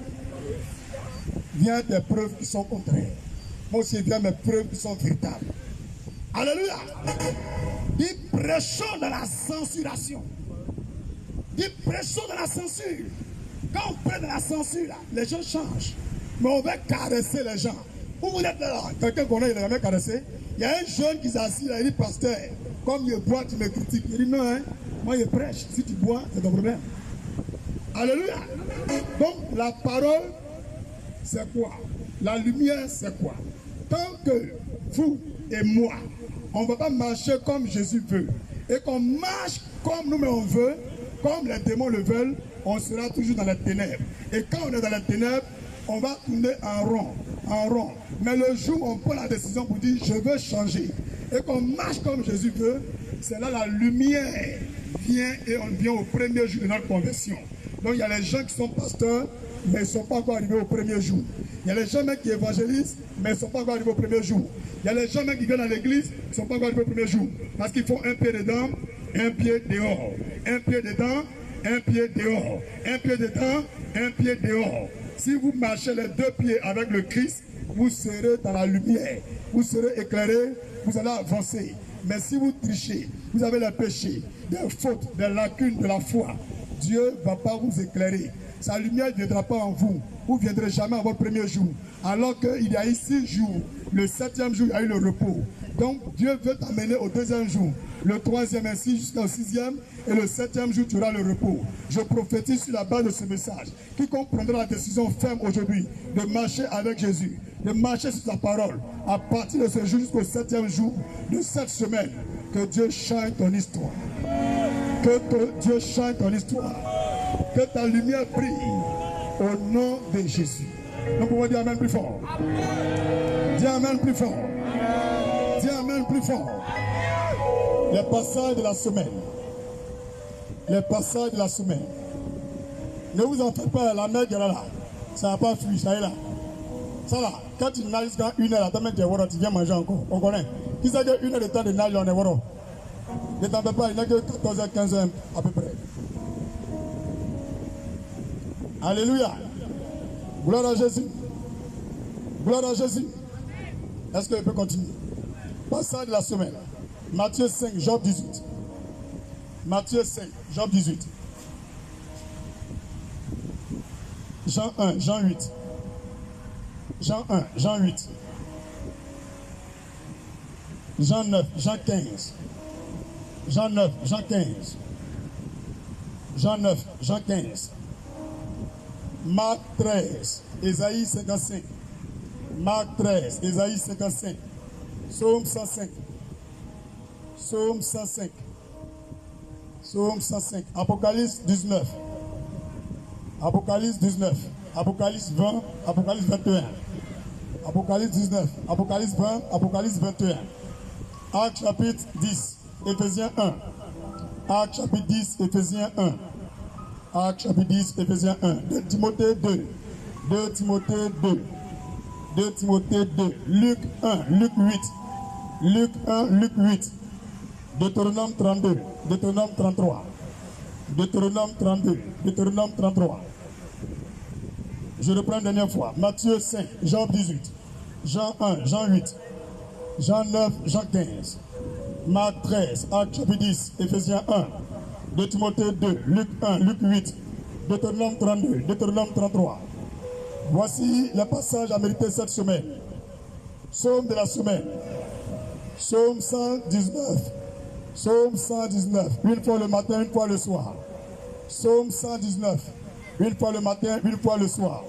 Viens des preuves qui sont contraires. Moi aussi, viens mes preuves qui sont véritables. Alléluia. Dis prêchons dans la censuration. Dis prêchons dans la censure. Quand on prête de la censure, là, les gens changent. Mais on va caresser les gens. Où vous êtes là, quelqu'un qu'on a, il n'a jamais caressé. Il y a un jeune qui s'assit là, il dit, pasteur, comme il boit, tu me critiques. Il dit, non, hein, moi je prêche. Si tu bois, c'est ton problème. Alléluia. Donc la parole, c'est quoi? La lumière, c'est quoi? Tant que vous et moi, on ne va pas marcher comme Jésus veut, et qu'on marche comme nous-mêmes on veut, comme les démons le veulent, on sera toujours dans les ténèbres. Et quand on est dans les ténèbres, on va tourner en rond, en rond. Mais le jour où on prend la décision pour dire je veux changer et qu'on marche comme Jésus veut, c'est là la lumière vient et on vient au premier jour de notre conversion. Donc il y a les gens qui sont pasteurs, mais ils ne sont pas encore arrivés au premier jour. Il y a les gens même qui évangélisent, mais ils ne sont pas encore arrivés au premier jour. Il y a les gens même qui viennent à l'église, ils ne sont pas encore arrivés au premier jour. Parce qu'ils font un pied dedans, un pied dehors. Un pied dedans, un pied dehors. Un pied dedans, un pied dehors. Si vous marchez les deux pieds avec le Christ, vous serez dans la lumière, vous serez éclairés, vous allez avancer. Mais si vous trichez, vous avez les péchés, des fautes, des lacunes de la foi, Dieu ne va pas vous éclairer. Sa lumière ne viendra pas en vous. Vous ne viendrez jamais à votre premier jour. Alors qu'il y a eu 6 jours. Le 7e jour, il y a eu le repos. Donc Dieu veut t'amener au deuxième jour, le troisième ainsi jusqu'au sixième, et le septième jour tu auras le repos. Je prophétise sur la base de ce message. Quiconque prendra la décision ferme aujourd'hui de marcher avec Jésus, de marcher sur sa parole, à partir de ce jour jusqu'au septième jour de cette semaine, que Dieu change ton histoire. Que Dieu change ton histoire. Que ta lumière brille au nom de Jésus. Nous pouvons dire Amen plus fort. Dis Amen plus fort. Dis Amen plus fort. Les passages de la semaine. Les passages de la semaine. Ne vous en faites pas, la mer est là. Ça n'a pas fui, ça est là. Ça là, quand tu nages jusqu'à 1 heure, attends, tu viens manger encore. On connaît. Qui sait que 1 heure de temps de nage, on est voilà. Ne t'en fais pas, il n'y a que 14h, 15h à peu près. Alléluia. Gloire à Jésus. Gloire à Jésus. Est-ce que je peux continuer? Passage de la semaine. Matthieu 5, Job 18. Matthieu 5, Job 18. Jean 1, Jean 8. Jean 1, Jean 8. Jean 9, Jean 15. Jean 9, Jean 15. Jean 9, Jean 15. Marc 13, Ésaïe 55. Marc 13, Ésaïe 55. Psaume 105. Psaume 105. Psaume 105. Apocalypse 19. Apocalypse 19. Apocalypse 20. Apocalypse 21. Apocalypse 19. Apocalypse 20. Apocalypse 21. Acte chapitre 10. Éphésiens 1. Acte chapitre 10. Éphésiens 1. Acte chapitre 10. Éphésiens 1. 2 Timothée 2. 2 Timothée 2. 2 Timothée 2. Luc 1. Luc 8. Luc 1. Luc 8. Deutéronome 32. Deutéronome 33. Deutéronome 32. Deutéronome 33. Je reprends une dernière fois. Matthieu 5. Jean 18. Jean 1. Jean 8. Jean 9. Jean 15. Marc 13. Acte chapitre 10. Éphésiens 1. 2 Timothée 2. Luc 1. Luc 8. Deutéronome 32. Deutéronome 33. Voici les passages à mériter cette semaine. Psaume de la semaine. Psaume 119. Psaume 119. Une fois le matin, une fois le soir. Psaume 119. Une fois le matin, une fois le soir.